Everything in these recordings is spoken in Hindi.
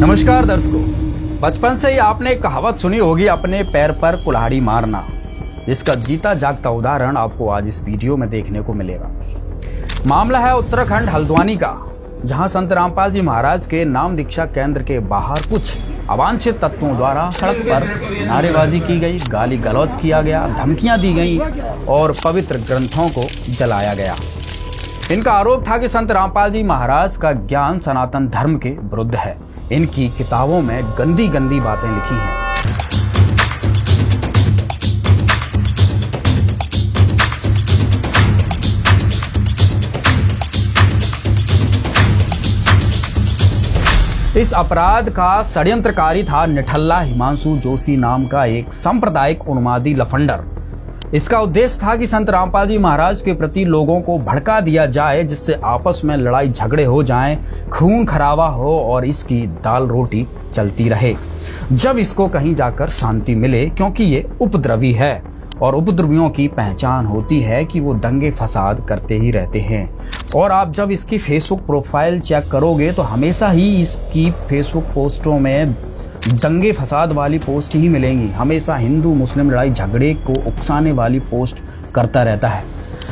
नमस्कार दर्शकों, बचपन से ही आपने एक कहावत सुनी होगी, अपने पैर पर कुल्हाड़ी मारना। इसका जीता जागता उदाहरण आपको आज इस वीडियो में देखने को मिलेगा। मामला है उत्तराखंड हल्द्वानी का, जहां संत रामपाल जी महाराज के नाम दीक्षा केंद्र के बाहर कुछ अवांछित तत्वों द्वारा सड़क पर नारेबाजी की गई, गाली गलौज किया गया, धमकियां दी गई और पवित्र ग्रंथों को जलाया गया। इनका आरोप था कि संत रामपाल जी महाराज का ज्ञान सनातन धर्म के विरुद्ध है। इनकी किताबों में गंदी गंदी बातें लिखी हैं। इस अपराध का षड्यंत्रकारी था निठल्ला हिमांशु जोशी नाम का एक सांप्रदायिक उन्मादी लफंडर। इसका उद्देश्य था कि संत रामपाल जी महाराज के प्रति लोगों को भड़का दिया जाए, जिससे आपस में लड़ाई झगड़े हो जाएं, खून खराबा हो और इसकी दाल रोटी चलती रहे जब इसको कहीं जाकर शांति मिले, क्योंकि ये उपद्रवी है और उपद्रवियों की पहचान होती है कि वो दंगे फसाद करते ही रहते हैं। और आप जब इसकी फेसबुक प्रोफाइल चेक करोगे तो हमेशा ही इसकी फेसबुक पोस्टों में दंगे फसाद वाली पोस्ट ही मिलेंगी। हमेशा हिंदू मुस्लिम लड़ाई झगड़े को उकसाने वाली पोस्ट करता रहता है।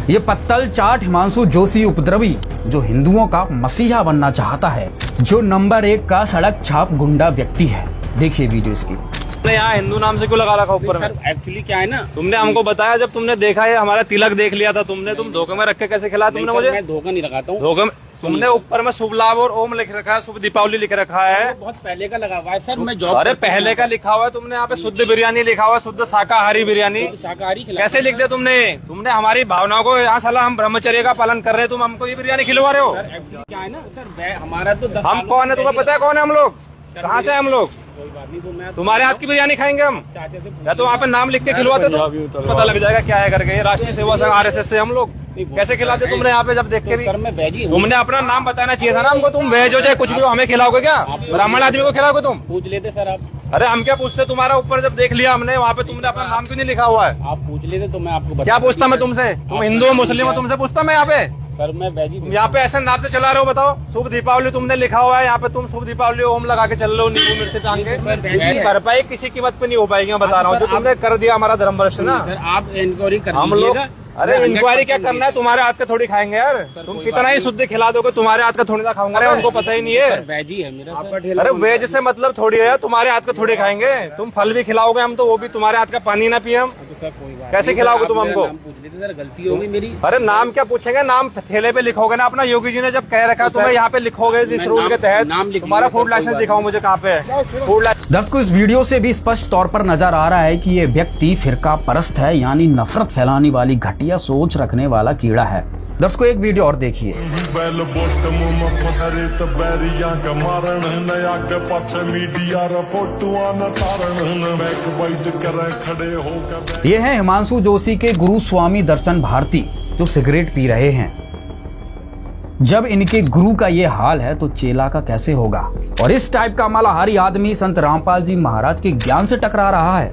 ये पत्तल चाट हिमांशु जोशी उपद्रवी, जो हिंदुओं का मसीहा बनना चाहता है, जो नंबर 1 का सड़क छाप गुंडा व्यक्ति है। देखिए वीडियो इसकी। तुमने यहाँ हिंदू नाम से क्यों लगा रखा ऊपर में? एक्चुअली क्या है ना, तुमने हमको बताया, जब तुमने देखा है हमारा तिलक देख लिया था तुमने, तुम धोखे में रख के कैसे खिलाया तुमने मुझे? मैं धोखा नहीं लगाता हूँ। धोखे में तुमने ऊपर में शुभ लाभ और ओम लिख रखा है, शुभ दीपावली लिख रखा है। बहुत पहले का लगा हुआ है सर, मैं जॉब। अरे पहले का लिखा हुआ है तुमने, यहाँ पे शुद्ध बिरयानी लिखा हुआ है, शुद्ध शाकाहारी बिरयानी। शाकाहारी कैसे लिख दिया तुमने? तुमने हमारी भावनाओं को यहाँ साला हम ब्रह्मचर्य का पालन कर रहे हैं, तुम हमको ये बिरयानी खिलवा रहे हो। एक्चुअली क्या है ना सर, हमारा तो हम कौन है तुम्हें पता है? कौन है हम लोग? कहाँ से हम लोग? कोई बात नहीं, तो मैं तुम्हारे हाथ की बिरयानी खाएंगे हम? चाहते थे या तो वहाँ पे नाम लिख के खिलवाते तो पता लग जाएगा क्या है करके। राष्ट्रीय सेवा संघ RSS से हम लोग कैसे खिलाते तुमने यहाँ पे? जब देख के भी सर मैं वेज ही हूँ। तुमने अपना नाम बताना चाहिए था ना हमको। तुम वेज हो चाहे कुछ भी हो, हमें खिलाओगे क्या? ब्राह्मण आदमी को खिलाओगे तुम? पूछ लेते सर आप। अरे हम क्या पूछते? तुम्हारा ऊपर जब देख लिया हमने, वहाँ पे तुमने अपना नाम क्यों नहीं लिखा हुआ है? आप पूछ लेते तो मैं आपको क्या पूछता मैं तुमसे? तुम हिंदू हो मुस्लिम हो, तुमसे पूछता मैं यहाँ पे? सर मैं वेज ही तुम यहाँ पे ऐसे नाम से चला रहे हो? बताओ, शुभ दीपावली तुमने लिखा हुआ है यहाँ पे, तुम शुभ दीपावली ओम लगा के चल रहे हो, नींबू मिर्ची टांग के। इसकी भरपाई किसी कीमत पे नहीं हो पाएगी, मैं बता रहा हूँ। जो तुमने कर दिया हमारा धर्म भ्रष्ट ना। सर आप इंक्वायरी कर हम लोग, लीजिएगा। अरे इंक्वायरी क्या करना है? तुम्हारे हाथ का थोड़ी खाएंगे यार। तुम कितना ही शुद्ध खिला दोगे, तुम्हारे हाथ का थोड़ी ना खाऊंगा। अरे उनको पता ही नहीं है। वेज ही है मेरा सर। अरे वेज से मतलब थोड़ी है, तुम्हारे हाथ का थोड़ी खाएंगे। तुम फल भी खिलाओगे हम तो, वो भी तुम्हारे हाथ का पानी ना पिए हम। सर कोई बात कैसे नहीं, खिलाओगे आप तुम मेरा हमको? नाम पूछ लेते सर, गलती हो गई मेरी। अरे नाम क्या पूछेंगे? नाम ठेले पे लिखोगे ना अपना। योगी जी ने जब कह रखा है तुम्हें यहाँ पे लिखोगे इस रूल के तहत। तुम्हारा फूड लाइसेंस दिखाओ मुझे, कहाँ पे है फूड लाइसेंस? दर्शकों, इस वीडियो से भी स्पष्ट तौर पर नजर आ रहा है कि ये व्यक्ति फिरका परस्त है, यानी नफरत फैलाने वाली घटिया सोच रखने वाला कीड़ा है। दर्शकों, एक वीडियो और देखिए। ये है हिमांशु जोशी के गुरु स्वामी दर्शन भारती, जो सिगरेट पी रहे हैं। जब इनके गुरु का ये हाल है तो चेला का कैसे होगा? और इस टाइप का मालाहारी आदमी संत रामपाल जी महाराज के ज्ञान से टकरा रहा है।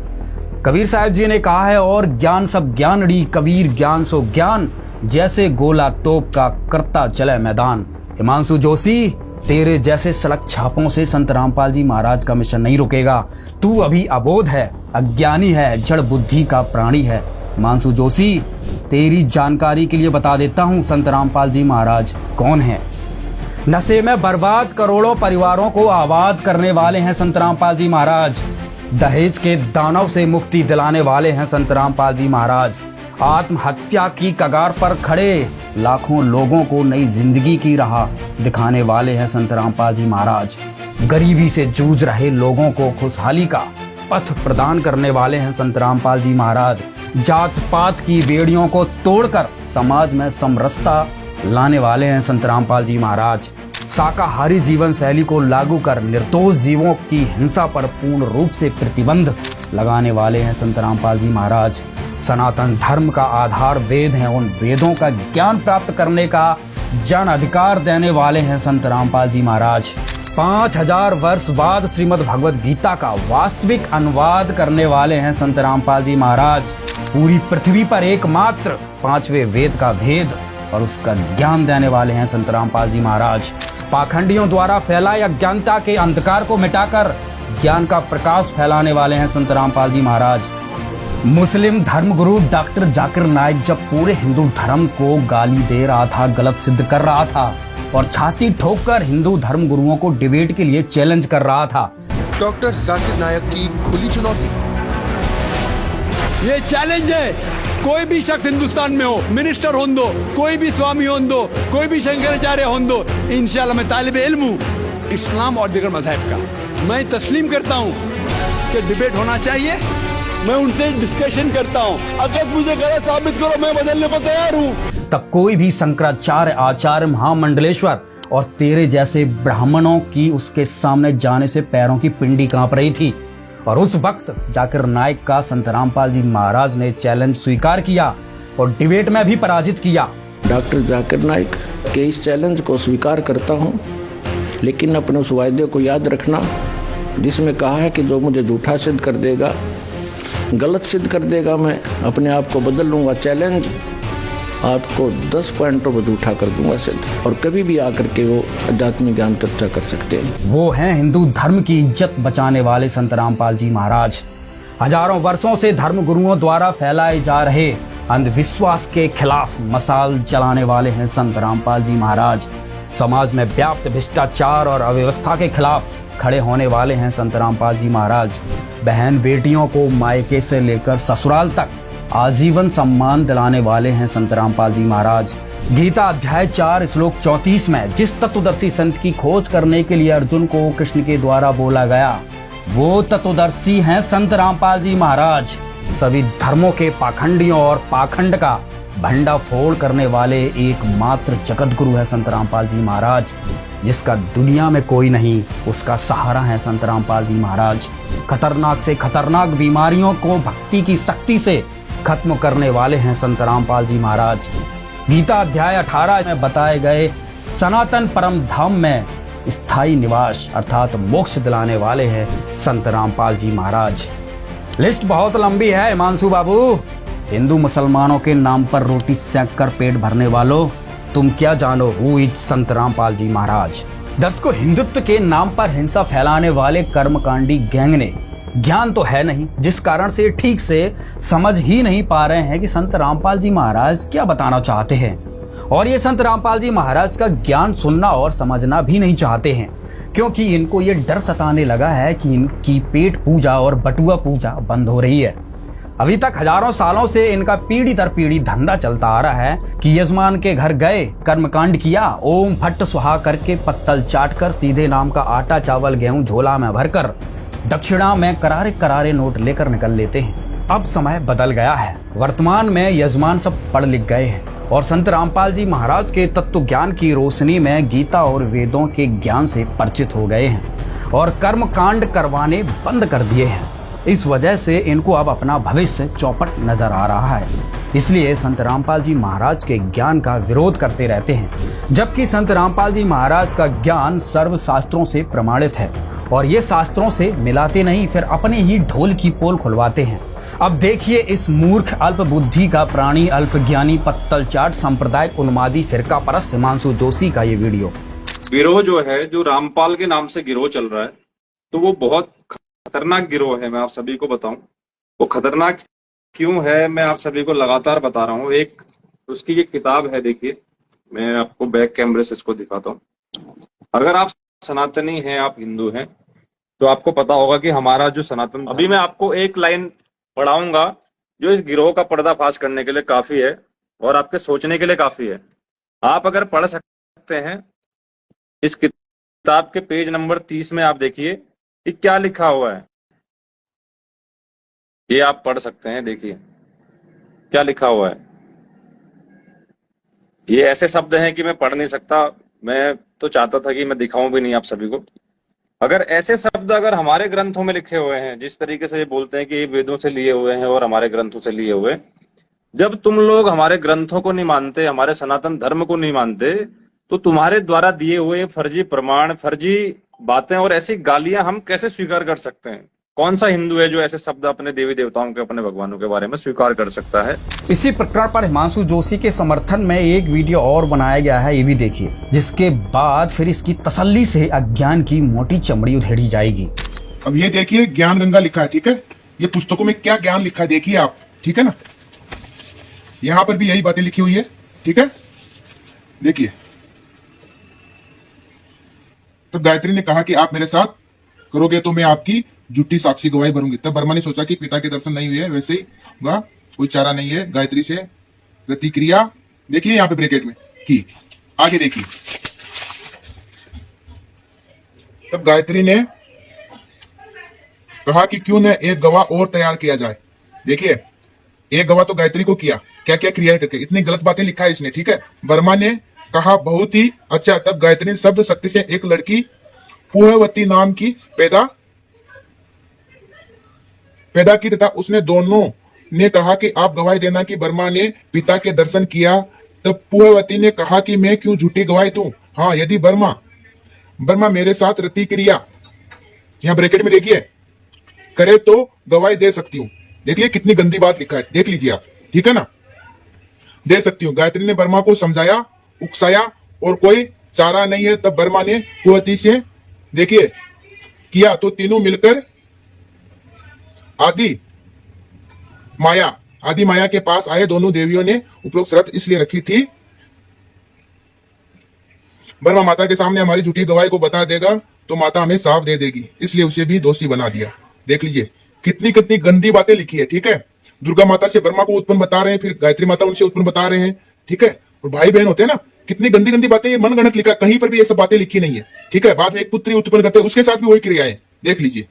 कबीर साहब जी ने कहा है, और ज्ञान सब ज्ञानड़ी, कबीर ज्ञान सो ज्ञान, जैसे गोला तोप का करता चले मैदान। हिमांशु जोशी, तेरे जैसे सड़क छापों से संत रामपाल जी महाराज का मिशन नहीं रुकेगा। तू अभी अबोध है, अज्ञानी है, जड़ बुद्धि का प्राणी है। हिमांशु जोशी, तेरी जानकारी के लिए बता देता हूँ संत रामपाल जी महाराज कौन है। नशे में बर्बाद करोड़ों परिवारों को आबाद करने वाले हैं संत रामपाल जी महाराज। दहेज के दानव से मुक्ति दिलाने वाले हैं संत रामपाल जी महाराज। आत्महत्या की कगार पर खड़े लाखों लोगों को नई जिंदगी की राह दिखाने वाले हैं संत रामपाल जी महाराज। गरीबी से जूझ रहे लोगों को खुशहाली का पथ प्रदान करने वाले हैं संत रामपाल जी महाराज। जात पात की बेड़ियों को तोड़कर समाज में समरसता लाने वाले हैं संत रामपाल जी महाराज। शाकाहारी जीवन शैली को लागू कर निर्दोष जीवों की हिंसा पर पूर्ण रूप से प्रतिबंध लगाने वाले हैं संत रामपाल जी महाराज। सनातन धर्म का आधार वेद है, उन वेदों का ज्ञान प्राप्त करने का जन अधिकार देने वाले हैं संत रामपाल जी महाराज। 5000 वर्ष बाद श्रीमद् भगवत गीता का वास्तविक अनुवाद करने वाले हैं संत रामपाल जी महाराज। पूरी पृथ्वी पर एकमात्र 5वें वेद का भेद और उसका ज्ञान देने वाले हैं संत रामपाल जी महाराज। पाखंडियों द्वारा फैलाई अज्ञानता के अंधकार को मिटाकर ज्ञान का प्रकाश फैलाने वाले हैं संत रामपाल जी महाराज। मुस्लिम धर्मगुरु डॉक्टर जाकिर नाइक जब पूरे हिंदू धर्म को गाली दे रहा था, गलत सिद्ध कर रहा था और छाती ठोककर हिंदू धर्म गुरुओं को डिबेट के लिए चैलेंज कर रहा था। डॉक्टर जाकिर नायक की खुली चुनौती। ये चैलेंज है, कोई भी शख्स हिंदुस्तान में हो, मिनिस्टर हों दो, कोई भी स्वामी हों दो, कोई भी शंकराचार्य हों दो, इंशाल्लाह मैं तालिब इल्म हूँ इस्लाम और दीगर मज़हब का। मैं तस्लीम करता हूँ कि डिबेट होना चाहिए, मैं उनसे डिस्कशन करता हूँ, अगर मुझे गलत साबित करो मैं बदलने को तैयार हूँ। तब कोई भी शंकराचार्य, आचार्य, महामंडलेश्वर और तेरे जैसे ब्राह्मणों की उसके सामने जाने से पैरों की पिंडी कांप रही थी। और उस वक्त जाकिर नाइक का संत रामपाल जी महाराज ने चैलेंज स्वीकार किया और डिबेट में भी पराजित किया। डॉक्टर जाकिर नाइक के इस चैलेंज को स्वीकार करता हूं, लेकिन अपने उस वायदे को याद रखना जिसमें कहा है कि जो मुझे झूठा सिद्ध कर देगा, गलत सिद्ध कर देगा, मैं अपने आप को बदल लूँगा। चैलेंज आपको 10 पॉइंटों पर झूठा कर दूंगा सिद्ध, और कभी भी आकर के वो अध्यात्मिक ज्ञान चर्चा कर सकते हैं। वो हैं हिंदू धर्म की इज्जत बचाने वाले संत रामपाल जी महाराज। हजारों वर्षों से धर्म गुरुओं द्वारा फैलाए जा रहे अंधविश्वास के खिलाफ मशाल जलाने वाले हैं संत रामपाल जी महाराज। समाज में व्याप्त भ्रष्टाचार और अव्यवस्था के खिलाफ खड़े होने वाले हैं संत रामपाल जी महाराज। बहन बेटियों को मायके से लेकर ससुराल तक आजीवन सम्मान दिलाने वाले हैं संत रामपाल जी महाराज। गीता अध्याय 4 श्लोक 34 में जिस तत्वदर्शी संत की खोज करने के लिए अर्जुन को कृष्ण के द्वारा बोला गया, वो तत्वदर्शी हैं संत रामपाल जी महाराज। सभी धर्मों के पाखंडियों और पाखंड का भंडाफोड़ करने वाले एकमात्र जगत गुरु है संत रामपाल जी महाराज। जिसका दुनिया में कोई नहीं, उसका सहारा है संत रामपाल जी महाराज। खतरनाक से खतरनाक बीमारियों को भक्ति की शक्ति से खत्म करने वाले हैं संत रामपाल जी महाराज। गीता अध्याय 18 में बताए गए सनातन परम धाम में स्थायी निवास अर्थात मोक्ष दिलाने वाले हैं संत रामपाल जी महाराज। लिस्ट बहुत लंबी है हिमांशु बाबू। हिंदू मुसलमानों के नाम पर रोटी सेंक कर पेट भरने वालों, तुम क्या जानो हु इज संत रामपाल जी महाराज। दर्शकों, हिंदुत्व के नाम पर हिंसा फैलाने वाले कर्मकांडी गैंग ने ज्ञान तो है नहीं, जिस कारण से ठीक से समझ ही नहीं पा रहे हैं कि संत रामपाल जी महाराज क्या बताना चाहते हैं। और ये संत रामपाल जी महाराज का ज्ञान सुनना और समझना भी नहीं चाहते हैं, क्योंकि इनको ये डर सताने लगा है कि इनकी पेट पूजा और बटुआ पूजा बंद हो रही है। अभी तक हजारों सालों से इनका पीढ़ी दर पीढ़ी धंधा चलता आ रहा है कि यजमान के घर गए, कर्मकांड किया, ओम फट सुहा करके पत्तल चाट कर सीधे नाम का आटा चावल गेहूं झोला में भरकर दक्षिणा में करारे करारे नोट लेकर निकल लेते हैं। अब समय बदल गया है। वर्तमान में यजमान सब पढ़ लिख गए हैं और संत रामपाल जी महाराज के तत्व ज्ञान की रोशनी में गीता और वेदों के ज्ञान से परिचित हो गए हैं और कर्म कांड करवाने बंद कर दिए हैं। इस वजह से इनको अब अपना भविष्य चौपट नजर आ रहा है। इसलिए संत रामपाल जी महाराज के ज्ञान का विरोध करते रहते हैं, जबकि संत रामपाल जी महाराज का ज्ञान सर्व शास्त्रों से प्रमाणित है और ये शास्त्रों से मिलाते नहीं, फिर अपने ही ढोल की पोल खुलवाते हैं। अब देखिए इस मूर्ख अल्प बुद्धि का प्राणी अल्प ज्ञानी पत्तल चाट सांप्रदायिक उन्मादी फिरका परस्त हिमांशु जोशी का ये वीडियो। गिरोह जो है, जो रामपाल के नाम से गिरोह चल रहा है, तो वो बहुत खतरनाक गिरोह है। मैं आप सभी को बताऊं वो खतरनाक क्यों है, मैं आप सभी को लगातार बता रहा हूं। एक उसकी ये किताब है, देखिए मैं आपको बैक कैमरे से इसको दिखाता हूं। अगर आप सनातनी हैं, आप हिंदू हैं, तो आपको पता होगा कि हमारा जो सनातन, अभी मैं आपको एक लाइन पढ़ाऊंगा जो इस गिरोह का पर्दाफाश करने के लिए काफी है और आपके सोचने के लिए काफी है। आप अगर पढ़ सकते हैं, इस किताब के पेज नंबर 30 में आप देखिए कि क्या लिखा हुआ है। ये आप पढ़ सकते हैं, देखिए क्या लिखा हुआ है। ये ऐसे शब्द हैं कि मैं पढ़ नहीं सकता, मैं तो चाहता था कि मैं दिखाऊं भी नहीं आप सभी को। अगर ऐसे शब्द अगर हमारे ग्रंथों में लिखे हुए हैं, जिस तरीके से ये बोलते हैं कि ये वेदों से लिए हुए हैं और हमारे ग्रंथों से लिए हुए, जब तुम लोग हमारे ग्रंथों को नहीं मानते, हमारे सनातन धर्म को नहीं मानते, तो तुम्हारे द्वारा दिए हुए फर्जी प्रमाण, फर्जी बातें और ऐसी गालियां हम कैसे स्वीकार कर सकते हैं। कौन सा हिंदू है जो ऐसे शब्द अपने देवी देवताओं के, अपने भगवानों के बारे में स्वीकार कर सकता है? इसी प्रकरण पर हिमांशु जोशी के समर्थन में एक वीडियो और बनाया गया है, ये भी देखिए, जिसके बाद फिर इसकी तसल्ली से अज्ञान की मोटी चमड़ी उधेड़ी जाएगी। अब ये देखिए ज्ञान गंगा लिखा है, ठीक है। ये पुस्तकों में क्या ज्ञान लिखा है देखिए आप, ठीक है ना। यहां पर भी यही बातें लिखी हुई है, ठीक है। देखिए, तब गायत्री ने कहा कि आप मेरे साथ करोगे तो मैं आपकी झूठी साक्षी गवाही भरूंगी। तब वर्मा ने सोचा कि पिता के दर्शन नहीं हुए, वैसे ही होगा, कोई चारा नहीं है। गायत्री से प्रतिक्रिया देखिए यहाँ पे ब्रैकेट में की, आगे देखिए। तब गायत्री ने कहा कि क्यों न एक गवाह और तैयार किया जाए। देखिए, एक गवाह तो गायत्री को किया, क्या क्या क्रियाएं करके, इतनी गलत बातें लिखा है इसने, ठीक है। वर्मा ने कहा बहुत ही अच्छा। तब गायत्री ने शब्द शक्ति से एक लड़की पूर्ववती नाम की पैदा की तथा उसने दोनों ने कहा कि आप गवाही देना कि वर्मा ने पिता के दर्शन किया। तब पूर्ववती ने कहा कि मैं क्यों झूठी गवाही दूं। हाँ, यदि वर्मा मेरे साथ रति क्रिया, यहां ब्रैकेट में देखिए, करे तो गवाही दे सकती हूं। देख लीजिए कितनी गंदी बात लिखा है, देख लीजिए आप, ठीक है ना। दे सकती हूं। गायत्री ने वर्मा को समझाया, उकसाया और कोई चारा नहीं है। तब वर्मा ने पूर्ववती से देखिए किया तो तीनों मिलकर आदि माया के पास आए। दोनों देवियों ने उपरोक्त शर्त इसलिए रखी थी, वर्मा माता के सामने हमारी झूठी गवाही को बता देगा तो माता हमें साफ दे देगी, इसलिए उसे भी दोषी बना दिया। देख लीजिए कितनी कितनी गंदी बातें लिखी है, ठीक है। दुर्गा माता से वर्मा को उत्पन्न बता रहे हैं, फिर गायत्री माता उनसे उत्पन्न बता रहे हैं, ठीक है। और भाई बहन होते हैं ना, कितनी गंदी गंदी बातें, ये मनगढ़ंत लिखा, कहीं पर भी ये सब बातें लिखी नहीं है, ठीक है। बाद में एक पुत्री उत्पन्न करते हैं, उसके साथ भी वही क्रियाएं, देख लीजिए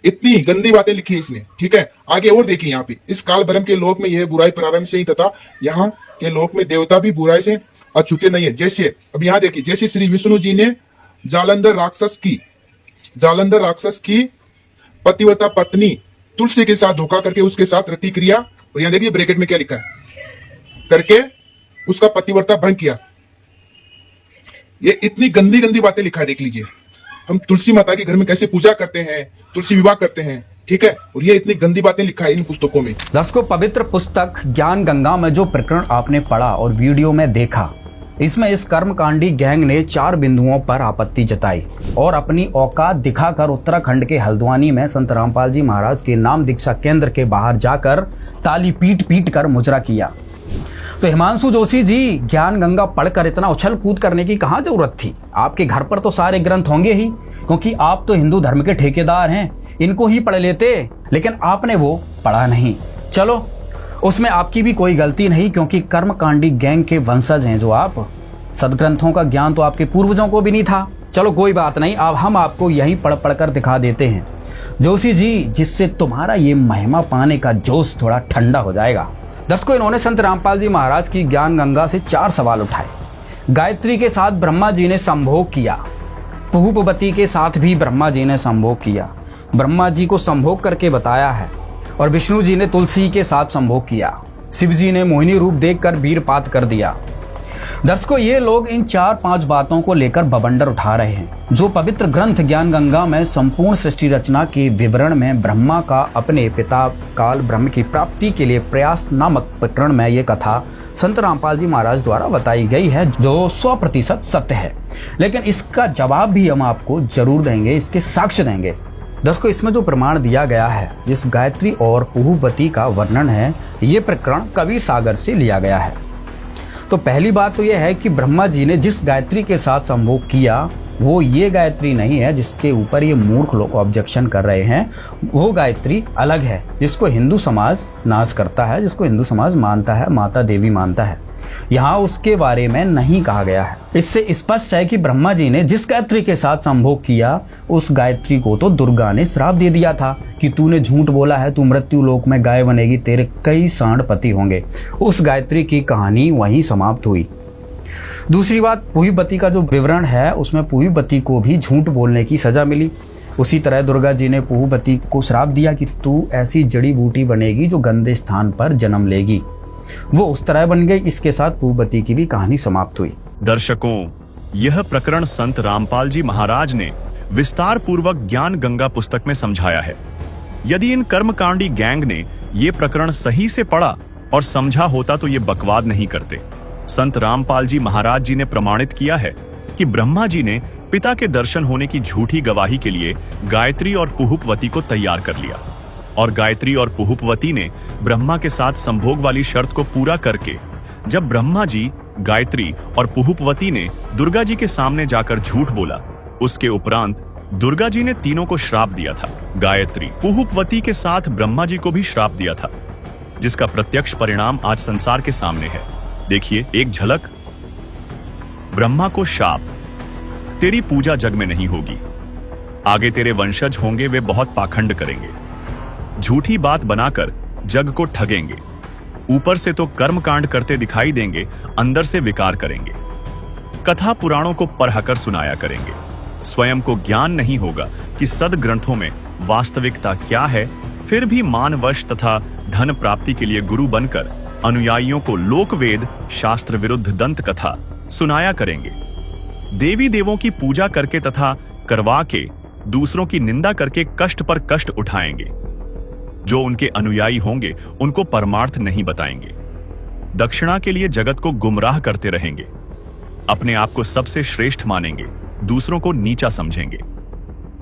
इतनी गंदी बातें लिखी है इसने, ठीक है। आगे और देखिए यहाँ पे, इस काल भ्रम के लोक में यह बुराई प्रारंभ से ही तथा यहाँ के लोक में देवता भी बुराई से अछूते नहीं है। जैसे अब यहाँ देखिए, जैसे श्री विष्णु जी ने जालंधर राक्षस की पतिव्रता पत्नी तुलसी के साथ धोखा करके उसके साथ रति क्रिया, और यहाँ देखिए ब्रैकेट में क्या लिखा है, करके उसका पतिव्रता भंग किया। ये इतनी गंदी गंदी बातें लिखा है, देख लीजिए। हम तुलसी माता के घर में कैसे पूजा करते हैं, तुलसी विवाह करते हैं, ठीक है। और ये इतनी गंदी बातें लिखा है इन पुस्तकों में। दर्शकों, पवित्र पुस्तक ज्ञान गंगा में जो प्रकरण आपने पढ़ा और वीडियो में देखा, इसमें इस कर्मकांडी गैंग ने 4 बिंदुओं पर आपत्ति जताई और अपनी औकात दिखाकर उत्तराखंड के हल्द्वानी में संत रामपाल जी महाराज के नाम दीक्षा केंद्र के बाहर जाकर ताली पीट कर मुजरा किया। तो हिमांशु जोशी जी, ज्ञान गंगा पढ़कर इतना उछल कूद करने की कहाँ जरूरत थी? आपके घर पर तो सारे ग्रंथ होंगे ही, क्योंकि आप तो हिंदू धर्म के ठेकेदार हैं, इनको ही पढ़ लेते, लेकिन आपने वो पढ़ा नहीं। चलो, उसमें आपकी भी कोई गलती नहीं, क्योंकि कर्मकांडी गैंग के वंशज हैं जो आप। सदग्रंथों का ज्ञान तो आपके पूर्वजों को भी नहीं था। चलो कोई बात नहीं, अब हम आपको यहीं पढ़ कर दिखा देते हैं जोशी जी, जिससे तुम्हारा ये महिमा पाने का जोश थोड़ा ठंडा हो जाएगा। दर्शकों, इन्होंने संत रामपाल जी महाराज की ज्ञान गंगा से 4 सवाल उठाए। गायत्री के साथ ब्रह्मा जी ने संभोग किया, पुहुपवती के साथ भी ब्रह्मा जी ने संभोग किया, ब्रह्मा जी को संभोग करके बताया है, और विष्णु जी ने तुलसी के साथ संभोग किया, शिव जी ने मोहिनी रूप देखकर वीरपात कर दिया। दर्शकों, ये लोग इन 4-5 बातों को लेकर बवंडर उठा रहे हैं। जो पवित्र ग्रंथ ज्ञान गंगा में संपूर्ण सृष्टि रचना के विवरण में ब्रह्मा का अपने पिता काल ब्रह्म की प्राप्ति के लिए प्रयास नामक प्रकरण में ये कथा संत रामपाल जी महाराज द्वारा बताई गई है, जो 100% सत्य है। लेकिन इसका जवाब भी हम आपको जरूर देंगे, इसके साक्ष्य देंगे। दर्शकों, इसमें जो प्रमाण दिया गया है, जिस गायत्री और पुहुपति का वर्णन है, ये प्रकरण कबीर सागर से लिया गया है। तो पहली बात तो यह है कि ब्रह्मा जी ने जिस गायत्री के साथ संभोग किया, वो ये गायत्री नहीं है जिसके ऊपर ये मूर्ख लोग ऑब्जेक्शन कर रहे हैं। वो गायत्री अलग है, जिसको हिंदू समाज नाश करता है, जिसको हिंदू समाज मानता है, माता देवी मानता है। यहाँ उसके बारे में नहीं कहा गया है। इससे स्पष्ट है कि ब्रह्मा जी ने जिस गायत्री के साथ संभोग किया, उस गायत्री को तो दुर्गा ने श्राप दे दिया था कि तूने झूठ बोला है, तू मृत्यु लोक में गाय बनेगी, तेरे कई सांड पति होंगे। उस गायत्री की कहानी वहीं समाप्त हुई। दूसरी बात, पुहुपति का जो विवरण है, उसमें पुहुपति को भी झूठ बोलने की सजा मिली। उसी तरह दुर्गा जी ने पुहुपति को श्राप दिया कि तू ऐसी जड़ी बूटी बनेगी जो गंदे स्थान पर जन्म लेगी। वो उस तरह बन गई। इसके साथ पुहुपति की भी कहानी समाप्त हुई। दर्शकों, यह प्रकरण संत रामपाल जी महाराज ने विस्तार पूर्वक ज्ञान गंगा पुस्तक में समझाया है। यदि इन कर्मकांडी गैंग ने ये प्रकरण सही से पढ़ा और समझा होता तो ये बकवाद नहीं करते। संत रामपाल जी महाराज जी ने प्रमाणित किया है कि ब्रह्मा जी ने पिता के दर्शन होने की झूठी गवाही के लिए गायत्री और पुहुपवती को तैयार कर लिया, और गायत्री और पुहुपवती ने ब्रह्मा के साथ संभोग वाली शर्त को पूरा करके जब ब्रह्मा जी, गायत्री और पुहुपवती ने दुर्गा जी के सामने जाकर झूठ बोला, उसके उपरांत दुर्गा जी ने तीनों को श्राप दिया था। गायत्री, पुहुपवती के साथ ब्रह्मा जी को भी श्राप दिया था, जिसका प्रत्यक्ष परिणाम आज संसार के सामने है। देखिए एक झलक। ब्रह्मा को शाप, तेरी पूजा जग में नहीं होगी, आगे तेरे वंशज होंगे, वे बहुत पाखंड करेंगे, झूठी बात बनाकर जग को ठगेंगे, ऊपर से तो कर्मकांड करते दिखाई देंगे, अंदर से विकार करेंगे, कथा पुराणों को पढ़कर सुनाया करेंगे, स्वयं को ज्ञान नहीं होगा कि सदग्रंथों में वास्तविकता क्या है, फिर भी मानवश तथा धन प्राप्ति के लिए गुरु बनकर अनुयायियों को लोकवेद शास्त्र विरुद्ध दंत कथा सुनाया करेंगे, देवी देवों की पूजा करके तथा करवा के दूसरों की निंदा करके कष्ट पर कष्ट उठाएंगे। जो उनके अनुयायी होंगे उनको परमार्थ नहीं बताएंगे, दक्षिणा के लिए जगत को गुमराह करते रहेंगे, अपने आप को सबसे श्रेष्ठ मानेंगे, दूसरों को नीचा समझेंगे।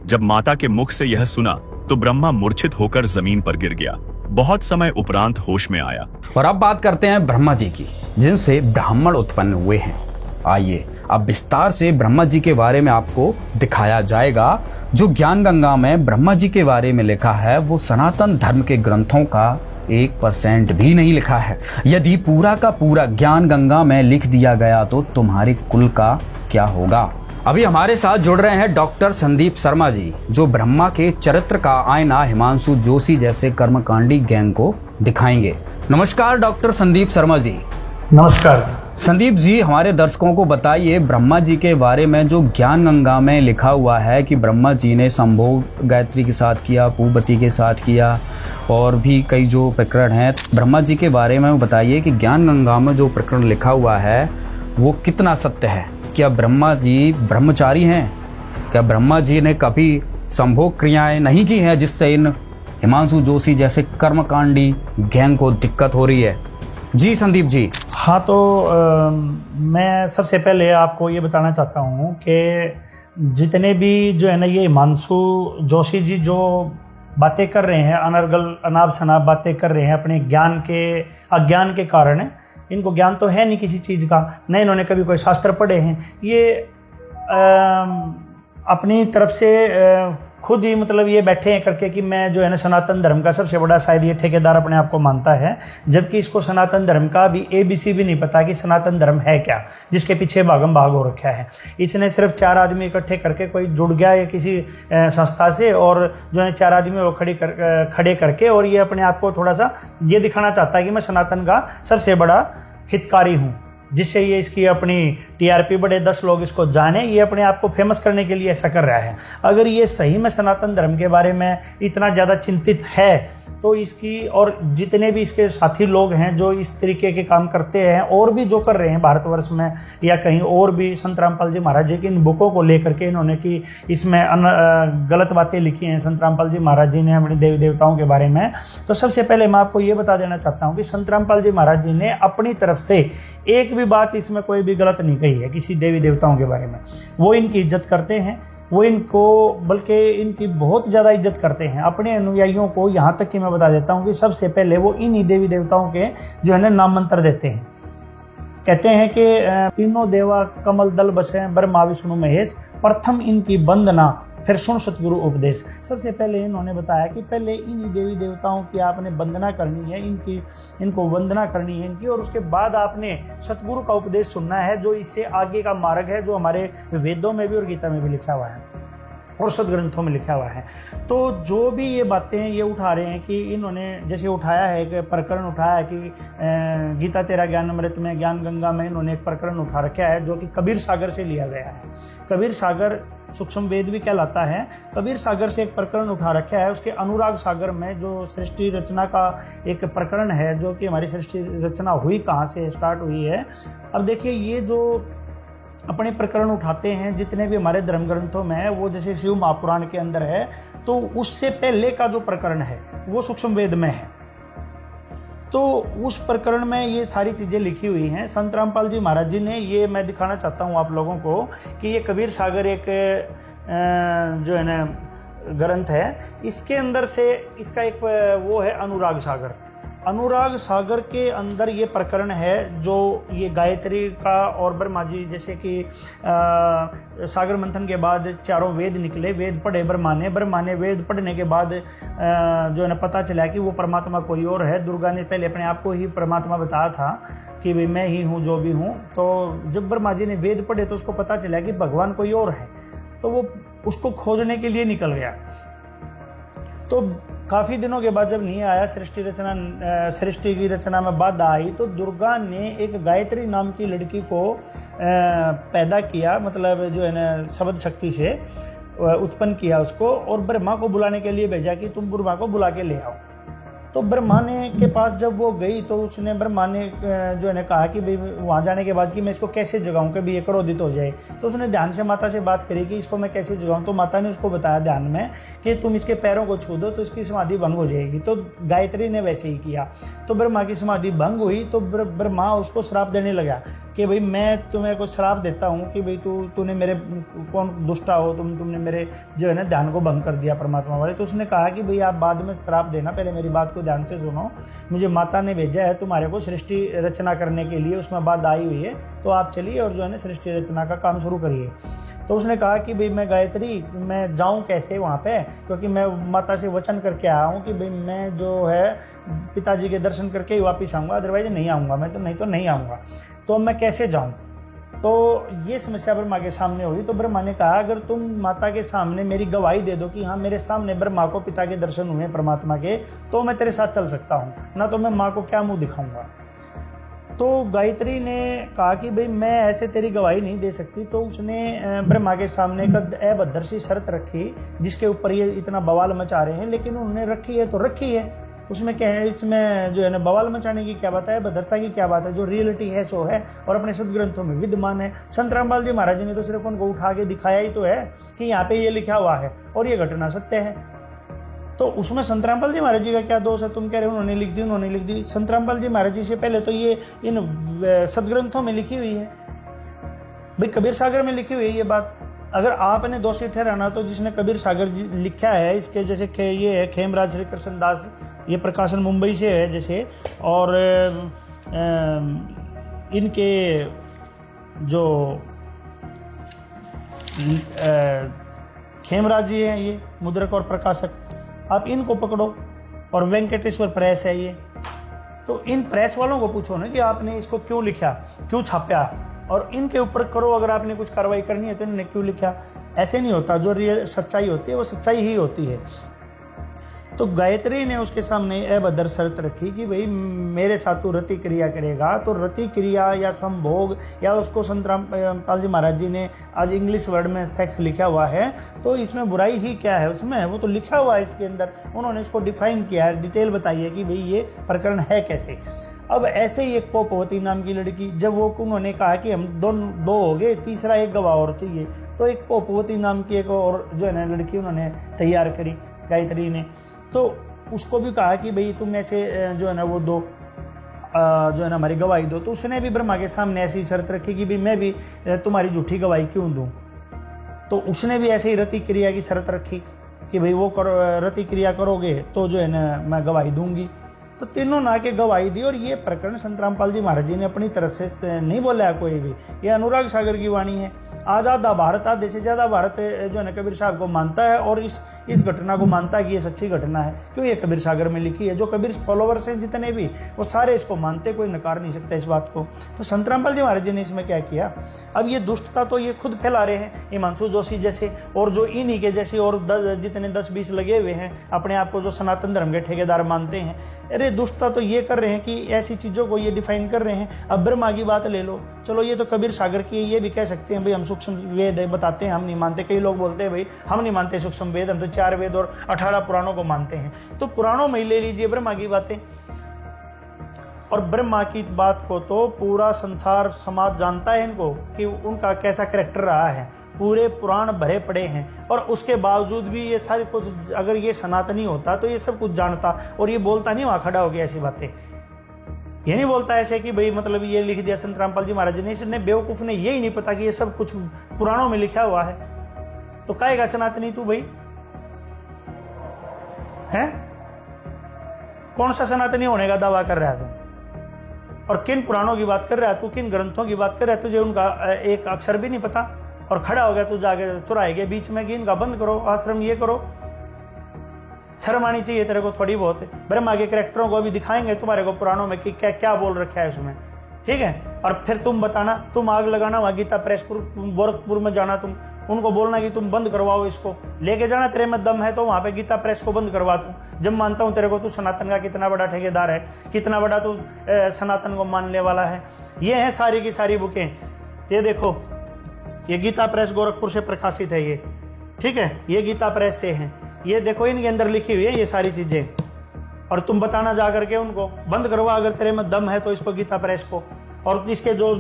जब माता के मुख से यह सुना तो ब्रह्मा मूर्छित होकर जमीन पर गिर गया। बहुत समय उपरांत होश में आया। और अब बात करते हैं ब्रह्मा जी की, जिनसे ब्राह्मण उत्पन्न हुए हैं। आइए अब विस्तार से ब्रह्मा जी के बारे में आपको दिखाया जाएगा। जो ज्ञान गंगा में ब्रह्मा जी के बारे में लिखा है वो सनातन धर्म के ग्रंथों का 1% भी नहीं लिखा है। यदि पूरा का पूरा ज्ञान गंगा में लिख दिया गया तो तुम्हारे कुल का क्या होगा। अभी हमारे साथ जुड़ रहे हैं डॉक्टर संदीप शर्मा जी, जो ब्रह्मा के चरित्र का आईना हिमांशु जोशी जैसे कर्मकांडी गैंग को दिखाएंगे। नमस्कार डॉक्टर संदीप शर्मा जी। नमस्कार संदीप जी, हमारे दर्शकों को बताइए ब्रह्मा जी के बारे में जो ज्ञान गंगा में लिखा हुआ है कि ब्रह्मा जी ने संभोग गायत्री के साथ किया, पुहुपवती के साथ किया, और भी कई जो प्रकरण हैं ब्रह्मा जी के बारे में बताइए कि ज्ञान गंगा में जो प्रकरण लिखा हुआ है वो कितना सत्य है। क्या ब्रह्मा जी ब्रह्मचारी हैं? क्या ब्रह्मा जी ने कभी संभोग क्रियाएं नहीं की हैं जिससे इन हिमांशु जोशी जैसे कर्मकांडी गैंग को दिक्कत हो रही है? जी संदीप जी। हाँ, तो मैं सबसे पहले आपको ये बताना चाहता हूँ कि जितने भी जो है ना ये हिमांशु जोशी जी जो बातें कर रहे हैं, अनर्गल अनाप शनाप बातें कर रहे हैं अपने ज्ञान के अज्ञान के कारण, इनको ज्ञान तो है नहीं किसी चीज़ का, न इन्होंने कभी कोई शास्त्र पढ़े हैं, ये अपनी तरफ से खुद ही मतलब ये बैठे हैं करके कि मैं जो है ना सनातन धर्म का सबसे बड़ा शायद ये ठेकेदार अपने आप को मानता है, जबकि इसको सनातन धर्म का भी ABC भी नहीं पता कि सनातन धर्म है क्या, जिसके पीछे भागम भाग हो रखा है। इसने सिर्फ 4 आदमी इकट्ठे करके कोई जुड़ गया या किसी संस्था से, और जो है 4 आदमी वो खड़े करके, और ये अपने आप को थोड़ा सा ये दिखाना चाहता है कि मैं सनातन का सबसे बड़ा हितकारी हूँ, जिससे ये इसकी अपनी TRP बढ़े, 10 लोग इसको जाने, ये अपने आप को फेमस करने के लिए ऐसा कर रहा है। अगर ये सही में सनातन धर्म के बारे में इतना ज़्यादा चिंतित है तो इसकी और जितने भी इसके साथी लोग हैं जो इस तरीके के काम करते हैं और भी जो कर रहे हैं भारतवर्ष में या कहीं और भी, संत रामपाल जी महाराज जी की इन बुकों को लेकर के इन्होंने कि इसमें गलत बातें लिखी हैं संत रामपाल जी महाराज जी ने अपने देवी देवताओं के बारे में। तो सबसे पहले मैं आपको ये बता देना चाहता हूँ कि संत रामपाल जी महाराज जी ने अपनी तरफ से एक भी बात इसमें कोई भी गलत नहीं कही है किसी देवी देवताओं के बारे में। वो इनकी इज्जत करते हैं, वो इनको बल्कि इनकी बहुत ज़्यादा इज्जत करते हैं अपने अनुयायियों को। यहाँ तक कि मैं बता देता हूँ कि सबसे पहले वो इन्हीं देवी देवताओं के जो है ना नाम मंत्र देते हैं। कहते हैं कि तीनों देवा कमल दल बसे ब्रह्मा विष्णु महेश, प्रथम इनकी वंदना फिर सुन सतगुरु उपदेश। सबसे पहले इन्होंने बताया कि पहले इन्हीं देवी देवताओं की आपने वंदना करनी है, इनको वंदना करनी है इनकी, और उसके बाद आपने सतगुरु का उपदेश सुनना है जो इससे आगे का मार्ग है, जो हमारे वेदों में भी और गीता में भी लिखा हुआ है और सदग्रंथों में लिखा हुआ है। तो जो भी ये बातें ये उठा रहे हैं कि इन्होंने जैसे उठाया है कि प्रकरण उठाया है कि गीता तेरा ज्ञान अमृत में ज्ञान गंगा में इन्होंने एक प्रकरण उठा रखा है जो कि कबीर सागर से लिया गया है। कबीर सागर सूक्ष्म वेद भी कहलाता है। कबीर सागर से एक प्रकरण उठा रखा है। उसके अनुराग सागर में जो सृष्टि रचना का एक प्रकरण है, जो कि हमारी सृष्टि रचना हुई कहाँ से स्टार्ट हुई है। अब देखिए ये जो अपने प्रकरण उठाते हैं जितने भी हमारे धर्म ग्रंथों में है, वो जैसे शिव महापुराण के अंदर है, तो उससे पहले का जो प्रकरण है वो सूक्ष्म वेद में है। तो उस प्रकरण में ये सारी चीज़ें लिखी हुई हैं। संत रामपाल जी महाराज जी ने, ये मैं दिखाना चाहता हूँ आप लोगों को कि ये कबीर सागर एक जो है ना ग्रंथ है, इसके अंदर से इसका एक वो है अनुराग सागर। अनुराग सागर के अंदर ये प्रकरण है जो ये गायत्री का और ब्रह्मा जी, जैसे कि सागर मंथन के बाद चारों वेद निकले, वेद पढ़े ब्रह्मा ने वेद पढ़ने के बाद जो है ना पता चला कि वो परमात्मा कोई और है। दुर्गा ने पहले अपने आप को ही परमात्मा बताया था कि भाई मैं ही हूँ जो भी हूँ। तो जब ब्रह्मा जी ने वेद पढ़े तो उसको पता चला कि भगवान कोई और है, तो वो उसको खोजने के लिए निकल गया। तो काफ़ी दिनों के बाद जब नहीं आया, सृष्टि की रचना में बाधा आई, तो दुर्गा ने एक गायत्री नाम की लड़की को पैदा किया, मतलब जो है ना शब्द शक्ति से उत्पन्न किया उसको, और ब्रह्मा को बुलाने के लिए भेजा कि तुम ब्रह्मा को बुला के ले आओ। तो ब्रह्मा ने के पास जब वो गई तो उसने ब्रह्मा ने जो है ना कहा कि भाई वहाँ जाने के बाद कि मैं इसको कैसे जगाऊं कि भी ये क्रोधित हो जाए। तो उसने ध्यान से माता से बात करी कि इसको मैं कैसे जगाऊं। तो माता ने उसको बताया ध्यान में कि तुम इसके पैरों को छू दो तो इसकी समाधि भंग हो जाएगी। तो गायत्री ने वैसे ही किया, तो ब्रह्मा की समाधि भंग हुई। तो ब्रह्मा उसको श्राप देने लगा कि भाई मैं तुम्हें कुछ श्राप देता हूँ कि भाई तूने मेरे कौन दुष्टा हो, तुमने मेरे जो है ना ध्यान को भंग कर दिया परमात्मा वाले। तो उसने कहा कि भाई आप बाद में श्राप देना, पहले मेरी बात को ध्यान से सुनो। मुझे माता ने भेजा है तुम्हारे को सृष्टि रचना करने के लिए, उसमें बात आई हुई है, तो आप चलिए और जो है ना सृष्टि रचना का काम शुरू करिए। तो उसने कहा कि भाई मैं गायत्री, मैं जाऊं कैसे वहाँ पे, क्योंकि मैं माता से वचन करके आया हूँ कि भाई मैं जो है पिताजी के दर्शन करके ही वापस आऊँगा, अदरवाइज नहीं आऊँगा, मैं तो नहीं आऊँगा। तो मैं कैसे जाऊँ? तो ये समस्या ब्रह्मा के सामने हुई। तो ब्रह्मा ने कहा अगर तुम माता के सामने मेरी गवाही दे दो कि हाँ मेरे सामने ब्रह्मा को पिता के दर्शन हुए परमात्मा के, तो मैं तेरे साथ चल सकता हूँ, ना तो मैं माँ को क्या मुँह दिखाऊंगा। तो गायत्री ने कहा कि भाई मैं ऐसे तेरी गवाही नहीं दे सकती। तो उसने ब्रह्मा के सामने एक अभद्र सी शर्त रखी, जिसके ऊपर ये इतना बवाल मचा रहे हैं, लेकिन उन्होंने रखी है तो रखी है। उसमें क्या है, इसमें जो है ना बवाल मचाने की क्या बात है, भद्रता की क्या बात है? जो रियलिटी है सो है और अपने सदग्रंथों में विद्यमान है। संत रामपाल जी महाराज जी ने तो सिर्फ उनको उठा के दिखाया ही तो है कि यहाँ पे ये लिखा हुआ है और ये घटना सत्य है। तो उसमें संत रामपाल जी महाराज जी का क्या दोष है? तुम कह रहे हो उन्होंने लिख दी। संत रामपाल जी महाराज जी से पहले तो ये इन सदग्रंथों में लिखी हुई है, भाई कबीर सागर में लिखी हुई है ये बात। अगर आपने दोषी ठहराना तो जिसने कबीर सागर लिखा है, इसके जैसे ये है खेमराज श्री कृष्ण दास, ये प्रकाशन मुंबई से है जैसे, और इनके जो खेमराज जी हैं ये मुद्रक और प्रकाशक, आप इनको पकड़ो, और वेंकटेश्वर प्रेस है ये। तो इन प्रेस वालों को पूछो ना कि आपने इसको क्यों लिखा, क्यों छापा, और इनके ऊपर करो अगर आपने कुछ कार्रवाई करनी है तो इन्होंने क्यों लिखा। ऐसे नहीं होता, जो रियल सच्चाई होती है वो सच्चाई ही होती है। तो गायत्री ने उसके सामने अभद्र शर्त रखी कि भाई मेरे साथ तू रति क्रिया करेगा, तो रति क्रिया या संभोग, या उसको संत रामपाल जी महाराज जी ने आज इंग्लिश वर्ड में सेक्स लिखा हुआ है, तो इसमें बुराई ही क्या है उसमें? वो तो लिखा हुआ है इसके अंदर, उन्होंने इसको डिफाइन किया है, डिटेल बताई है कि भाई ये प्रकरण है कैसे। अब ऐसे ही एक पोपवती नाम की लड़की, जब वो उन्होंने कहा कि हम दो हो गए, तीसरा एक गवाह और चाहिए, तो एक पोपवती नाम की एक और जो है ना लड़की उन्होंने तैयार करी गायत्री ने। तो उसको भी कहा कि भाई तुम ऐसे जो है ना वो दो जो है ना हमारी गवाही दो। तो उसने भी ब्रह्मा के सामने ऐसी शर्त रखी कि भाई मैं भी तुम्हारी झूठी गवाही क्यों दूं। तो उसने भी ऐसे ही रति क्रिया की शर्त रखी कि भाई वो रति क्रिया करोगे तो जो है ना मैं गवाही दूंगी। तो तीनों ना के गवाही दी। और ये प्रकरण संत रामपाल जी महाराज जी ने अपनी तरफ से नहीं बोला है कोई भी, ये अनुराग सागर की वाणी है। आज़ादा भारत, आधे से ज़्यादा भारत जो है ना कबीर साहब को मानता है और इस घटना को मानता है कि ये सच्ची घटना है, क्यों ये कबीर सागर में लिखी है। जो कबीर फॉलोवर्स हैं जितने भी, वो सारे इसको मानते, कोई नकार नहीं सकता इस बात को। तो संत रामपाल जी महाराज जी ने इसमें क्या किया, अब ये दुष्टता तो ये खुद फैला रहे हैं, हिमांशु जोशी जैसे और जो इन्हीं के जैसे और जितने 10-20 लगे हुए हैं अपने आप को जो सनातन धर्म के ठेकेदार मानते हैं। अरे दुष्टता तो ये कर रहे हैं कि ऐसी चीज़ों को ये डिफाइन कर रहे हैं। अब ब्रह्मा की बात ले लो, चलो ये तो कबीर सागर की है, ये भी कह सकते हैं भाई हम सूक्ष्म वेद है बताते हैं, हम नहीं मानते। कई लोग बोलते हैं भाई हम नहीं मानते सूक्ष्म वेद, हम तो 4 वेद और 18 पुराणों को मानते हैं। तो पुराणों में ले लीजिए ब्रह्मा की बातें, और ब्रह्मा की बात को तो पूरा संसार समाज जानता है इनको कि उनका कैसा कैरेक्टर रहा है, पूरे पुराण भरे पड़े हैं। और उसके बावजूद भी ये सारी कुछ, अगर ये सनातनी होता तो ये सब कुछ जानता और ये बोलता नहीं वहां खड़ा हो गया ऐसी बातें। ये नहीं बोलता ऐसे कि भाई मतलब ये लिख दिया संत रामपाल जी महाराज ने, इसने बेवकूफ ने यही नहीं पता कि ये सब कुछ पुराणों में लिखा हुआ है। तो कहेगा सनातनी तू भाई है? कौन सा सनातनी होने का दावा कर रहा है तू? और किन पुराणों की बात कर रहा है तू, किन ग्रंथों की बात कर रहा है? तुझे उनका एक अक्षर भी नहीं पता और खड़ा हो गया तू जाके चुराए के बीच में कि इनका बंद करो, आश्रम ये करो। शर्म आनी चाहिए तेरे को थोड़ी बहुत। ब्रह्मा के कैरेक्टरों को अभी दिखाएंगे तुम्हारे को पुराणों में कि क्या क्या बोल रखा है उसमें, ठीक है? और फिर तुम बताना, तुम आग लगाना वहां गीता प्रेस गोरखपुर में जाना, तुम उनको बोलना कि तुम बंद करवाओ इसको, लेके जाना, तेरे में दम है तो वहां पे गीता प्रेस को बंद करवा दूं। जब मानता हूं तेरे को तू सनातन का कितना बड़ा ठेकेदार है, कितना बड़ा तू सनातन को मानने वाला है। ये है सारी की सारी बुकें। ये देखो, ये गीता प्रेस गोरखपुर से प्रकाशित है ये, ठीक है? ये गीता प्रेस से है। ये देखो इनके अंदर लिखी हुई है ये सारी चीजें। और तुम बताना जा करके उनको बंद करवा, अगर तेरे में दम है तो इसको गीता प्रेस को, और इसके जो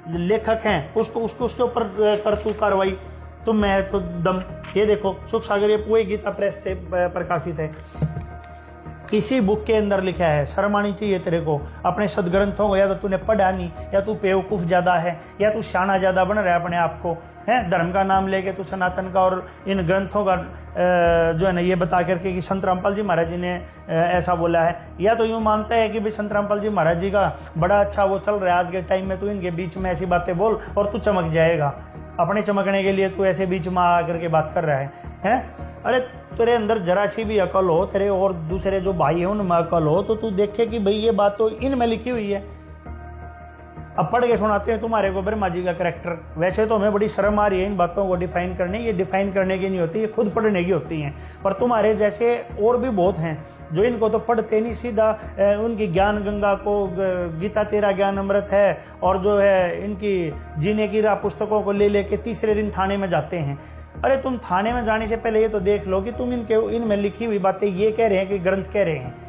लेखक हैं उसको उसके ऊपर कर तू कार्रवाई, तुम में है तो दम। ये देखो सुख सागर, ये पूरी गीता प्रेस से प्रकाशित है। इसी बुक के अंदर लिखा है। शर्म आनी चाहिए तेरे को अपने सदग्रंथों को, या तो तूने पढ़ा नहीं, या तू बेवकूफ ज्यादा है, या तू शाना ज्यादा बन रहा है अपने आप को, है? धर्म का नाम लेके तू सनातन का और इन ग्रंथों का जो है ना ये बता करके कि संत रामपाल जी महाराज जी ने ऐसा बोला है, या तो यूं मानता है कि भाई संत रामपाल जी महाराज जी का बड़ा अच्छा वो चल रहा है आज के टाइम में, तू इनके बीच में ऐसी बातें बोल और तू चमक जाएगा। अपने चमकने के लिए तू ऐसे बीच में आकर के बात कर रहा है? अरे तेरे अंदर जरा सी भी अकल हो, तेरे और दूसरे जो भाई हैं उनमें अकल हो, तो तू देखे कि भाई ये बात तो इनमें लिखी हुई है। अब पढ़ के सुनाते हैं तुम्हारे को ब्रह्मा जी का कैरेक्टर। वैसे तो हमें बड़ी शर्म आ रही है इन बातों को डिफाइन करने, ये डिफाइन करने की नहीं होती, ये खुद पढ़ने की होती हैं। पर तुम्हारे जैसे और भी बहुत हैं जो इनको तो पढ़ते नहीं, सीधा उनकी ज्ञान गंगा को, गीता तेरा ज्ञान अमृत है, और जो है इनकी जीने की राह पुस्तकों को ले लेके तीसरे दिन थाने में जाते हैं। अरे तुम थाने में जाने से पहले ये तो देख लो कि तुम इनमें लिखी हुई बातें ये कह रहे हैं कि ग्रंथ कह रहे हैं।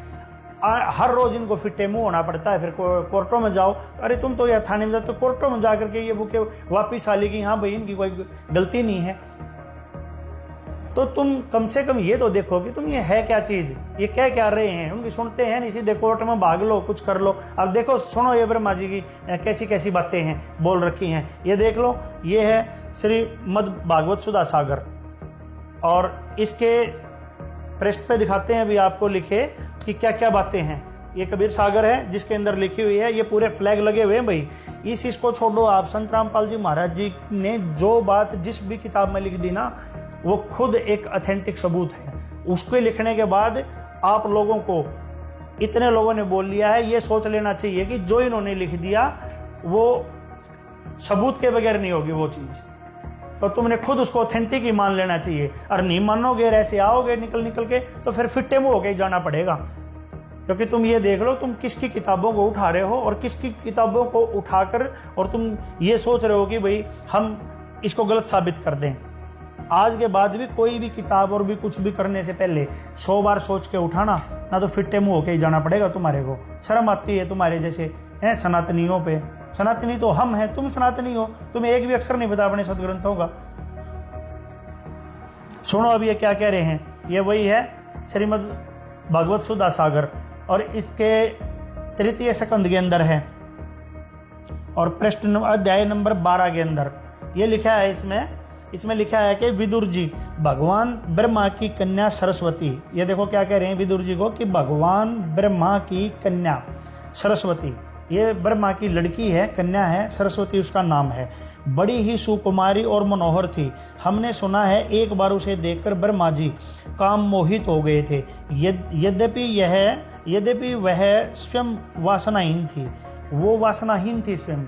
हर रोज इनको फिट्टे मुंह होना पड़ता है, फिर कोर्टों में जाओ। अरे तुम तो या थाने में जाओ तो कोर्टों में जाकर के ये बुकें वापिस आ लेगी, हाँ भाई इनकी कोई गलती नहीं है। तो तुम कम से कम ये तो देखो कि तुम ये है क्या चीज, ये क्या रहे हैं। उनकी सुनते हैं नहीं, सीधे कोर्ट में भाग लो, कुछ कर लो। अब देखो सुनो ये ब्रह्मा जी की कैसी कैसी बातें हैं बोल रखी हैं, ये देख लो। ये है श्रीमद् भागवत सुधा सागर, और इसके पृष्ठ पे दिखाते हैं अभी आपको लिखे कि क्या क्या बातें हैं। ये कबीर सागर है जिसके अंदर लिखी हुई है, ये पूरे फ्लैग लगे हुए हैं भाई। इसको छोड़ो आप, संत रामपाल जी महाराज जी ने जो बात जिस भी किताब में लिख दी ना, वो खुद एक ऑथेंटिक सबूत है। उसके लिखने के बाद आप लोगों को, इतने लोगों ने बोल लिया है, ये सोच लेना चाहिए कि जो इन्होंने लिख दिया वो सबूत के बगैर नहीं होगी वो चीज, तो तुमने खुद उसको ऑथेंटिक ही मान लेना चाहिए। और नहीं मानोगे, ऐसे आओगे निकल के, तो फिर फिट्टे मुंह होके ही जाना पड़ेगा। क्योंकि तुम ये देख लो तुम किसकी किताबों को उठा रहे हो और किसकी किताबों को उठाकर और तुम ये सोच रहे हो कि भाई हम इसको गलत साबित कर दें। आज के बाद भी कोई भी किताब और भी कुछ भी करने से पहले 100 बार सोच के उठाना, ना तो फिट्टे मुंह होके ही जाना पड़ेगा तुम्हारे को। शर्म आती है तुम्हारे जैसे हैं सनातनियों पे। सनातनी तो हम हैं, तुम सनातनी हो, तुम्हें एक भी अक्षर नहीं पता अपने सदग्रंथों का। सुनो अब ये क्या कह रहे हैं। ये वही है श्रीमद् भागवत सुधा सागर, और इसके 3 स्कंद के अंदर है, और पृष्ठ अध्याय नंबर 12 के अंदर ये लिखा है। इसमें लिखा है कि विदुर जी भगवान ब्रह्मा की कन्या सरस्वती, ये देखो क्या कह रहे हैं विदुर जी को कि भगवान ब्रह्मा की कन्या सरस्वती, ये ब्रह्मा की लड़की है, कन्या है, सरस्वती उसका नाम है, बड़ी ही सुकुमारी और मनोहर थी। हमने सुना है एक बार उसे देखकर ब्रह्मा जी काम मोहित हो गए थे। यद्यपि वह स्वयं वासनाहीन थी, वो वासनाहीन थी स्वयं,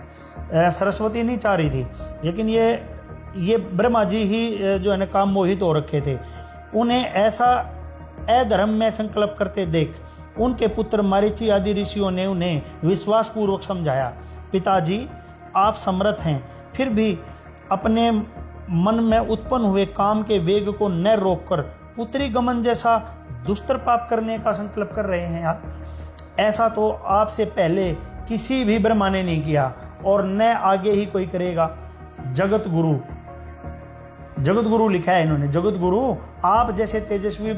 सरस्वती नहीं चाह रही थी, लेकिन ये ब्रह्मा जी ही जो है ना काम मोहित हो रखे थे। उन्हें ऐसा अधर्म में संकल्प करते देख उनके पुत्र मरीचि आदि ऋषियों ने उन्हें विश्वास पूर्वक समझाया, पिताजी आप समर्थ हैं, फिर भी अपने मन में उत्पन्न हुए काम के वेग को न रोककर पुत्री गमन जैसा दुष्तर पाप करने का संकल्प कर रहे हैं। ऐसा तो आपसे पहले किसी भी ब्रह्मा ने नहीं किया और न आगे ही कोई करेगा। जगत गुरु लिखा है इन्होंने। जगत गुरु आप जैसे तेजस्वी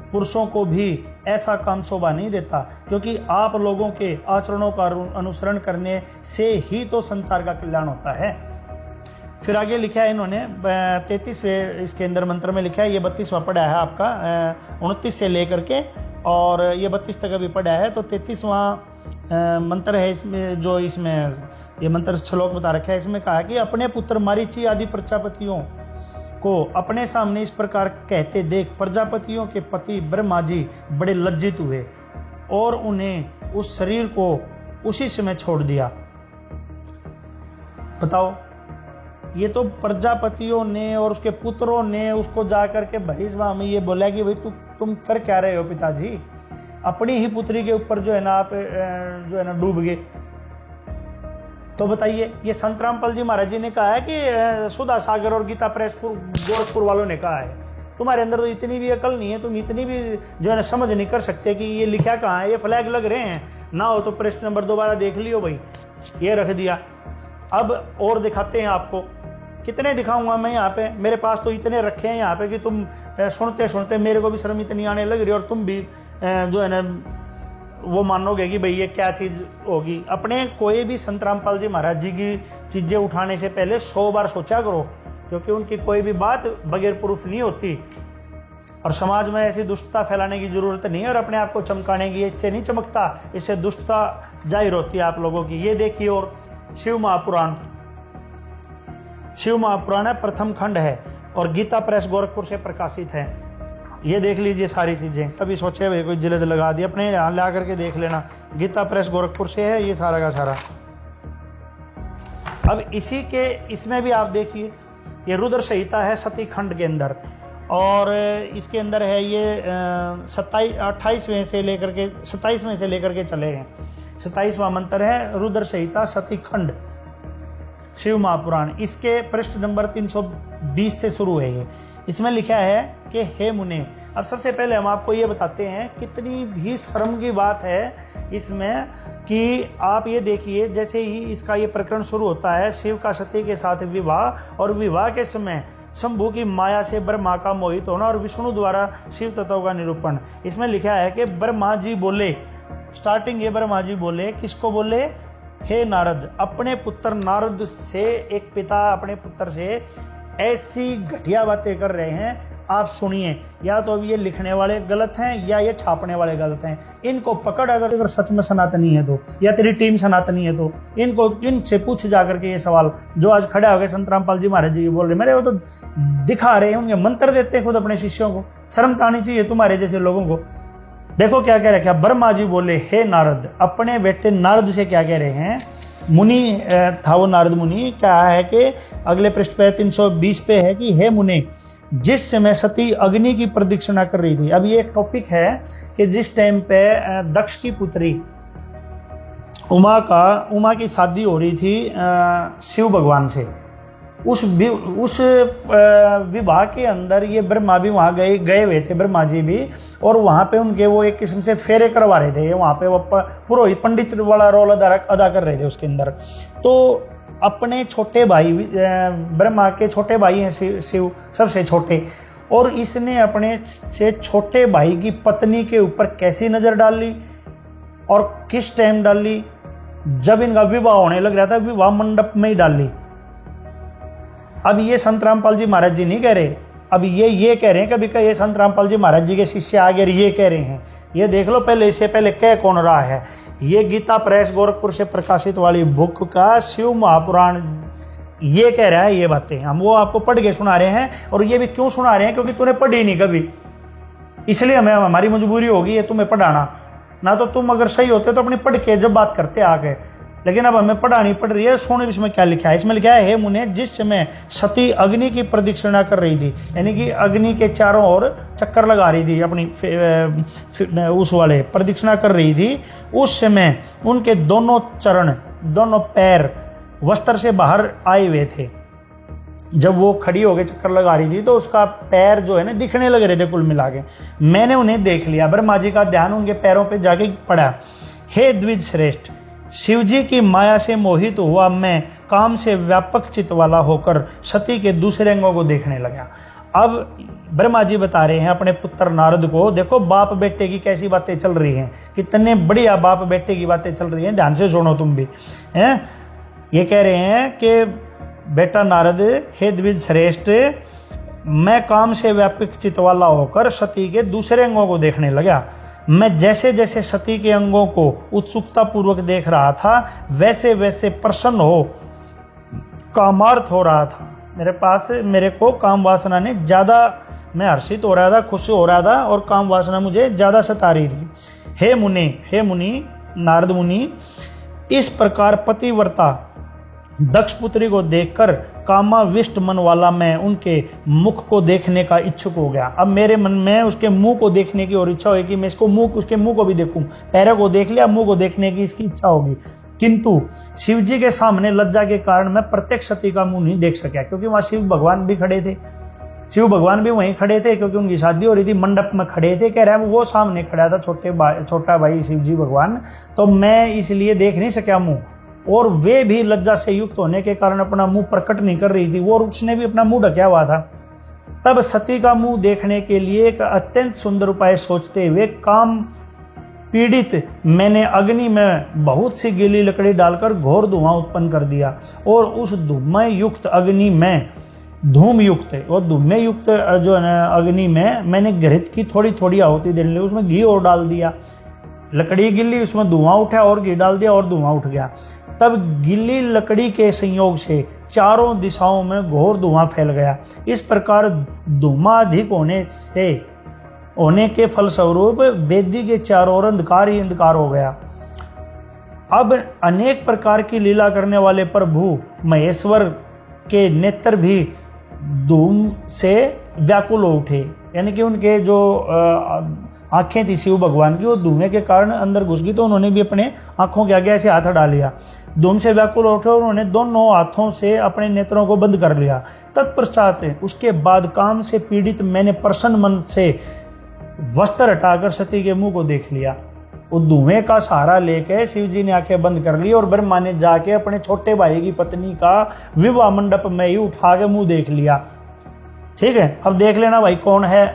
पुरुषों को भी ऐसा काम शोभा नहीं देता, क्योंकि आप लोगों के आचरणों का अनुसरण करने से ही तो संसार का कल्याण होता है। फिर आगे लिखा है इन्होंने 33वें इसके अंदर मंत्र में लिखा है, ये 32वां पढ़ा है आपका 29 से लेकर के, और ये 32 तक अभी पढ़ा है। तो 33वां मंत्र है इसमें, जो इसमें ये मंत्र श्लोक बता रखा है। इसमें कहा कि अपने पुत्र मरीचि आदि प्रजापतियों को अपने सामने इस प्रकार कहते देख प्रजापतियों के पति ब्रह्मा जी बड़े लज्जित हुए और उन्हें उस शरीर को उसी समय छोड़ दिया। बताओ, ये तो प्रजापतियों ने और उसके पुत्रों ने उसको जाकर के भरीसभा में ये बोला कि भाई तुम कर क्या रहे हो पिताजी, अपनी ही पुत्री के ऊपर जो है ना आप जो है ना डूब गए। तो बताइए, ये संत रामपाल जी महाराज जी ने कहा है कि सुधा सागर और गीता प्रेस गोरखपुर वालों ने कहा है। तुम्हारे अंदर तो इतनी भी अकल नहीं है, तुम इतनी भी जो है ना समझ नहीं कर सकते कि ये लिखा कहाँ है, ये फ्लैग लग रहे हैं ना। हो तो पृष्ठ नंबर दोबारा देख लियो भाई, ये रख दिया। अब और दिखाते हैं आपको, कितने दिखाऊंगा मैं यहाँ पे, मेरे पास तो इतने रखे हैं यहाँ पे कि तुम सुनते सुनते मेरे को भी शर्म इतनी आने लग रही है और तुम भी जो है ना वो मानोगे कि भाई ये क्या चीज़ होगी। अपने कोई भी संत रामपाल जी महाराज जी की चीज़ें उठाने से पहले 100 बार सोचा करो, क्योंकि उनकी कोई भी बात बगैर प्रूफ नहीं होती। और समाज में ऐसी दुष्टता फैलाने की जरूरत नहीं है और अपने आप को चमकाने की, इससे नहीं चमकता, इससे दुष्टता जाहिर होती है आप लोगों की। ये देखिए, और शिव महापुराण है, प्रथम खंड है और गीता प्रेस गोरखपुर से प्रकाशित है। ये देख लीजिए सारी चीज़ें, कभी सोचे भाई कोई जिल्द लगा दी, अपने यहाँ ला करके देख लेना। गीता प्रेस गोरखपुर से है ये सारा का सारा। अब इसी के इसमें भी आप देखिए, ये रुद्र संहिता है सती खंड के अंदर, और इसके अंदर है ये 28वें से लेकर के 27वें से लेकर के चले हैं। 27वां मंत्र है रुद्र संहिता सती खंड शिव महापुराण। इसके पृष्ठ नंबर 320 से शुरू है ये। इसमें लिखा है कि हे मुने, अब सबसे पहले हम आपको ये बताते हैं, कितनी भी शर्म की बात है इसमें कि आप ये देखिए, जैसे ही इसका ये प्रकरण शुरू होता है, शिव का सती के साथ विवाह, और विवाह के समय शंभु की माया से ब्रह्मा का मोहित होना और विष्णु द्वारा शिव तत्व का निरूपण। इसमें लिखा है कि ब्रह्मा जी बोले, स्टार्टिंग ये ब्रह्मा जी बोले, किसको बोले? हे नारद, अपने पुत्र नारद से, एक पिता अपने पुत्र से ऐसी घटिया बातें कर रहे हैं, आप सुनिए। या तो अब ये लिखने वाले गलत हैं या ये छापने वाले गलत हैं। इनको पकड़, अगर सच में सनातनी है तो, या तेरी टीम सनातनी है तो इनसे पूछ जाकर के ये सवाल जो आज खड़ा हो गए संत रामपाल जी महाराज जी बोल रहे, मेरे वो तो दिखा रहे हैं, उनके मंत्र देते हैं खुद अपने शिष्यों को। शर्म तो आनी चाहिए तुम्हारे जैसे लोगों को। देखो क्या कह रहे हैं, ब्रह्मा जी बोले हे नारद, अपने बेटे नारद से क्या कह रहे हैं? मुनि था वो नारद मुनि। क्या है कि अगले पृष्ठ पे 320 पे है कि हे मुने, जिस समय सती अग्नि की प्रदक्षिणा कर रही थी। अब ये एक टॉपिक है कि जिस टाइम पे दक्ष की पुत्री उमा की शादी हो रही थी शिव भगवान से, उस विवाह के अंदर ये ब्रह्मा भी वहाँ गए हुए थे, ब्रह्मा जी भी, और वहाँ पे उनके वो एक किस्म से फेरे करवा रहे थे। वहाँ पे वो पुरोहित पंडित वाला रोल अदा कर रहे थे उसके अंदर। तो अपने छोटे भाई, ब्रह्मा के छोटे भाई हैं शिव सबसे छोटे, और इसने अपने से छोटे भाई की पत्नी के ऊपर कैसी नज़र डाल ली और किस टाइम डाल ली? जब इनका विवाह होने लग रहा था, विवाह मंडप में ही डाल ली। अब ये संत रामपाल जी महाराज जी नहीं कह रहे, अब ये कह रहे हैं, कभी ये संत रामपाल जी महाराज जी के शिष्य आगे ये कह रहे हैं। ये देख लो पहले, इससे पहले कह कौन रहा है। ये गीता प्रेस गोरखपुर से प्रकाशित वाली बुक का शिव महापुराण ये कह रहा है ये बातें। हम वो आपको पढ़ के सुना रहे हैं, और ये भी क्यों सुना रहे हैं? क्योंकि तूने पढ़ी नहीं कभी, इसलिए हमारी मजबूरी होगी ये तुम्हें पढ़ाना। ना तो तुम अगर सही होते तो अपनी पढ़ के जब बात करते आके, लेकिन अब हमें पढ़ानी पड़ रही है। सुनो इसमें क्या लिखा है। इसमें लिखा है हे मुने, जिस समय सती अग्नि की प्रदक्षिणा कर रही थी, यानी कि अग्नि के चारों ओर चक्कर लगा रही थी, अपनी उस वाले प्रदक्षिणा कर रही थी, उस समय उनके दोनों चरण, दोनों पैर वस्त्र से बाहर आए हुए थे। जब वो खड़ी होकर चक्कर लगा रही थी तो उसका पैर जो है ना दिखने लग रहे थे कुल मिला के। मैंने उन्हें देख लिया, ब्रह्मा जी का ध्यान उनके पैरों पे जाके पड़ा हे द्विज श्रेष्ठ, शिवजी की माया से मोहित हुआ मैं काम से व्यापक चित्त वाला होकर सती के दूसरे अंगों को देखने लगा। अब ब्रह्मा जी बता रहे हैं अपने पुत्र नारद को, देखो बाप बेटे की कैसी बातें चल रही हैं, कितने बढ़िया बाप बेटे की बातें चल रही हैं, ध्यान से सुनो तुम भी हैं। ये कह रहे हैं कि बेटा नारद, हे द्विज श्रेष्ठ, मैं काम से व्यापक चित्त वाला होकर सती के दूसरे अंगों को देखने लगा। मैं जैसे जैसे सती के अंगों को उत्सुकता पूर्वक देख रहा था, वैसे वैसे प्रसन्न हो कामार्थ हो रहा था। मेरे को काम वासना ने ज़्यादा, मैं हर्षित हो रहा था, खुश हो रहा था और काम वासना मुझे ज़्यादा सता रही थी। हे मुनि, नारद मुनि, इस प्रकार पतिव्रता दक्ष पुत्री को देखकर कामाविष्ट मन वाला मैं उनके मुख को देखने का इच्छुक हो गया। अब मेरे मन में उसके मुंह को देखने की और इच्छा हुई कि मैं उसके मुंह को भी देखूं। पैरों को देख लिया, मुंह को देखने की इसकी इच्छा होगी, किंतु शिव जी के सामने लज्जा के कारण मैं प्रत्यक्ष सती का मुंह नहीं देख सका, क्योंकि वहां शिव भगवान भी खड़े थे। शिव भगवान भी वहीं खड़े थे, क्योंकि उनकी शादी हो रही थी, मंडप में खड़े थे। कह रहे हैं वो सामने खड़ा था छोटा भाई शिव जी भगवान, तो मैं इसलिए देख नहीं सका मुंह, और वे भी लज्जा से युक्त होने के कारण अपना मुंह प्रकट नहीं कर रही थी, वो उसने भी अपना मुंह ढका हुआ था। तब सती का मुंह देखने के लिए एक अत्यंत सुंदर उपाय सोचते हुए काम पीड़ित मैंने अग्नि में बहुत सी गीली लकड़ी डालकर घोर धुआं उत्पन्न कर दिया, और उस धूमय युक्त अग्नि में धूम युक्त और धूमय युक्त जो अग्नि में मैंने घृत की थोड़ी थोड़ी आहुति देने लगी, उसमें घी और डाल दिया। लकड़ी गिल्ली, उसमें धुआं उठा और घी डाल दिया और धुआं उठ गया। तब गिल्ली लकड़ी के संयोग से चारों दिशाओं में घोर धुआं फैल गया। इस प्रकार धुआंधिक होने के फलस्वरूप वेदी के चारों ओर अंधकार ही अंधकार हो गया। अब अनेक प्रकार की लीला करने वाले प्रभु महेश्वर के नेत्र भी धूम से व्याकुल हो उठे, यानी कि उनके जो आंखें थी शिव भगवान की, वो धुएं के कारण अंदर घुस गई, तो उन्होंने भी अपने आंखों के आगे ऐसे हाथ डाल लिया, धूम से व्याकुल उठे और उन्होंने दोनों हाथों से अपने नेत्रों को बंद कर लिया। तत्पश्चात उसके बाद काम से पीड़ित मैंने प्रसन्न मन से वस्त्र हटाकर सती के मुंह को देख लिया। वो धुएं का सहारा लेकर शिव जी ने आंखें बंद कर ली और ब्रह्मा ने जाके अपने छोटे भाई की पत्नी का विवाह मंडप में ही उठा के मुंह देख लिया। ठीक है, अब देख लेना भाई कौन है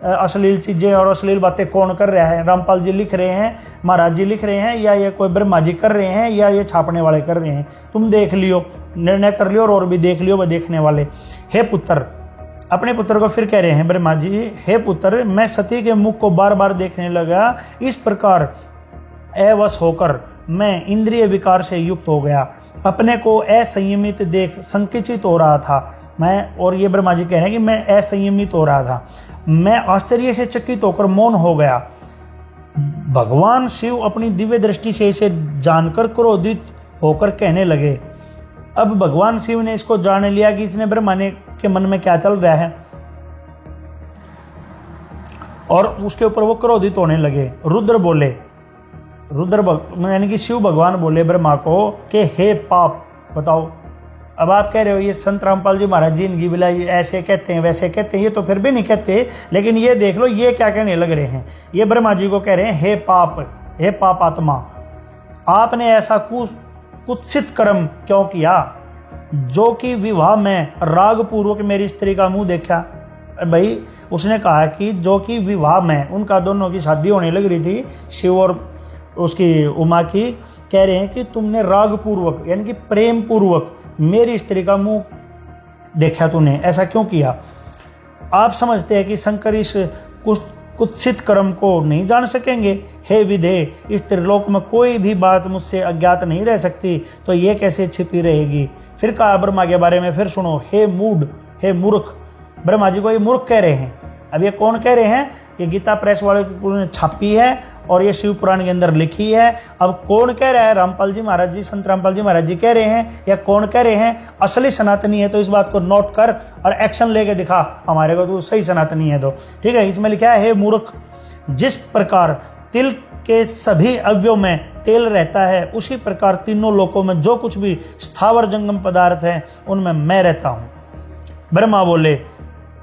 अश्लील चीजें और अश्लील बातें कौन कर रहा है। रामपाल जी लिख रहे हैं, महाराज जी लिख रहे हैं, या ये कोई ब्रह्मा जी कर रहे हैं, या ये छापने वाले कर रहे हैं। तुम देख लियो, निर्णय कर लियो और भी देख लियो वह देखने वाले। हे पुत्र, अपने पुत्र को फिर कह रहे हैं ब्रह्मा जी, हे पुत्र, मैं सती के मुख को बार बार देखने लगा। इस प्रकार अवश होकर मैं इंद्रिय विकार से युक्त हो गया, अपने को असंयमित देख संकुचित हो रहा था मैं। और ये ब्रह्मा जी कह रहे हैं कि मैं असंयमित हो रहा था, मैं आश्चर्य से चकित होकर मौन हो गया। भगवान शिव अपनी दिव्य दृष्टि से इसे जानकर क्रोधित होकर कहने लगे। अब भगवान शिव ने इसको जान लिया कि इसने ब्रह्मा के मन में क्या चल रहा है, और उसके ऊपर वो क्रोधित होने लगे। यानी कि शिव भगवान बोले ब्रह्मा को कि हे पाप, बताओ। अब आप कह रहे हो ये संत रामपाल जी महाराज जी इनकी बिला ऐसे कहते हैं वैसे कहते हैं, ये तो फिर भी नहीं कहते, लेकिन ये देख लो ये क्या कहने लग रहे हैं। ये ब्रह्मा जी को कह रहे हैं, हे पाप आत्मा, आपने ऐसा कुत्सित कर्म क्यों किया जो कि विवाह में राग पूर्वक मेरी स्त्री का मुंह देखा। भाई उसने कहा कि जो कि विवाह में उनका दोनों की शादी होने लग रही थी, शिव और उसकी उमा की, कह रहे हैं कि तुमने राग पूर्वक यानी कि प्रेम पूर्वक मेरी स्त्री का मुंह देखा, तूने ऐसा क्यों किया। आप समझते हैं कि शंकर इस कुत्सित कर्म को नहीं जान सकेंगे। हे विधे, इस त्रिलोक में कोई भी बात मुझसे अज्ञात नहीं रह सकती, तो ये कैसे छिपी रहेगी। फिर कहा ब्रह्मा के बारे में, फिर सुनो, हे मूढ़, हे मूर्ख। ब्रह्मा जी को ये मूर्ख कह रहे हैं। अब ये कौन कह रहे हैं, ये गीता प्रेस वाले ने छापी है और ये शिव पुराण के अंदर लिखी है। अब कौन कह रहा है, रामपाल जी महाराज जी, संत रामपाल जी महाराज जी कह रहे हैं, या कौन कह रहे हैं। असली सनातनी है तो इस बात को नोट कर और एक्शन लेके दिखा हमारे को, तो सही सनातनी है तो ठीक है। इसमें लिखा है, हे मूर्ख, जिस प्रकार तिल के सभी अवयव में तेल रहता है, उसी प्रकार तीनों लोकों में जो कुछ भी स्थावर जंगम पदार्थ है उनमें मैं रहता हूं। ब्रह्मा बोले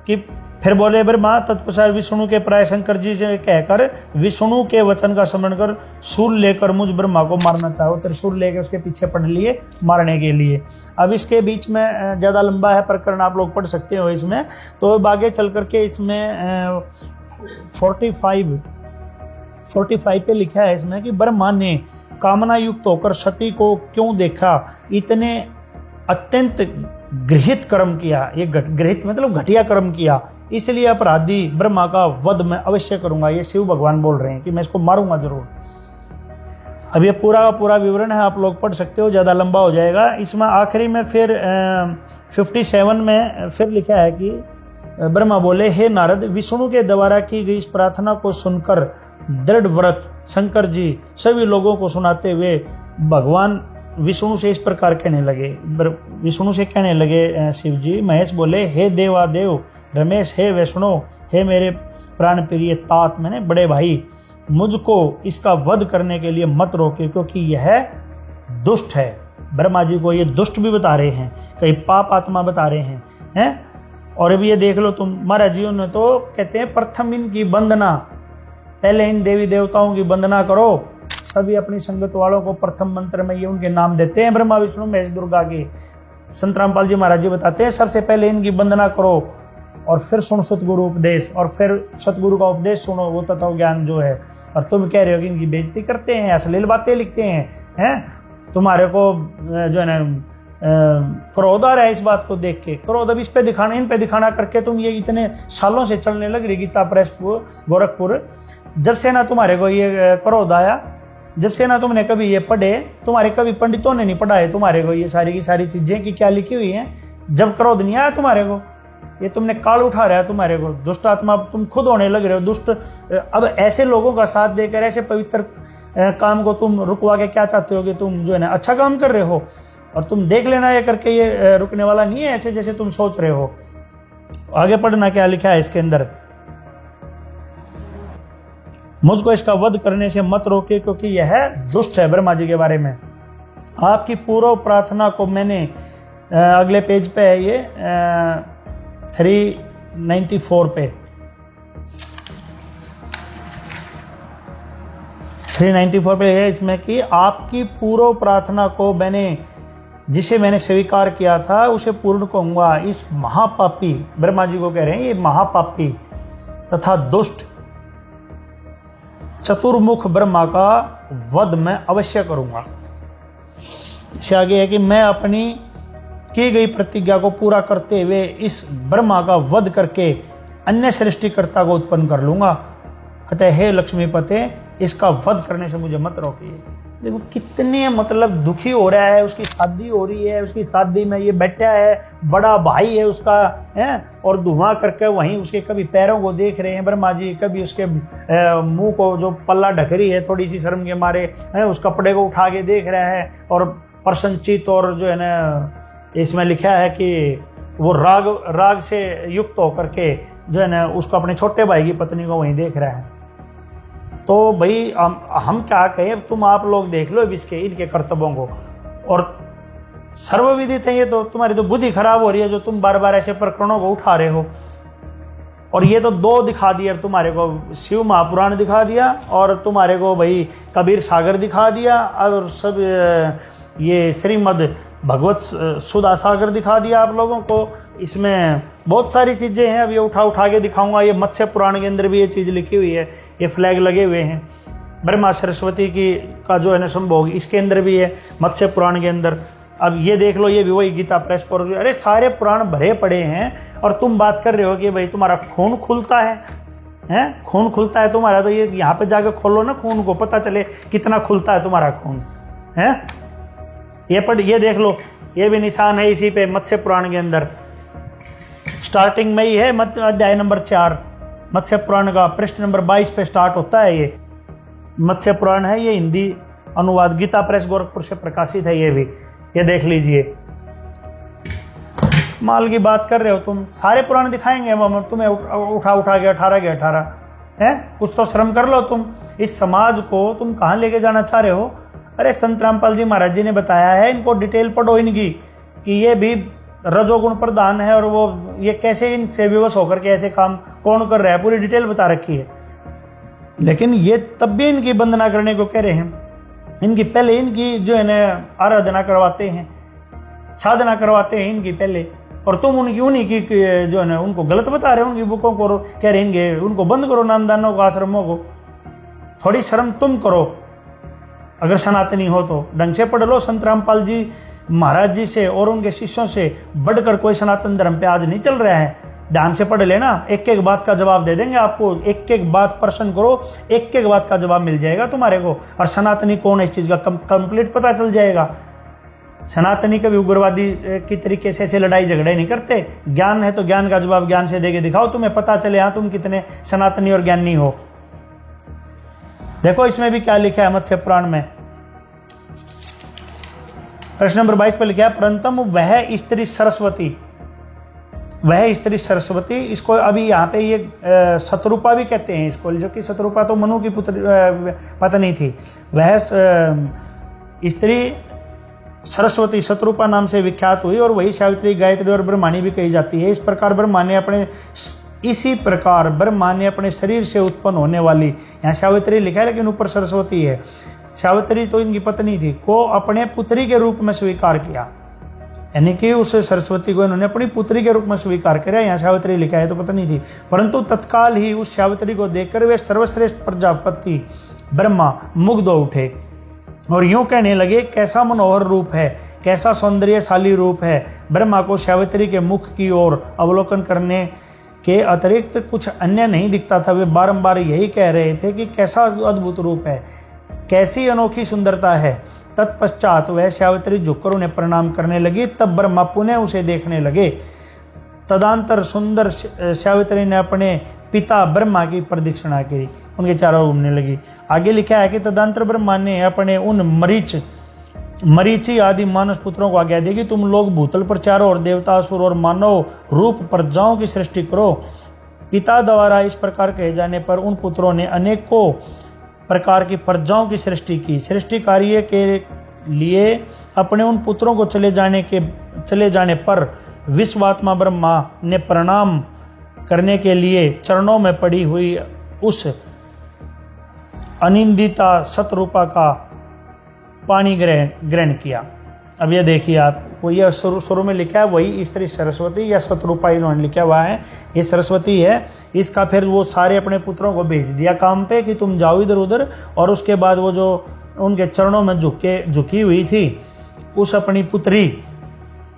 कि फिर बोले ब्रह्मा तत्पश्चात विष्णु के प्राय शंकर जी से कहकर विष्णु के वचन का स्मरण कर शूल लेकर मुझ ब्रह्मा को मारना चाहो। त्रिशूल लेकर उसके पीछे पड़ लिए मारने के लिए। अब इसके बीच में ज़्यादा लंबा है प्रकरण, आप लोग पढ़ सकते हो इसमें। तो अब आगे चल करके इसमें 45 पे लिखा है इसमें कि ब्रह्मा ने कामना युक्त होकर सती को क्यों देखा, इतने अत्यंत गृहित कर्म किया। ये गृहित मतलब घटिया कर्म किया, इसलिए अपराधी ब्रह्मा का वध मैं अवश्य करूंगा। ये शिव भगवान बोल रहे हैं कि मैं इसको मारूंगा जरूर। अब ये पूरा का पूरा विवरण है, आप लोग पढ़ सकते हो, ज़्यादा लंबा हो जाएगा। इसमें आखिरी में फिर 57 में फिर लिखा है कि ब्रह्मा बोले, हे नारद, विष्णु के द्वारा की गई इस प्रार्थना को सुनकर दृढ़ व्रत शंकर जी सभी लोगों को सुनाते हुए भगवान विष्णु से इस प्रकार कहने लगे। विष्णु से कहने लगे शिव जी। महेश बोले, हे देवादेव रमेश, हे वैष्णो, हे मेरे प्राण प्रिय तात, मैंने बड़े भाई, मुझको इसका वध करने के लिए मत रोके, क्योंकि यह दुष्ट है। ब्रह्मा जी को ये दुष्ट भी बता रहे हैं, कई पाप आत्मा बता रहे हैं। और अभी ये देख लो तुम, महाराज जी ने तो कहते हैं प्रथम इनकी वंदना, पहले इन देवी देवताओं की वंदना करो। सभी अपनी संगत वालों को प्रथम मंत्र में ये उनके नाम देते हैं, ब्रह्मा विष्णु महेश दुर्गा के। संत रामपाल जी महाराज जी बताते हैं सबसे पहले इनकी वंदना करो और फिर सुनो सतगुरु उपदेश, और फिर सतगुरु का उपदेश सुनो, वो तत्व ज्ञान जो है। और तुम कह रहे हो कि इनकी बेइज्जती करते हैं, अश्लील बातें लिखते हैं। तुम्हारे को जो है ना क्रोध आ रहा है इस बात को देख के। क्रोध अब इस पे दिखाना, इन पे दिखाना करके तुम ये इतने सालों से चलने लग रही गीता प्रेस गोरखपुर। जब से ना तुम्हारे को ये क्रोध आया, जब से ना तुमने कभी ये पढ़े, तुम्हारे कभी पंडितों ने नहीं पढ़ाए तुम्हारे को ये सारी की सारी चीजें कि क्या लिखी हुई हैं। जब क्रोध नहीं आया तुम्हारे को, ये तुमने काल उठा रहा है तुम्हारे को, दुष्ट आत्मा तुम खुद होने लग रहे हो दुष्ट। अब ऐसे लोगों का साथ देकर ऐसे पवित्र काम को तुम रुकवा के क्या चाहते हो कि तुम जो है ना अच्छा काम कर रहे हो। और तुम देख लेना ये करके ये रुकने वाला नहीं है ऐसे जैसे तुम सोच रहे हो। आगे पढ़ना क्या लिखा है इसके अंदर, मुझको इसका वध करने से मत रोके, क्योंकि यह दुष्ट है। ब्रह्मा जी के बारे में आपकी पूर्व प्रार्थना को मैंने अगले पेज पे है ये 394 पे 394 पे है इसमें कि आपकी पूर्व प्रार्थना को जिसे मैंने स्वीकार किया था उसे पूर्ण कहूंगा। इस महापापी, ब्रह्मा जी को कह रहे हैं, ये महापापी तथा दुष्ट चतुर्मुख ब्रह्मा का वध मैं अवश्य करूंगा। इससे आगे है कि मैं अपनी की गई प्रतिज्ञा को पूरा करते हुए इस ब्रह्मा का वध करके अन्य सृष्टिकर्ता को उत्पन्न कर लूंगा। अतः हे लक्ष्मीपते, इसका वध करने से मुझे मत रोकिए। देखो कितने मतलब दुखी हो रहा है, उसकी शादी हो रही है, उसकी शादी में ये बैठा है, बड़ा भाई है उसका है, और धुआं करके वहीं उसके कभी पैरों को देख रहे हैं ब्रह्मा जी, कभी उसके मुंह को जो पल्ला ढक रही है थोड़ी सी शर्म के मारे है, उस कपड़े को उठा के देख रहा है और प्रसन्नचित, और जो है ना इसमें लिखा है कि वो राग से युक्त होकर के जो है ना उसको अपने छोटे भाई की पत्नी को वहीं देख रहा है। तो भाई हम क्या कहें, तुम आप लोग देख लो इनके कर्तव्यों को। और सर्वविदित है ये, तो तुम्हारी तो बुद्धि खराब हो रही है जो तुम बार बार ऐसे प्रकरणों को उठा रहे हो। और ये तो दो दिखा दिया तुम्हारे को, शिव महापुराण दिखा दिया और तुम्हारे को भाई कबीर सागर दिखा दिया, और सब ये श्रीमद भगवत सुधा सागर दिखा दिया आप लोगों को। इसमें बहुत सारी चीज़ें हैं, अब ये उठा के दिखाऊंगा। ये मत्स्य पुराण के अंदर भी ये चीज़ लिखी हुई है, ये फ्लैग लगे हुए हैं। ब्रह्मा सरस्वती का जो है ना संभोग, इसके अंदर भी है मत्स्य पुराण के अंदर। अब ये देख लो, ये भी वही गीता प्रेस पर, अरे सारे पुराण भरे पड़े हैं। और तुम बात कर रहे हो कि भाई तुम्हारा खून खुलता है, खून खुलता है तुम्हारा, तो ये यहाँ पे जाकर खोलो ना खून को, पता चले कितना खुलता है तुम्हारा खून है। ये देख लो, ये भी निशान है इसी पे मत्स्य पुराण के अंदर, स्टार्टिंग में ही है अध्याय नंबर 4 मत्स्य पुराण का, पृष्ठ नंबर 22 पे स्टार्ट होता है। ये मत्स्य पुराण है, ये हिंदी अनुवाद गीता प्रेस गोरखपुर से प्रकाशित है। ये भी ये देख लीजिए। माल की बात कर रहे हो तुम, सारे पुराण दिखाएंगे हम तुम्हें उठा के 18 के 18 है। कुछ तो श्रम कर लो तुम। इस समाज को तुम कहाँ लेके जाना चाह रहे हो? अरे संत रामपाल जी महाराज जी ने बताया है, इनको डिटेल पढ़ो इनकी, कि ये भी रजोगुण प्रधान है और वो ये कैसे इनसे विवश होकर के ऐसे काम कौन कर रहा है, पूरी डिटेल बता रखी है। लेकिन ये तब भी इनकी वंदना करने को कह रहे हैं। इनकी पहले इनकी जो है ना आराधना करवाते हैं, साधना करवाते हैं इनकी पहले, और तुम उनकी उन्हीं की जो है ना उनको गलत बता रहे हो, उनकी बुकों को कह रहे हैं उनको बंद करो, नामदानों को, आश्रमों को। थोड़ी शर्म तुम करो, अगर सनातनी हो तो ढंग से पढ़ लो। संत रामपाल जी महाराज जी से और उनके शिष्यों से बढ़कर कोई सनातन धर्म पे आज नहीं चल रहा है। ध्यान से पढ़ लेना, एक एक बात का जवाब दे देंगे आपको। एक एक बात प्रश्न करो, एक एक बात का जवाब मिल जाएगा तुम्हारे को, और सनातनी कौन है इस चीज का कंप्लीट पता चल जाएगा। सनातनी कभी उग्रवादी की तरीके से ऐसे लड़ाई झगड़े नहीं करते। ज्ञान है तो ज्ञान का जवाब ज्ञान से देके दिखाओ, तुम्हें पता चले हाँ तुम कितने सनातनी और ज्ञानी हो। देखो इसमें भी क्या लिखा है मत्स्य पुराण में, प्रश्न नंबर 22 पर लिखा है, परंतु वह स्त्री सरस्वती, वह स्त्री सरस्वती, इसको अभी यहाँ पे ये शतरूपा भी कहते हैं इसको, जो कि शतरूपा तो मनु की पत्नी थी। वह स्त्री सरस्वती शतरूपा नाम से विख्यात हुई, और वही सावित्री, गायत्री और ब्रह्माणी भी कही जाती है। इसी प्रकार ब्रह्मा ने अपने शरीर से उत्पन्न होने वाली, यहाँ सावित्री लिखा है लेकिन ऊपर सरस्वती है, सावित्री तो इनकी पत्नी थी, को अपने पुत्री के रूप में स्वीकार किया। यानी कि उस सरस्वती को इन्होंने अपनी पुत्री के रूप में स्वीकार किया। यहाँ सावित्री लिखा है तो पत्नी थी, परंतु तत्काल ही उस सावित्री को देखकर वे सर्वश्रेष्ठ प्रजापति ब्रह्मा मुग्ध हो उठे और यूं कहने लगे, कैसा मनोहर रूप है, कैसा सौंदर्यशाली रूप है। ब्रह्मा को सावित्री के मुख की ओर अवलोकन करने के अतिरिक्त कुछ अन्य नहीं दिखता था। वे बारंबार यही कह रहे थे कि कैसा अद्भुत रूप है, कैसी अनोखी सुंदरता है। तत्पश्चात वह सावित्री झुककर उन्हें प्रणाम करने लगी। तब ब्रह्मा पुनः उसे देखने लगे। तदंतर सुंदर सावित्री ने अपने पिता ब्रह्मा की प्रदक्षिणा की, उनके चारों घूमने लगी। आगे लिखा है कि तदंतर ब्रह्मा ने अपने उन मरीचि आदि मानस पुत्रों को आज्ञा दी कि तुम लोग भूतल पर चारों और देवता, असुर और मानव रूप प्रजाओं की सृष्टि करो। पिता द्वारा इस प्रकार कहे जाने पर उन पुत्रों ने अनेकों प्रकार की प्रजाओं की सृष्टि की। सृष्टि कार्य के लिए अपने उन पुत्रों को चले जाने पर विश्वात्मा ब्रह्मा ने प्रणाम करने के लिए चरणों में पड़ी हुई उस अनिंदिता शतरूपा का पानी ग्रहण किया। अब ये देखिए आप, वो ये शुरू में लिखा है वही स्त्री सरस्वती या शतरूपा इन्होंने लिखा हुआ है, ये सरस्वती है। इसका फिर वो सारे अपने पुत्रों को भेज दिया काम पे कि तुम जाओ इधर उधर, और उसके बाद वो जो उनके चरणों में झुकी हुई थी उस अपनी पुत्री,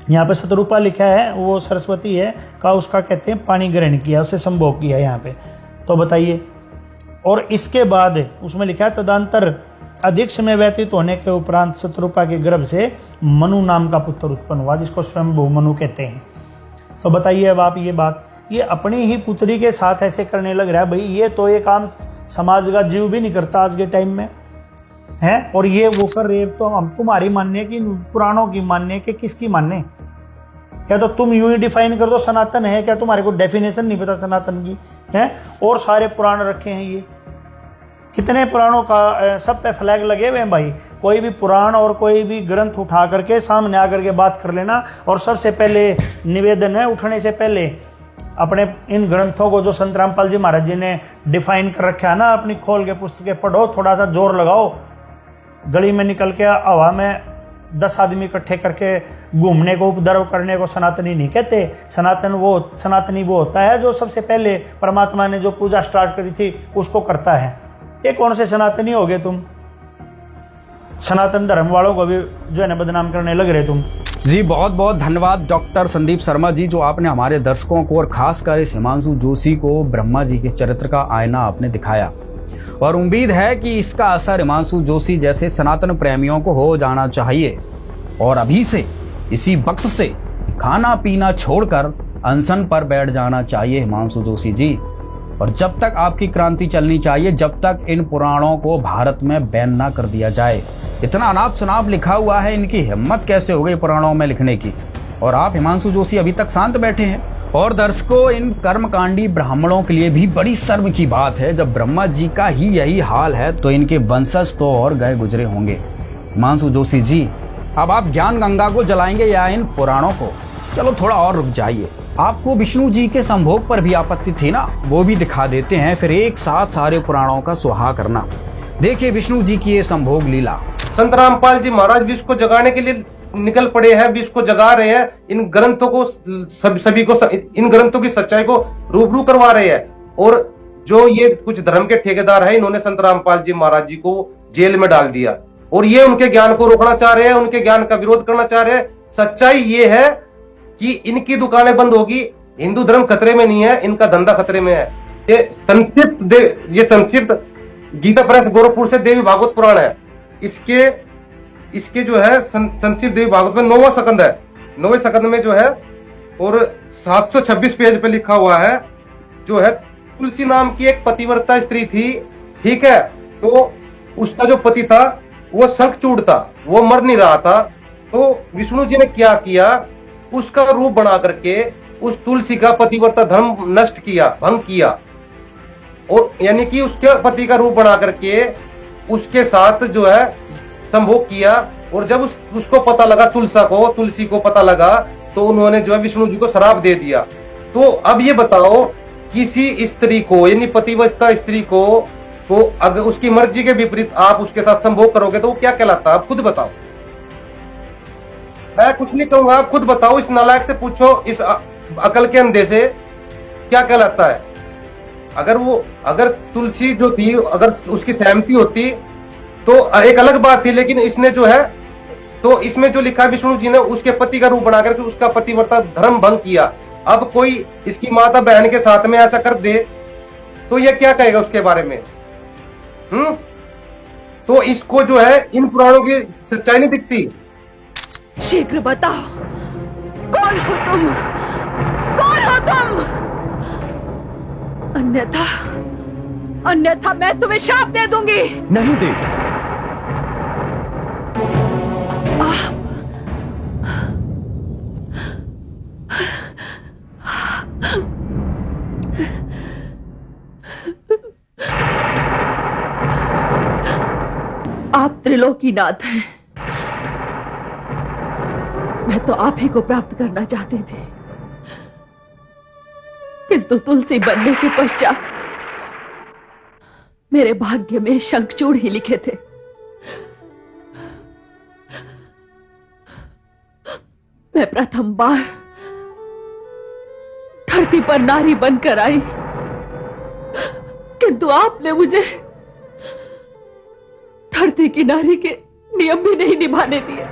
यहाँ पे शतरूपा लिखा है वो सरस्वती है का, उसका कहते हैं पानी ग्रहण किया, उसे संभोग किया यहाँ पे। तो बताइए, और इसके बाद उसमें लिखा है तदंतर अधिक समय व्यतीत होने के उपरांत शतरूपा के गर्भ से मनु नाम का पुत्र उत्पन्न हुआ, जिसको स्वयंभू मनु कहते हैं। तो बताइए अब आप ये बात, ये अपनी ही पुत्री के साथ ऐसे करने लग रहा है। भाई ये तो ये काम समाज का जीव भी नहीं करता आज के टाइम में है, और ये वो कर रहे, तो हम तुम्हारी मानने की, पुराणों की मानने के, किसकी मानने? क्या तो तुम यूं ही डिफाइन कर दो सनातन है क्या? तुम्हारे को डेफिनेशन नहीं पता सनातन की है? और सारे पुराण रखे हैं, ये कितने पुराणों का सब पे फ्लैग लगे हुए हैं भाई। कोई भी पुराण और कोई भी ग्रंथ उठा करके सामने आकर के बात कर लेना, और सबसे पहले निवेदन है उठने से पहले अपने इन ग्रंथों को जो संत रामपाल जी महाराज जी ने डिफाइन कर रखा है ना, अपनी खोल के पुस्तकें पढ़ो, थोड़ा सा जोर लगाओ, गली में निकल के हवा में 10 आदमी इकट्ठे करके घूमने को, उपद्रव करने को सनातनी नहीं कहते। सनातनी वो होता है जो सबसे पहले परमात्मा ने जो पूजा स्टार्ट करी थी उसको करता है। ये कौन से सनातनी हो गए तुम? सनातन धर्म वालों को भी जो है ना बदनाम करने लग रहे तुम। जी बहुत बहुत धन्यवाद डॉक्टर संदीप शर्मा जी, जो आपने हमारे दर्शकों को और खासकर इस हिमांशु जोशी को ब्रह्मा जी के चरित्र का आईना आपने दिखाया, और उम्मीद है कि इसका असर हिमांशु जोशी जैसे सनातन प्रेमियों को हो जाना चाहिए, और अभी से इसी वक्त से खाना पीना छोड़कर अनशन पर बैठ जाना चाहिए हिमांशु जोशी जी। और जब तक आपकी क्रांति चलनी चाहिए, जब तक इन पुराणों को भारत में बैन ना कर दिया जाए। इतना अनाप शनाप लिखा हुआ है, इनकी हिम्मत कैसे हो गई पुराणों में लिखने की, और आप हिमांशु जोशी अभी तक शांत बैठे हैं। और दर्शकों, इन कर्मकांडी ब्राह्मणों के लिए भी बड़ी शर्म की बात है, जब ब्रह्मा जी का ही यही हाल है तो इनके वंशज तो और गए गुजरे होंगे। हिमांशु जोशी जी, अब आप ज्ञान गंगा को जलाएंगे या इन पुराणों को? चलो थोड़ा और रुक जाइए, आपको विष्णु जी के संभोग पर भी आपत्ति थी ना, वो भी दिखा देते हैं, फिर एक साथ सारे पुराणों का सुहा करना। देखिए विष्णु जी की ये संभोग लीला। संत रामपाल जी महाराज विश्व को जगाने के लिए निकल पड़े हैं, विश्व को जगा रहे हैं। इन ग्रंथों को सभी को, इन ग्रंथों की सच्चाई को रूबरू करवा रहे हैं। और जो ये कुछ धर्म के ठेकेदार हैं, इन्होंने संत रामपाल जी महाराज जी को जेल में डाल दिया और ये उनके ज्ञान को रोकना चाह रहे हैं, उनके ज्ञान का विरोध करना चाह रहे हैं। सच्चाई ये है कि इनकी दुकानें बंद होगी, हिंदू धर्म खतरे में नहीं है, इनका धंधा खतरे में है। ये संक्षिप्त गीता प्रेस गोरखपुर से देवी भागवत पुराण है। इसके जो है संक्षिप्त देवी भागवत में 9वां स्कंद है। 9वें स्कंद में जो है और 726 पेज पे लिखा हुआ है, जो है तुलसी नाम की एक पतिव्रता स्त्री थी, ठीक है। तो उसका जो पति था वो शंखचूड़ था, वो मर नहीं रहा था। तो विष्णु जी ने क्या किया, उसका रूप बना करके उस तुलसी का पतिव्रता धर्म नष्ट किया, भंग किया। और यानी कि उसके पति का रूप बना करके उसके साथ जो है संभोग किया। और जब उसको पता लगा, तुलसी को पता लगा, तो उन्होंने जो है विष्णु जी को श्राप दे दिया। तो अब ये बताओ, किसी स्त्री को यानी पतिव्रता स्त्री को अगर उसकी मर्जी के विपरीत आप उसके साथ संभोग करोगे तो वो क्या कहलाता है, आप खुद बताओ। मैं कुछ नहीं कहूंगा, आप खुद बताओ। इस नालायक से पूछो, इस अकल के अंधे से, क्या कहलाता है। अगर तुलसी जो थी, अगर उसकी सहमति होती तो एक अलग बात थी, लेकिन इसने जो है, तो इसमें जो लिखा विष्णु जी ने उसके पति का रूप बना करके उसका पतिव्रता धर्म भंग किया। अब कोई इसकी माता बहन के साथ में ऐसा कर दे तो ये क्या कहेगा उसके बारे में? तो इसको जो है इन पुराणों की सच्चाई नहीं दिखती। शीघ्र बताओ, कौन हो तुम? कौन हो तुम? अन्यथा मैं तुम्हें शाप दे दूंगी। नहीं दे। आप त्रिलोकीनाथ हैं, मैं तो आप ही को प्राप्त करना चाहती थी, किंतु तुलसी बनने के पश्चात मेरे भाग्य में शंखचूड़ ही लिखे थे। मैं प्रथम बार धरती पर नारी बनकर आई, किंतु आपने मुझे धरती की नारी के नियम भी नहीं निभाने दिए।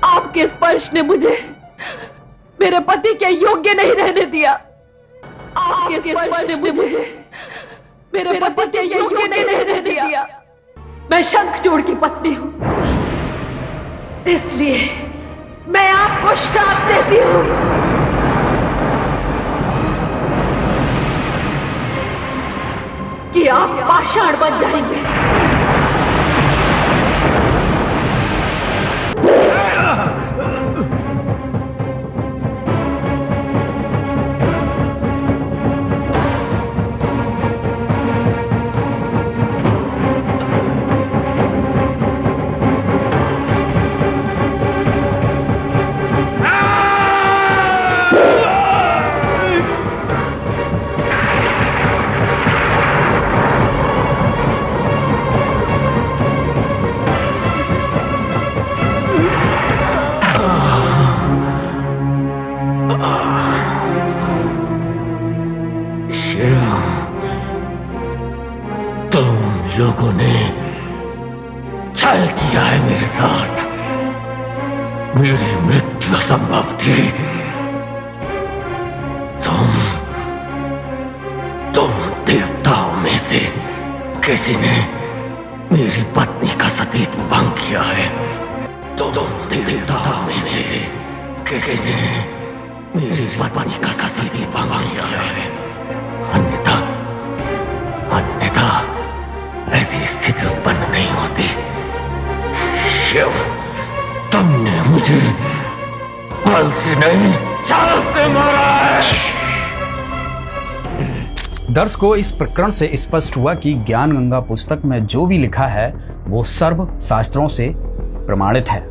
आपके स्पर्श ने मुझे मेरे पति के योग्य नहीं रहने दिया। आपके स्पर्श ने मुझे मेरे पति के योग्य नहीं रहने दिया। मैं शंखचूड़ की पत्नी हूं, इसलिए मैं आपको श्राप देती हूं। कि आप पाषाण बन जाएंगे। तुम लोगों ने छल किया है मेरे साथ। मेरी मृत्यु असंभव थी। तुम देवताओं में से किसी ने मेरी पत्नी का सतीत्व भंग किया है। तुम देवताओं में से किसी ने मेरी पत्नी का सतीत्व भंग किया है। अन्यथा ऐसी स्थिति उत्पन्न नहीं होती। शिव, तुमने मुझे बल से नहीं चाल से मारा है। दर्शकों, इस प्रकरण से स्पष्ट हुआ कि ज्ञान गंगा पुस्तक में जो भी लिखा है वो सर्व शास्त्रों से प्रमाणित है।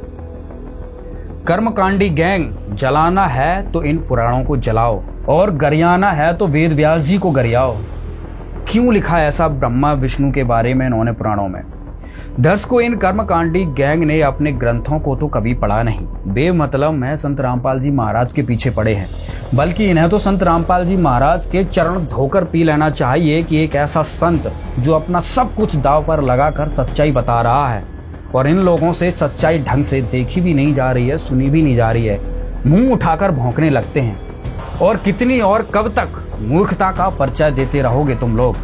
कर्मकांडी गैंग जलाना है तो इन पुराणों को जलाओ और गरियाना है तो वेद व्यास जी को गरियाओ। क्यों लिखा ऐसा ब्रह्मा विष्णु के बारे में इन्होंने पुराणों में? दर्शकों, इन कर्मकांडी गैंग ने अपने ग्रंथों को तो कभी पढ़ा नहीं, बेमतलब में संत रामपाल जी महाराज के पीछे पड़े हैं। बल्कि इन्हें तो संत रामपाल जी महाराज के चरण धोकर पी लेना चाहिए कि एक ऐसा संत जो अपना सब कुछ दांव पर लगाकर सच्चाई बता रहा है और इन लोगों से सच्चाई ढंग से देखी भी नहीं जा रही है, सुनी भी नहीं जा रही है, मुंह उठाकर भौंकने लगते हैं। और कितनी और कब तक मूर्खता का परिचय देते रहोगे तुम लोग?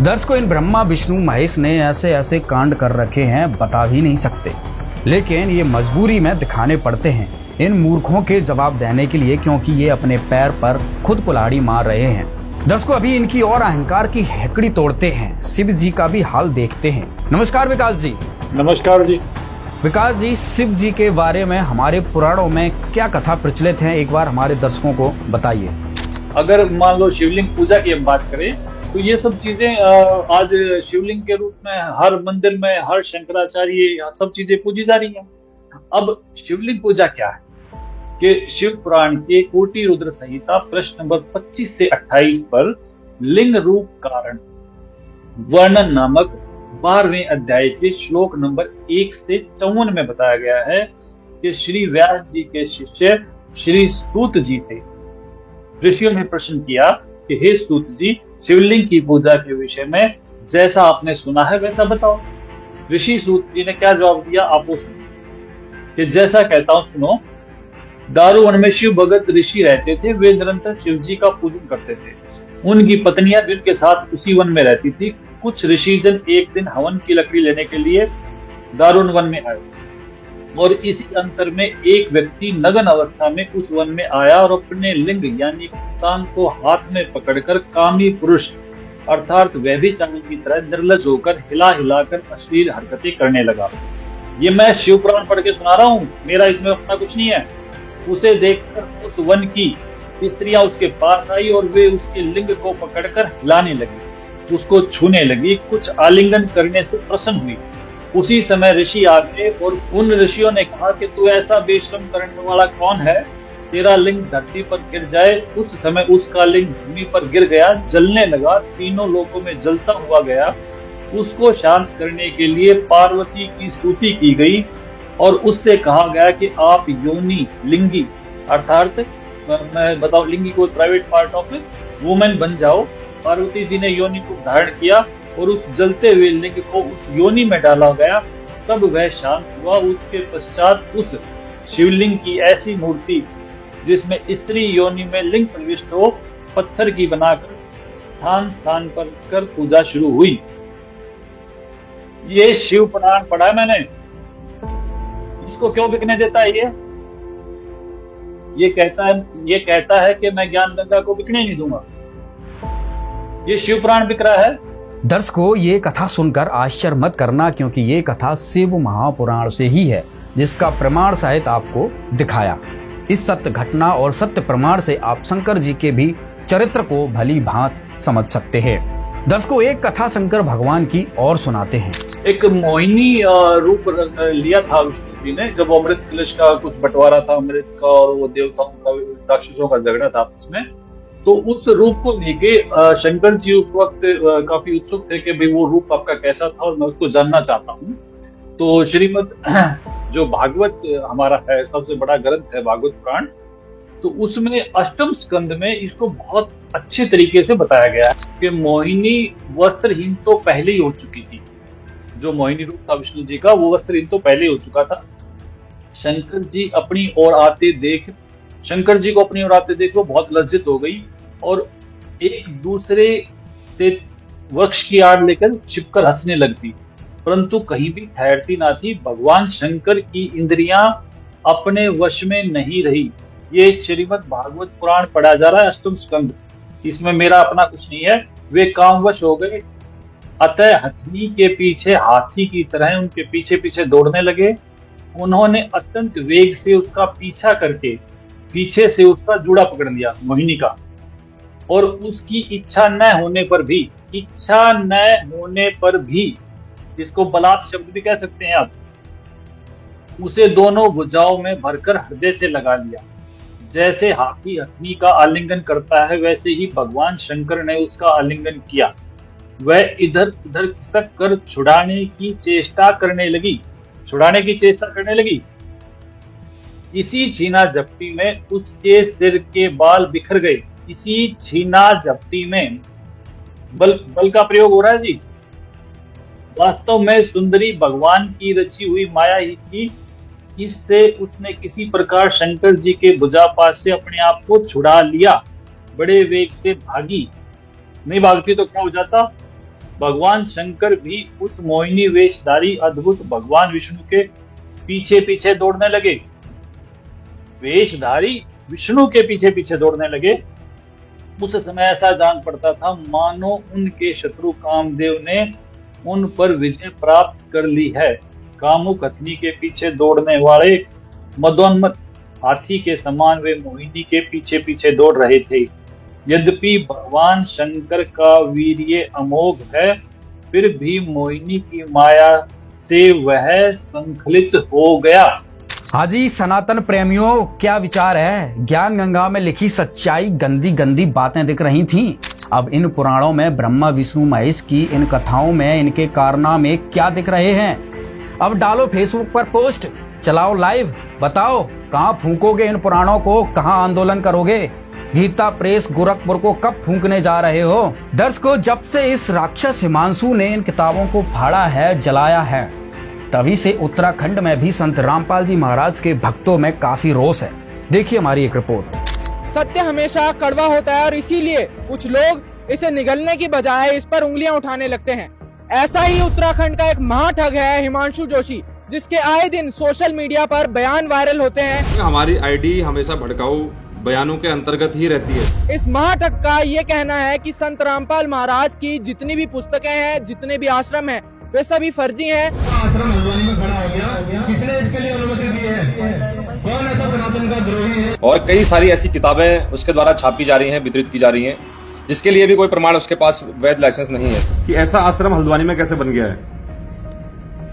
दर्शकों, इन ब्रह्मा विष्णु महेश ने ऐसे ऐसे कांड कर रखे हैं, बता भी नहीं सकते, लेकिन ये मजबूरी में दिखाने पड़ते हैं इन मूर्खों के जवाब देने के लिए, क्योंकि ये अपने पैर पर खुद कुल्हाड़ी मार रहे हैं। दर्शकों, अभी इनकी और अहंकार की हेकड़ी तोड़ते हैं, शिव जी का भी हाल देखते हैं। नमस्कार विकास जी। नमस्कार जी। विकास जी, शिव जी के बारे में हमारे पुराणों में क्या कथा प्रचलित है, एक बार हमारे दर्शकों को बताइए। अगर मान लो शिवलिंग पूजा की हम बात करें तो ये सब चीजें आज शिवलिंग के रूप में हर मंदिर में, हर शंकराचार्य सब चीजें पूजी जा रही हैं। अब शिवलिंग पूजा क्या है कि शिव पुराण के कोटि रुद्र संहिता प्रश्न नंबर 25 से 28 पर लिंग रूप कारण वर्णन नामक 12वें अध्याय के श्लोक नंबर 1 से 54 में बताया गया है कि श्री व्यास जी के शिष्य श्री सूत जी से ऋषियों ने प्रश्न किया कि हे सूत जी, शिवलिंग की पूजा के विषय में जैसा आपने सुना है वैसा बताओ। ऋषि सूत जी ने क्या जवाब दिया, आप वो सुनो कि जैसा कहता हूं सुनो। दारुवन में शिव भगत ऋषि रहते थे, वे निरंतर शिव जी का पूजन करते थे। उनकी पत्नियां भी उनके साथ उसी वन में रहती थी। कुछ ऋषिजन एक दिन हवन की लकड़ी लेने के लिए दारुण वन में आए और इसी अंतर में एक व्यक्ति नग्न अवस्था में उस वन में आया और अपने लिंग यानी कान को हाथ में पकड़कर कामी पुरुष अर्थात व्यभिचारी की तरह निर्लज होकर हिला हिलाकर अश्लील हरकतें करने लगा। ये मैं शिव पुराण पढ़ के सुना रहा हूँ, मेरा इसमें अपना कुछ नहीं है। उसे देखकर उस वन की स्त्रियां उसके पास आई और वे उसके लिंग को पकड़कर हिलाने लगी, उसको छूने लगी, कुछ आलिंगन करने से प्रसन्न हुई। उसी समय ऋषि आ गए और उन ऋषियों ने कहा कि तू ऐसा बेशर्म करने वाला कौन है, तेरा लिंग धरती पर गिर जाए। उस समय उसका लिंग भूमि पर गिर गया, जलने लगा, तीनों लोकों में जलता हुआ गया। उसको शांत करने के लिए पार्वती की स्तुति की गई और उससे कहा गया कि आप योनि लिंगी अर्थात मैं बताऊं लिंगी को प्राइवेट पार्ट ऑफ वुमेन बन जाओ। पार्वती जी ने योनि को धारण किया और उस जलते हुए लिंग को उस योनि में डाला गया, तब वह शांत हुआ। उसके पश्चात उस शिवलिंग की ऐसी मूर्ति जिसमें स्त्री योनि में लिंग प्रविष्ट हो, पत्थर की बनाकर स्थान स्थान पर कर पूजा शुरू हुई। ये शिव पुराण पढ़ा है मैंने। इसको क्यों बिकने देता है ये कहता है कि मैं ज्ञान गंगा को बिकने नहीं दूंगा। ये शिव पुराण बिक रहा है। दर्शकों, ये कथा सुनकर आश्चर्य मत करना, क्योंकि ये कथा शिव महापुराण से ही है, जिसका प्रमाण सहित आपको दिखाया। इस सत्य घटना और सत्य प्रमाण से आप शंकर जी के भी चरित्र को भली भांत समझ सकते हैं। दर्शकों, एक कथा शंकर भगवान की और सुनाते हैं। एक मोहिनी रूप लिया था विष्णु जी ने, जब अमृत कलश का कुछ बंटवारा था अमृत का और वो देवताओं का राक्षसों का झगड़ा था आपस में, तो उस रूप को लेके शंकर जी उस वक्त काफी उत्सुक थे कि भाई वो रूप आपका कैसा था और मैं उसको जानना चाहता हूँ। तो श्रीमद जो भागवत हमारा है, सबसे बड़ा ग्रंथ है भागवत पुराण, तो उसमें अष्टम स्कंद में इसको बहुत अच्छे तरीके से बताया गया है कि मोहिनी वस्त्रहीन तो पहले ही हो चुकी थी। जो मोहिनी रूप था विष्णु जी का, वो वस्त्रहीन तो पहले हो चुका था। शंकर जी को अपनी ओर आते देख वो बहुत लज्जित हो गई और एक दूसरे से वक्ष की आड़ लेकर छिपकर हंसने लगती, परंतु कहीं भी ठहरती ना थी। भगवान शंकर की इंद्रियां अपने वश में नहीं रही। ये श्रीमद भागवत पुराण पढ़ा जा रहा है, अष्टम स्कंद। इसमें मेरा अपना कुछ नहीं है। वे कामवश हो गए, अतः हथनी के पीछे हाथी की तरह उनके पीछे पीछे दौड़ने लगे। उन्होंने अत्यंत वेग से उसका पीछा करके पीछे से उसका जूड़ा पकड़ लिया मोहिनी का, और उसकी इच्छा न होने पर भी इसको बलात् शब्द भी कह सकते हैं आप, उसे दोनों भुजाओं में भरकर हृदय से लगा लिया। जैसे हाथी हथनी का आलिंगन करता है, वैसे ही भगवान शंकर ने उसका आलिंगन किया। वह इधर उधर खिसक कर छुड़ाने की चेष्टा करने लगी। इसी छीना झपटी में उसके सिर के बाल बिखर गए। इसी छीना झपटी में बल का प्रयोग हो रहा है जी। वास्तव में सुंदरी भगवान की रची हुई माया ही थी। इससे उसने किसी प्रकार शंकर जी के भुजापास से अपने आप को छुड़ा लिया। बड़े वेग से भागी, नहीं भागती तो क्या हो जाता। भगवान शंकर भी उस मोहिनी वेशधारी अद्भुत भगवान विष्णु के पीछे पीछे दौड़ने लगे। वेशधारी विष्णु के पीछे पीछे दौड़ने लगे। उस समय ऐसा जान पड़ता था मानो उनके शत्रु कामदेव ने उन पर विजय प्राप्त कर ली है। कामुक हथनी के पीछे दौड़ने वाले मदोन्मत हाथी के समान वे मोहिनी के पीछे पीछे दौड़ रहे थे। यद्यपि भगवान शंकर का वीर्य अमोघ है, फिर भी मोहिनी की माया से वह संखलित हो गया। हाजी सनातन प्रेमियों, क्या विचार है? ज्ञान गंगा में लिखी सच्चाई गंदी गंदी बातें दिख रही थीं। अब इन पुराणों में ब्रह्मा विष्णु महेश की इन कथाओं में इनके कारनामे क्या दिख रहे हैं? अब डालो फेसबुक पर पोस्ट, चलाओ लाइव, बताओ कहाँ फूंकोगे इन पुराणों को, कहाँ आंदोलन करोगे? गीता प्रेस गोरखपुर को कब फूंकने जा रहे हो? दर्शकों, जब से इस राक्षस हिमांशु ने इन किताबों को फाड़ा है, जलाया है, तभी से उत्तराखंड में भी संत रामपाल जी महाराज के भक्तों में काफी रोष है। देखिए हमारी एक रिपोर्ट। सत्य हमेशा कड़वा होता है और इसीलिए कुछ लोग इसे निगलने की बजाय इस पर उंगलियां उठाने लगते हैं। ऐसा ही उत्तराखंड का एक महाठग है हिमांशु जोशी, जिसके आए दिन सोशल मीडिया पर बयान वायरल होते हैं। हमारी आईडी हमेशा भड़काऊ बयानों के अंतर्गत ही रहती है। इस महाठग का ये कहना है कि संत रामपाल महाराज की जितनी भी पुस्तकें हैं, जितने भी आश्रम हैं, वे सभी फर्जी हैं। आश्रम हल्द्वानी में खड़ा हो गया, किसने इसके लिए अनुमति दी है? कौन ऐसा सनातन का द्रोही है? और कई सारी ऐसी किताबें उसके द्वारा छापी जा रही हैं, वितरित की जा रही हैं, जिसके लिए भी कोई प्रमाण उसके पास वैध लाइसेंस नहीं है। कि ऐसा आश्रम हल्द्वानी में कैसे बन गया है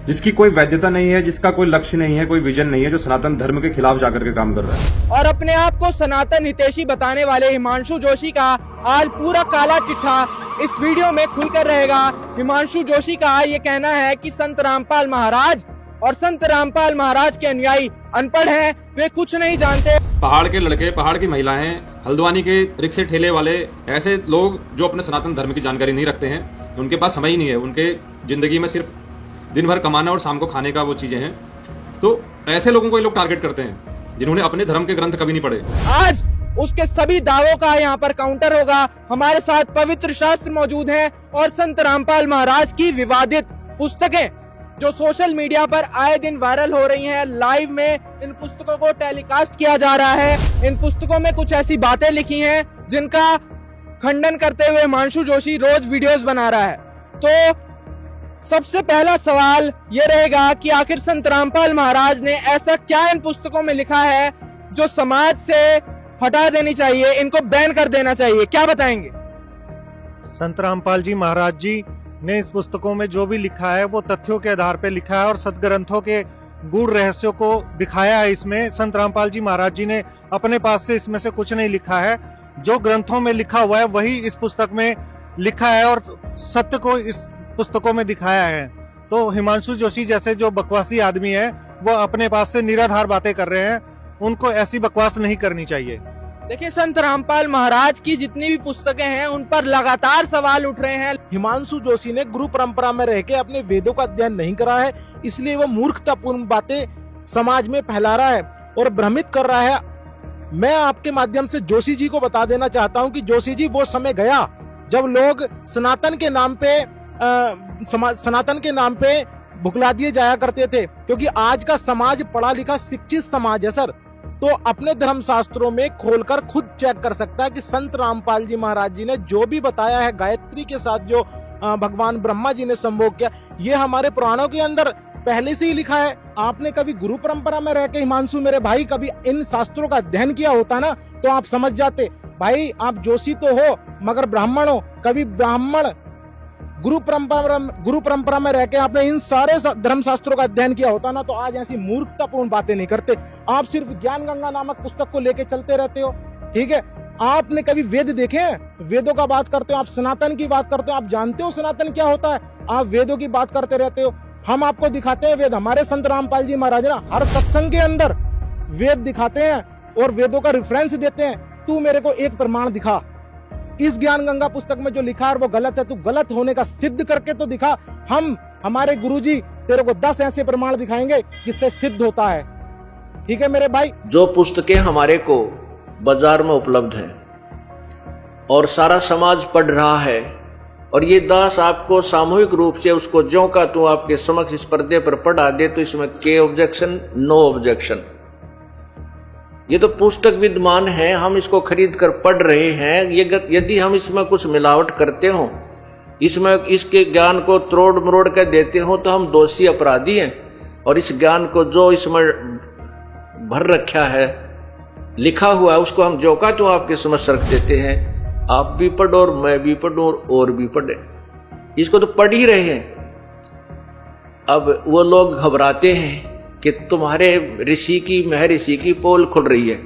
जिसकी कोई वैधता नहीं है, जिसका कोई लक्ष्य नहीं है, कोई विजन नहीं है, जो सनातन धर्म के खिलाफ जाकर के काम कर रहा है। और अपने आप को सनातन हितैषी बताने वाले हिमांशु जोशी का आज पूरा काला चिट्ठा इस वीडियो में खुलकर रहेगा। हिमांशु जोशी का ये कहना है कि संत रामपाल महाराज और संत रामपाल महाराज के अनुयायी अनपढ़ हैं, वे कुछ नहीं जानते। पहाड़ के लड़के, पहाड़ की महिलाएं, हल्द्वानी के रिक्शे ठेले वाले, ऐसे लोग जो अपने सनातन धर्म की जानकारी नहीं रखते हैं, उनके पास समय ही नहीं है, उनके जिंदगी में सिर्फ दिन भर कमाना और शाम को खाने का वो चीजें हैं। तो ऐसे लोगों को ये लोग टारगेट करते हैं जिन्होंने अपने धर्म के ग्रंथ कभी नहीं पढ़े। आज उसके सभी दावों का यहाँ पर काउंटर होगा। हमारे साथ पवित्र शास्त्र मौजूद हैं और संत रामपाल महाराज की विवादित पुस्तकें जो सोशल मीडिया पर आए दिन वायरल हो रही हैं। लाइव में इन पुस्तकों को टेलीकास्ट किया जा रहा है। इन पुस्तकों में कुछ ऐसी बातें लिखी हैं जिनका खंडन करते हुए हिमांशु जोशी रोज वीडियोस बना रहा है। तो सबसे पहला सवाल ये रहेगा कि आखिर संत रामपाल महाराज ने ऐसा क्या इन पुस्तकों में लिखा है जो समाज से हटा देनी चाहिए, इनको बैन कर देना चाहिए? क्या बताएंगे? संत रामपाल जी महाराज जी ने इस पुस्तकों में जो भी लिखा है वो तथ्यों के आधार पर लिखा है और सदग्रंथों के गूढ़ रहस्यों को दिखाया है। इसमें संत रामपाल जी महाराज जी ने अपने पास से इसमें से कुछ नहीं लिखा है। जो ग्रंथों में लिखा हुआ है वही इस पुस्तक में लिखा है और सत्य को इस पुस्तकों में दिखाया है। तो हिमांशु जोशी जैसे जो बकवासी आदमी है वो अपने पास से निराधार बातें कर रहे हैं, उनको ऐसी बकवास नहीं करनी चाहिए। देखिए, संत रामपाल महाराज की जितनी भी पुस्तकें हैं उन पर लगातार सवाल उठ रहे हैं। हिमांशु जोशी ने गुरु परंपरा में रह के अपने वेदों का अध्ययन नहीं करा है, इसलिए वो मूर्खतापूर्ण बातें समाज में फैला रहा है और भ्रमित कर रहा है। मैं आपके माध्यम से जोशी जी को बता देना चाहता हूँ कि जोशी जी, वो समय गया जब लोग सनातन के नाम पे भुगला दिए जाया करते थे, क्योंकि आज का समाज पढ़ा लिखा शिक्षित समाज है सर। तो अपने धर्म शास्त्रों में खोलकर खुद चेक कर सकता है कि संत रामपाल जी महाराज जी ने जो भी बताया है, गायत्री के साथ जो भगवान ब्रह्मा जी ने संभोग किया, ये हमारे पुराणों के अंदर पहले से ही लिखा है। आपने कभी गुरु परंपरा में रह के हिमांशु मेरे भाई कभी इन शास्त्रों का अध्ययन किया होता ना तो आप समझ जाते। भाई, आप जोशी तो हो मगर ब्राह्मण हो। कभी ब्राह्मण गुरु परंपरा में रह के आपने इन सारे धर्म शास्त्रों का अध्ययन किया होता ना, तो आज ऐसी मूर्खतापूर्ण बातें नहीं करते। आप सिर्फ ज्ञान गंगा नामक पुस्तक को लेके चलते रहते हो, ठीक है। आपने कभी वेद देखे हैं? वेदों का बात करते हो, आप सनातन की बात करते हो, आप जानते हो सनातन क्या होता है, आप वेदों की बात करते रहते हो। हम आपको दिखाते हैं वेद, हमारे संत रामपाल जी महाराज ना हर सत्संग के अंदर वेद दिखाते हैं और वेदों का रेफरेंस देते हैं। तू मेरे को एक प्रमाण दिखा, इस ज्ञान गंगा पुस्तक में जो लिखा है वो गलत है, तू गलत होने का सिद्ध करके तो दिखा। हम हमारे गुरुजी तेरे को 10 ऐसे प्रमाण दिखाएंगे जिससे सिद्ध होता है, ठीक है मेरे भाई। जो पुस्तकें हमारे को बाजार में उपलब्ध है और सारा समाज पढ़ रहा है, और ये दास आपको सामूहिक रूप से उसको ज्यों का त्यों आपके समक्ष इस पर्दे पर पढ़ा दे, तो इसमें के ऑब्जेक्शन, नो ऑब्जेक्शन। ये तो पुस्तक विद्यमान है, हम इसको खरीद कर पढ़ रहे हैं। ये यदि हम इसमें कुछ मिलावट करते हो, इसमें इसके ज्ञान को तोड़ मरोड़ कर देते हो, तो हम दोषी अपराधी हैं। और इस ज्ञान को जो इसमें भर रखा है, लिखा हुआ है, उसको हम जो का तो आपके समझ रख देते हैं। आप भी पढ़ो और मैं भी पढ़ूं और भी पढ़े, इसको तो पढ़ ही रहे हैं। अब वो लोग घबराते हैं कि तुम्हारे ऋषि की, महर्षि की पोल खुल रही है।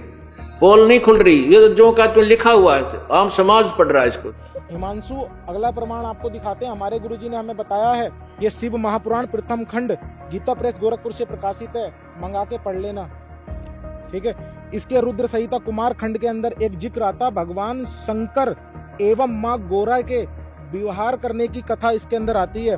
पोल नहीं खुल रही, ये तो जो का तो लिखा हुआ है, आम समाज पढ़ रहा है इसको। हिमांशु, अगला प्रमाण आपको दिखाते हैं। हमारे गुरुजी ने हमें बताया है, ये शिव महापुराण प्रथम खंड गीता प्रेस गोरखपुर से प्रकाशित है, मंगा के पढ़ लेना, ठीक है। इसके रुद्र संहिता कुमार खंड के अंदर एक जिक्र आता, भगवान शंकर एवं माँ गोरा के विवाह करने की कथा इसके अंदर आती है।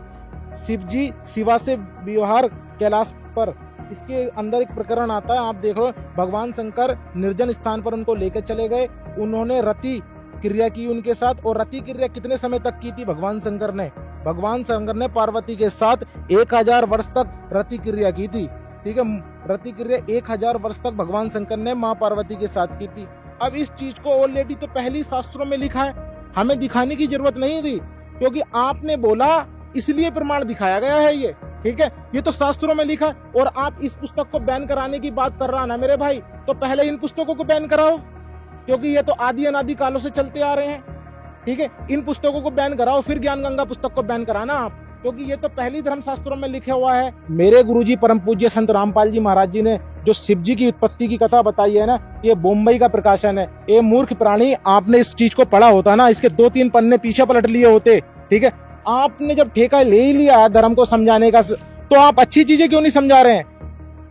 शिव जी शिवा से विवाह कैलाश पर, इसके अंदर एक प्रकरण आता है, आप देख रहे हो, भगवान शंकर निर्जन स्थान पर उनको लेकर चले गए, उन्होंने रति क्रिया की उनके साथ। और रति क्रिया कितने समय तक की थी भगवान शंकर ने? भगवान शंकर ने पार्वती के साथ 1000 वर्ष तक रति क्रिया की थी, ठीक है। रति क्रिया 1000 वर्ष तक भगवान शंकर ने माँ पार्वती के साथ की थी। अब इस चीज को ऑलरेडी तो पहले शास्त्रों में लिखा है, हमें दिखाने की जरूरत नहीं थी, क्योंकि आपने बोला इसलिए प्रमाण दिखाया गया है ये, ठीक है। ये तो शास्त्रों में लिखा है। और आप इस पुस्तक को बैन कराने की बात कर रहा ना मेरे भाई, तो पहले इन पुस्तकों को बैन कराओ, क्योंकि ये तो आदि अनादि कालों से चलते आ रहे हैं, ठीक है। इन पुस्तकों को बैन कराओ, फिर ज्ञान गंगा पुस्तक को बैन कराना आप, क्योंकि ये तो पहली धर्म शास्त्रों में लिखा हुआ है। मेरे गुरुजी परम पूज्य संत रामपाल जी महाराज जी ने जो शिव जी की उत्पत्ति की कथा बताई है ना, ये बम्बई का प्रकाशन है। ये मूर्ख प्राणी, आपने इस चीज को पढ़ा होता ना, इसके 2-3 पन्ने पीछे पलट लिए होते, ठीक है। आपने जब ठेका ले ही लिया है धर्म को समझाने का, तो आप अच्छी चीजें क्यों नहीं समझा रहे हैं?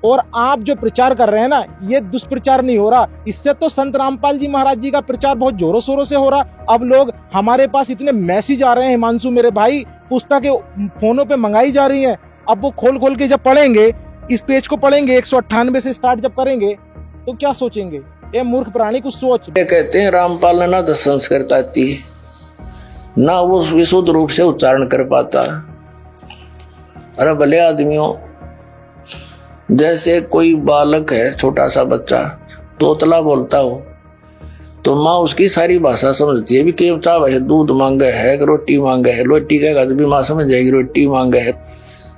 और आप जो प्रचार कर रहे हैं ना, ये दुष्प्रचार नहीं हो रहा, इससे तो संत रामपाल जी महाराज जी का प्रचार बहुत जोरों शोरों से हो रहा। अब लोग, हमारे पास इतने मैसेज आ रहे हैं हिमांशु मेरे भाई, पुस्तकें फोनों पे मंगाई जा रही हैं। अब वो खोल खोल के जब पढ़ेंगे, इस पेज को पढ़ेंगे, 198 से स्टार्ट जब करेंगे, तो क्या सोचेंगे? ये मूर्ख प्राणी कुछ सोच। कहते हैं रामपाल ने ना 10 संस्कृत आती, ना वो विशुद्ध रूप से उच्चारण कर पाता। अरे भले आदमियों, जैसे कोई बालक है, छोटा सा बच्चा तोतला बोलता हो, तो माँ उसकी सारी भाषा समझती है। भी केव चाव है, दूध मांगे है, रोटी मांगे है, रोटी कहेगा तो भी माँ समझ जाएगी रोटी मांगे है,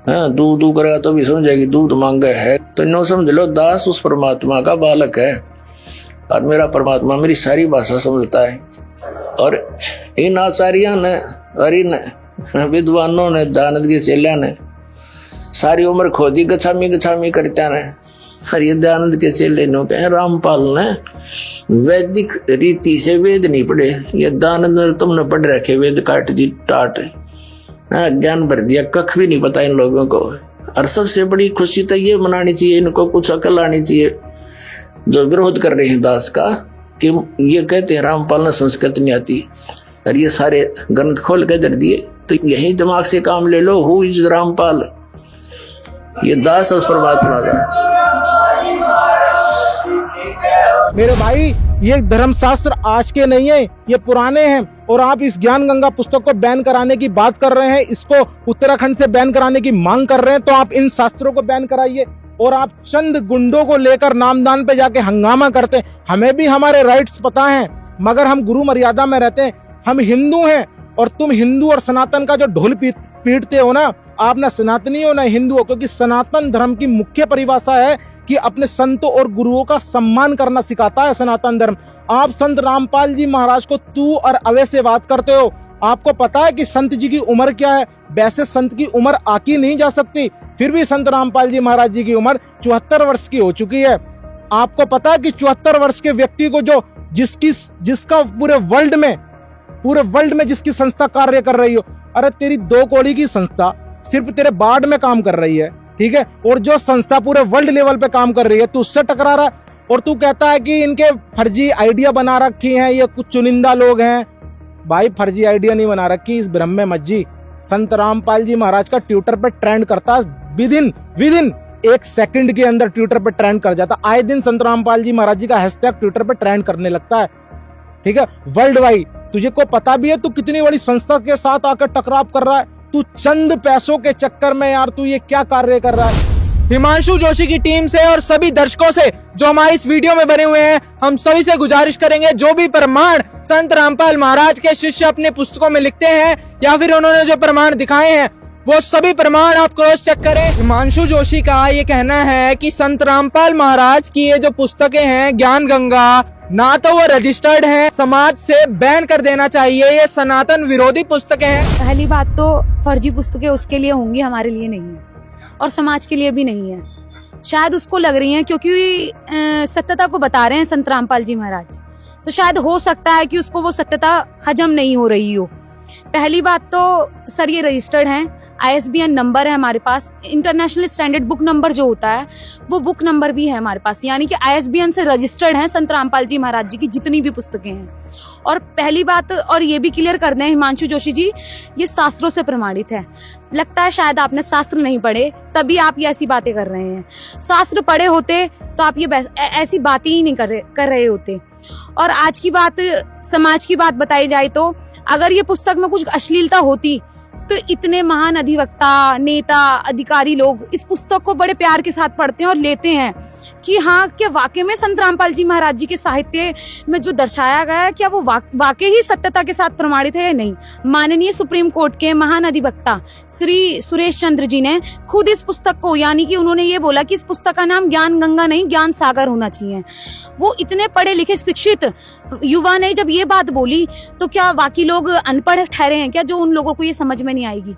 दूध दू करेगा तो भी समझ जाएगी दूध मांगे है। तो नो समझ लो, दास उस परमात्मा का बालक है, और मेरा परमात्मा मेरी सारी भाषा समझता है। और इन आचार्यों ने और इन विद्वानों ने, दानद के चेलिया ने सारी उम्र खोदी गछामी गछामी करता रहे। और ये दयानंद के चेले नो कहे रामपाल ने वैदिक रीति से वेद नहीं पढ़े, ये दयानंद ने तुमने पढ़ रखे वेद काट दी टाट, ज्ञान भर दिया, कख भी नहीं पता इन लोगों को। और सबसे बड़ी खुशी तो ये मनानी चाहिए, इनको कुछ अकल आनी चाहिए जो विरोध कर रहे हैं दास का, कि ये कहते हैं रामपाल ने संस्कृत नहीं आती, और ये सारे ग्रंथ खोल के दर दिए। तो यही दिमाग से काम ले लो, हु इज रामपाल, ये दास उस परमात्मा का। मेरे भाई, ये धर्मशास्त्र आज के नहीं है, ये पुराने हैं। और आप इस ज्ञान गंगा पुस्तक को बैन कराने की बात कर रहे हैं, इसको उत्तराखंड से बैन कराने की मांग कर रहे हैं, तो आप इन शास्त्रों को बैन कराइए। और आप चंद गुंडों को लेकर नामदान पे जाके हंगामा करते हैं। हमें भी हमारे राइट्स पता हैं, मगर हम गुरु मर्यादा में रहते हैं, हम हिंदू हैं। और तुम हिंदू और सनातन का जो ढोल पीटते हो ना, आप ना सनातनी हो ना हिंदू हो, क्योंकि सनातन धर्म की मुख्य परिभाषा है कि अपने संतों और गुरुओं का सम्मान करना सिखाता है सनातन धर्म। आप संत रामपाल जी महाराज को तू और अवे से बात करते हो, आपको पता है कि संत जी की उम्र क्या है? वैसे संत की उम्र आकी नहीं जा सकती, फिर भी संत रामपाल जी महाराज जी की उम्र 74 वर्ष की हो चुकी है। आपको पता है कि 74 वर्ष के व्यक्ति को जो जिसका पूरे वर्ल्ड में जिसकी संस्था कार्य कर रही हो, अरे तेरी 2 कौड़ी की संस्था सिर्फ तेरे वार्ड में काम कर रही है, ठीक है, और जो संस्था पूरे वर्ल्ड लेवल पे काम कर रही है तू उससे टकरा रहा है और तू कहता है कि इनके फर्जी आइडिया बना रखी हैं, ये कुछ चुनिंदा लोग हैं। भाई फर्जी आइडिया नहीं बना रखी, इस भ्रम में मत जी। संत रामपाल जी महाराज का ट्विटर पे ट्रेंड करता विदिन 1 सेकंड के अंदर ट्विटर पे ट्रेंड कर जाता। आए दिन संत रामपाल जी महाराज जी का हैशटैग ट्विटर पे ट्रेंड करने लगता है, ठीक है, वर्ल्ड वाइड। तुझे को पता भी है तू कितनी बड़ी संस्था के साथ आकर टकराव कर रहा है? तू चंद पैसों के चक्कर में यार तू ये क्या कार्य कर रहा है? हिमांशु जोशी की टीम से और सभी दर्शकों से जो हमारे इस वीडियो में बने हुए हैं, हम सभी से गुजारिश करेंगे जो भी प्रमाण संत रामपाल महाराज के शिष्य अपने पुस्तकों में लिखते हैं या फिर उन्होंने जो प्रमाण दिखाए हैं वो सभी प्रमाण आप क्रॉस चेक करें। हिमांशु जोशी का ये कहना है कि संत रामपाल महाराज की ये जो पुस्तकें हैं ज्ञान गंगा, ना तो वो रजिस्टर्ड हैं, समाज से बैन कर देना चाहिए, ये सनातन विरोधी पुस्तकें हैं। पहली बात तो फर्जी पुस्तकें उसके लिए होंगी, हमारे लिए नहीं है और समाज के लिए भी नहीं है। शायद उसको लग रही हैं क्योंकि सत्यता को बता रहे हैं संत रामपाल जी महाराज, तो शायद हो सकता है कि उसको वो सत्यता हजम नहीं हो रही हो। पहली बात तो सर ये रजिस्टर्ड हैं, ISBN नंबर है हमारे पास, इंटरनेशनल स्टैंडर्ड बुक नंबर जो होता है वो बुक नंबर भी है हमारे पास, यानी कि ISBN से रजिस्टर्ड हैं संत रामपाल जी महाराज जी की जितनी भी पुस्तकें हैं। और पहली बात और ये भी क्लियर कर दें हिमांशु जोशी जी, ये शास्त्रों से प्रमाणित है। लगता है शायद आपने शास्त्र नहीं पढ़े तभी आप ये ऐसी बातें कर रहे हैं। शास्त्र पढ़े होते तो आप ये ऐसी बातें ही नहीं कर रहे होते। और आज की बात, समाज की बात बताई जाए तो अगर ये पुस्तक में कुछ अश्लीलता होती तो इतने महान अधिवक्ता, नेता, अधिकारी लोग इस पुस्तक को बड़े प्यार के साथ पढ़ते हैं और लेते हैं कि हाँ, क्या वाकई में संत रामपाल जी महाराज जी के साहित्य में जो दर्शाया गया है क्या वो वाकई ही सत्यता के साथ प्रमाणित है या नहीं। माननीय सुप्रीम कोर्ट के महान अधिवक्ता श्री सुरेश चंद्र जी ने खुद इस पुस्तक को, यानी कि उन्होंने ये बोला कि इस पुस्तक का नाम ज्ञान गंगा नहीं ज्ञान सागर होना चाहिए। वो इतने पढ़े लिखे शिक्षित युवा ने जब ये बात बोली तो क्या बाकी लोग अनपढ़ ठहरे हैं क्या, जो उन लोगों को ये समझ में नहीं आएगी?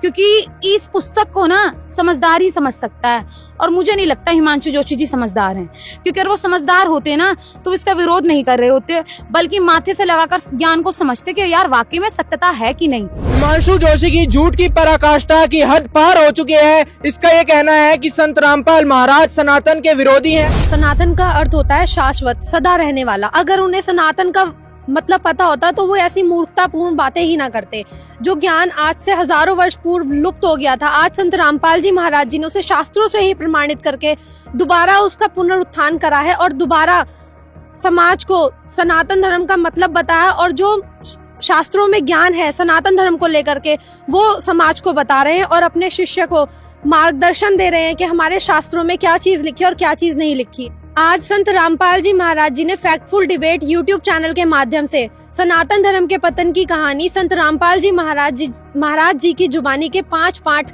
क्योंकि इस पुस्तक को ना समझदार ही समझ सकता है और मुझे नहीं लगता हिमांशु जोशी जी समझदार हैं, क्योंकि अगर वो समझदार होते ना तो इसका विरोध नहीं कर रहे होते, बल्कि माथे से लगाकर ज्ञान को समझते कि यार वाकई में सत्यता है कि नहीं। हिमांशु जोशी की झूठ की पराकाष्ठा की हद पार हो चुकी है। इसका ये कहना है कि संत रामपाल महाराज सनातन के विरोधी हैं। सनातन का अर्थ होता है शाश्वत, सदा रहने वाला। अगर उन्हें सनातन का मतलब पता होता तो वो ऐसी मूर्खतापूर्ण बातें ही ना करते। जो ज्ञान आज से हजारों वर्ष पूर्व लुप्त हो गया था, आज संत रामपाल जी महाराज जी ने उसे शास्त्रों से ही प्रमाणित करके दोबारा उसका पुनरुत्थान करा है और दोबारा समाज को सनातन धर्म का मतलब बताया। और जो शास्त्रों में ज्ञान है सनातन धर्म को लेकर के वो समाज को बता रहे हैं और अपने शिष्य को मार्गदर्शन दे रहे हैं कि हमारे शास्त्रों में क्या चीज लिखी और क्या चीज नहीं लिखी। आज संत रामपाल जी महाराज जी ने फैक्टफुल डिबेट यूट्यूब चैनल के माध्यम से सनातन धर्म के पतन की कहानी संत रामपाल जी महाराज जी की जुबानी के 5 part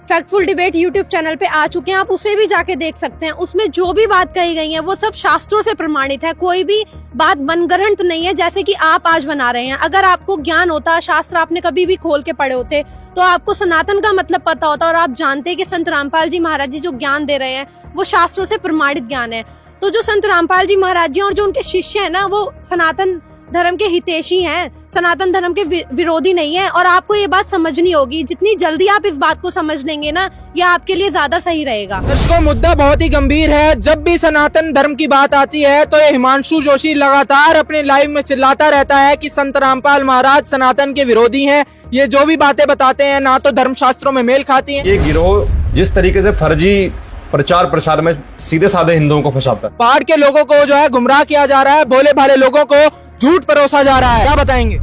factful debate YouTube channel पे आ चुके हैं। आप उसे भी जाके देख सकते हैं। उसमें जो भी बात कही गई है वो सब शास्त्रों से प्रमाणित है, कोई भी बात मनगढ़ंत नहीं है जैसे कि आप आज बना रहे हैं। अगर आपको ज्ञान होता, शास्त्र आपने कभी भी खोल के पढ़े होते तो आपको सनातन का मतलब पता होता और आप जानते कि संत रामपाल जी महाराज जी जो ज्ञान दे रहे हैं वो शास्त्रों से प्रमाणित ज्ञान है। तो जो संत रामपाल जी महाराज जी और जो उनके शिष्य हैं ना, वो सनातन धर्म के हितैषी हैं, सनातन धर्म के विरोधी नहीं है। और आपको ये बात समझनी होगी, जितनी जल्दी आप इस बात को समझ लेंगे ना, ये आपके लिए ज्यादा सही रहेगा। दर्शकों, मुद्दा बहुत ही गंभीर है। जब भी सनातन धर्म की बात आती है तो ये हिमांशु जोशी लगातार अपने लाइव में चिल्लाता रहता है कि संत रामपाल महाराज सनातन के विरोधी हैं। ये जो भी बातें बताते हैं ना तो धर्म शास्त्रों में मेल खाती है। ये गिरोह जिस तरीके से फर्जी प्रचार प्रसार में सीधे साधे हिंदुओं को फंसाता है, पहाड़ के लोगों को जो है गुमराह किया जा रहा है, भोले भाले लोगों को झूठ परोसा जा रहा है, क्या बताएंगे?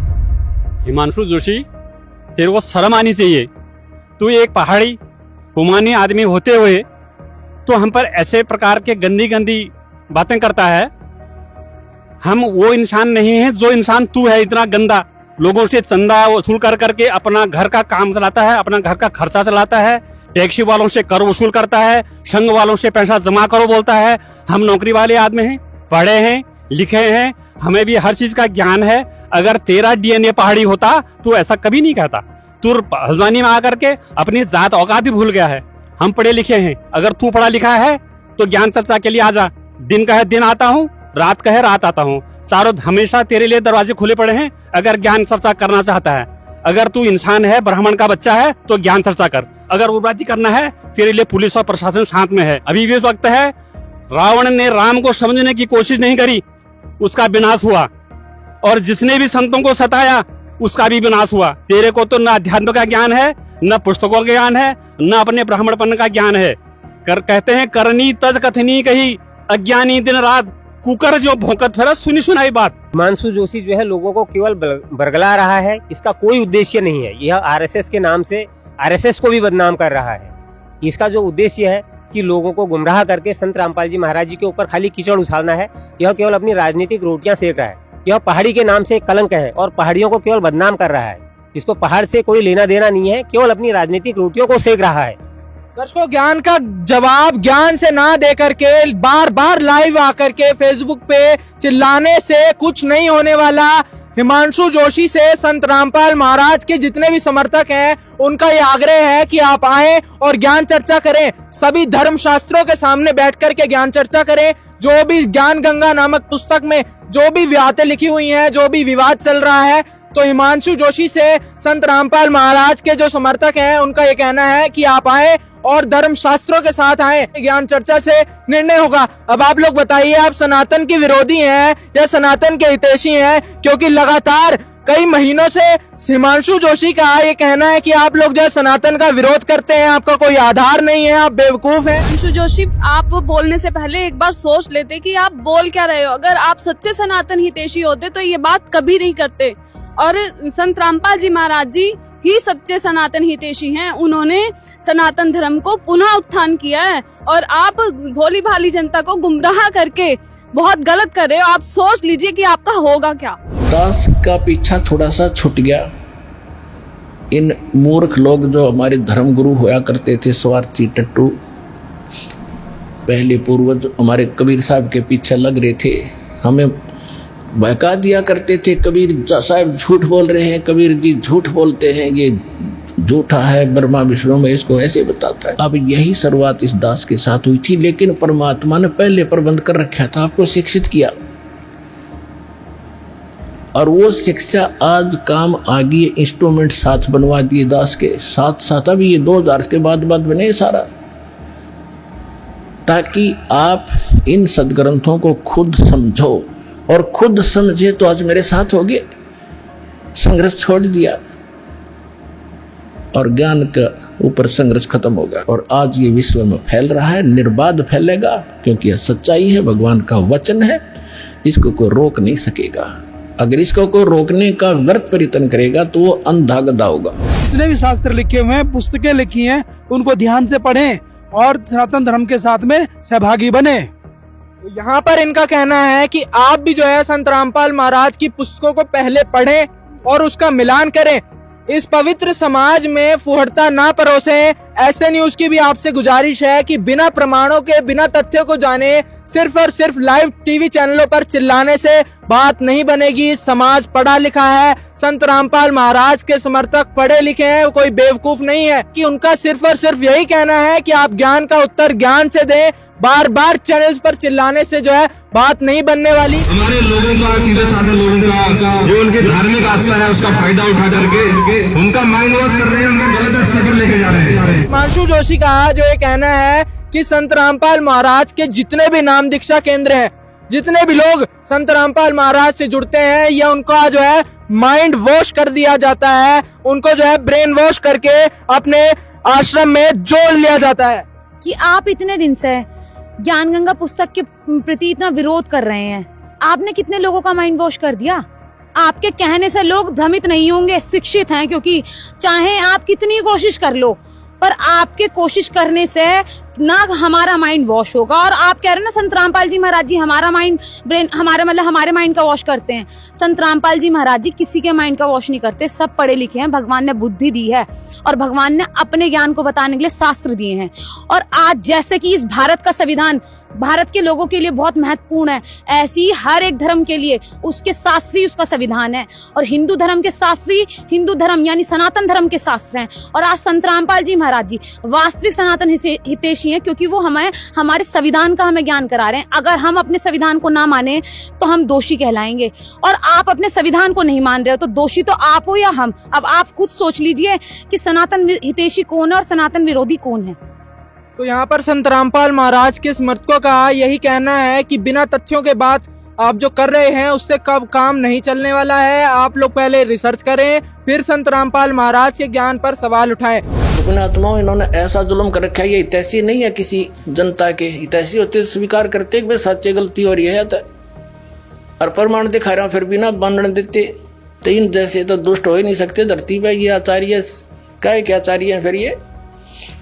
हिमांशु जोशी, तेरे को शर्म आनी चाहिए। तू एक पहाड़ी कुमानी आदमी होते हुए तो हम पर ऐसे प्रकार के गंदी गंदी बातें करता है। हम वो इंसान नहीं है जो इंसान तू है, इतना गंदा। लोगों से चंदा वसूल कर करके अपना घर का काम चलाता है, अपना घर का खर्चा चलाता है, टैक्सी वालों से कर वसूल करता है, संघ वालों से पैसा जमा करो बोलता है। हम नौकरी वाले आदमी हैं, पढ़े हैं, लिखे हैं, हमें भी हर चीज का ज्ञान है। अगर तेरा डीएनए पहाड़ी होता तो ऐसा कभी नहीं कहता। तू हल्द्वानी में आकर के अपनी जात औकात भी भूल गया है। हम पढ़े लिखे हैं, अगर तू पढ़ा लिखा है तो ज्ञान चर्चा के लिए आजा। दिन का है दिन आता हूँ, रात का है रात आता हूँ, चारों हमेशा तेरे लिए दरवाजे खुले पड़े हैं अगर ज्ञान चर्चा करना चाहता है। अगर तू इंसान है, ब्राह्मण का बच्चा है तो ज्ञान चर्चा कर। अगर उग्रवादी करना है तेरे लिए पुलिस और प्रशासन साथ में है। अभी भी वक्त है। रावण ने राम को समझने की कोशिश नहीं करी, उसका विनाश हुआ, और जिसने भी संतों को सताया उसका भी विनाश हुआ। तेरे को तो न अध्यात्म का ज्ञान है, न पुस्तकों का ज्ञान है, न अपने ब्राह्मणपन का ज्ञान है। कहते हैं करनी तज कथनी कही, अज्ञानी दिन रात कुकर जो भौंकत फिरा सुनी सुनाई बात। हिमांशु जोशी जो है लोगों को केवल बरगला रहा है, इसका कोई उद्देश्य नहीं है। यह आरएसएस के नाम से आरएसएस को भी बदनाम कर रहा है। इसका जो उद्देश्य है कि लोगों को गुमराह करके संत रामपाल जी महाराज जी के ऊपर खाली कीचड़ उछालना है, यह केवल अपनी राजनीतिक रोटियां सेक रहा है। यह पहाड़ी के नाम से एक कलंक है और पहाड़ियों को केवल बदनाम कर रहा है। इसको पहाड़ से कोई लेना देना नहीं है, केवल अपनी राजनीतिक रोटियों को सेक रहा है। दर्शकों, ज्ञान का जवाब ज्ञान से ना दे करके बार बार लाइव आकर के फेसबुक पे चिल्लाने से कुछ नहीं होने वाला। हिमांशु जोशी से संत रामपाल महाराज के जितने भी समर्थक हैं उनका ये आग्रह है कि आप आएं और ज्ञान चर्चा करें। सभी धर्म शास्त्रों के सामने बैठ करके ज्ञान चर्चा करें। जो भी ज्ञान गंगा नामक पुस्तक में जो भी बातें लिखी हुई हैं, जो भी विवाद चल रहा है, तो हिमांशु जोशी से संत रामपाल महाराज के जो समर्थक हैं उनका ये कहना है कि आप आए और धर्म शास्त्रों के साथ आए। ज्ञान चर्चा से निर्णय होगा। अब आप लोग बताइए, आप सनातन के विरोधी हैं या सनातन के हितैषी हैं? क्योंकि लगातार कई महीनों से हिमांशु जोशी का ये कहना है कि आप लोग जो है सनातन का विरोध करते हैं, आपका कोई आधार नहीं है, आप बेवकूफ हैं। हिमांशु जोशी, आप बोलने से पहले एक बार सोच लेते कि आप बोल क्या रहे हो। अगर आप सच्चे सनातन हितैषी होते तो ये बात कभी नहीं करते। और संत रामपाल जी महाराज जी ही सच्चे सनातन हितैषी हैं। उन्होंने सनातन धर्म को पुनः उत्थान किया है और आप भोली भाली जनता को गुमराह करके बहुत गलत कर रहे हो। आप सोच लीजिए कि आपका होगा क्या। दास का पीछा थोड़ा सा छूट गया। इन मूर्ख लोग जो हमारे धर्म गुरु होया करते थे, स्वार्थी टट्टू, पहले पूर्वज हमारे कबीर साहब के पीछे लग रहे थे, हमें बहका दिया करते थे। कबीर साहब झूठ बोल रहे हैं, कबीर जी झूठ बोलते हैं, ये झूठा है, ब्रह्मा विष्णु में इसको ऐसे बताता है। अब यही शुरुआत इस दास के साथ हुई थी, लेकिन परमात्मा ने पहले प्रबंध कर रखा था, आपको शिक्षित किया और वो शिक्षा आज काम आ गई। इंस्ट्रूमेंट साथ बनवा दिए दास के साथ साथ। अभी ये 2000 के बाद बने सारा, ताकि आप इन सदग्रंथों को खुद समझो और खुद समझे तो आज मेरे साथ होगे। संघर्ष छोड़ दिया और ज्ञान का ऊपर संघर्ष खत्म होगा और आज ये विश्व में फैल रहा है, निर्बाध फैलेगा, क्योंकि यह सच्चाई है, भगवान का वचन है, इसको कोई रोक नहीं सकेगा। अगर इसको कोई रोकने का व्यर्थ प्रयत्न करेगा तो वो अंधा गधा होगा। जितने भी शास्त्र लिखे हुए हैं, पुस्तकें लिखी हैं, उनको ध्यान से पढ़ें और सनातन धर्म के साथ में सहभागी बने। यहाँ पर इनका कहना है कि आप भी जो है संत रामपाल महाराज की पुस्तकों को पहले पढ़ें और उसका मिलान करें। इस पवित्र समाज में फुहड़ता ना परोसें। ऐसे न्यूज की भी आपसे गुजारिश है कि बिना प्रमाणों के, बिना तथ्यों को जाने सिर्फ और सिर्फ लाइव टीवी चैनलों पर चिल्लाने से बात नहीं बनेगी। समाज पढ़ा लिखा है, संत रामपाल महाराज के समर्थक पढ़े लिखे हैं, कोई बेवकूफ नहीं है कि उनका सिर्फ और सिर्फ यही कहना है कि आप ज्ञान का उत्तर ज्ञान से दें। बार बार चैनल्स पर चिल्लाने से जो है बात नहीं बनने वाली। हमारे लोगों का, सीधे साधे लोगों का जो उनकी धार्मिक आस्था है उसका फायदा उठा करके उनका माइंड वॉश कर रहे हैं, उनका गलत रास्ते पर लेके जा रहे हैं। हिमांशु जोशी का जो ये कहना है कि संत रामपाल महाराज के जितने भी नाम दीक्षा केंद्र हैं, जितने भी लोग संत रामपाल महाराज से जुड़ते हैं, या उनका जो है माइंड वॉश कर दिया जाता है, उनको जो है ब्रेन वॉश करके अपने आश्रम में जोड़ लिया जाता है। कि आप इतने दिन से ज्ञान गंगा पुस्तक के प्रति इतना विरोध कर रहे हैं, आपने कितने लोगों का माइंड वॉश कर दिया? आपके कहने से लोग भ्रमित नहीं होंगे, शिक्षित हैं, क्योंकि चाहे आप कितनी कोशिश कर लो पर आपके कोशिश करने से ना हमारा माइंड वॉश होगा। और आप कह रहे हैं ना संत रामपाल जी महाराज जी हमारा माइंड ब्रेन हमारे माइंड का वॉश करते हैं। संत रामपाल जी महाराज जी किसी के माइंड का वॉश नहीं करते, सब पढ़े लिखे हैं, भगवान ने बुद्धि दी है और भगवान ने अपने ज्ञान को बताने के लिए शास्त्र दिए हैं। और आज जैसे कि इस भारत का संविधान भारत के लोगों के लिए बहुत महत्वपूर्ण है, ऐसी ही हर एक धर्म के लिए उसके शास्त्री उसका संविधान है। और हिंदू धर्म के शास्त्री हिंदू धर्म यानी सनातन धर्म के शास्त्र हैं। और आज संत रामपाल जी महाराज जी वास्तविक सनातन हितैषी हैं, क्योंकि वो हमें हमारे संविधान का हमें ज्ञान करा रहे हैं। अगर हम अपने संविधान को ना माने तो हम दोषी कहलाएंगे, और आप अपने संविधान को नहीं मान रहे हो तो दोषी तो आप हो या हम। अब आप खुद सोच लीजिए कि सनातन हितैषी कौन है और सनातन विरोधी कौन है। तो यहाँ पर संत रामपाल महाराज के समर्थकों का यही कहना है कि बिना तथ्यों के बात आप जो कर रहे हैं उससे कब काम नहीं चलने वाला है। आप लोग पहले रिसर्च करें, फिर संत रामपाल महाराज के ज्ञान पर सवाल उठाएं। अपने आत्माओं इन्होंने ऐसा जुल्म कर रखा है, ये हितैषी नहीं है किसी जनता के। हितैषी होते स्वीकार करते कि सच्चे गलती हो रही है और प्रमाण दिखा रहा हूं, फिर भी ना मानने देते। तो इन जैसे तो दुष्ट हो ही नहीं सकते धरती पे। ये आचार्य क्या आचार्य है फिर, ये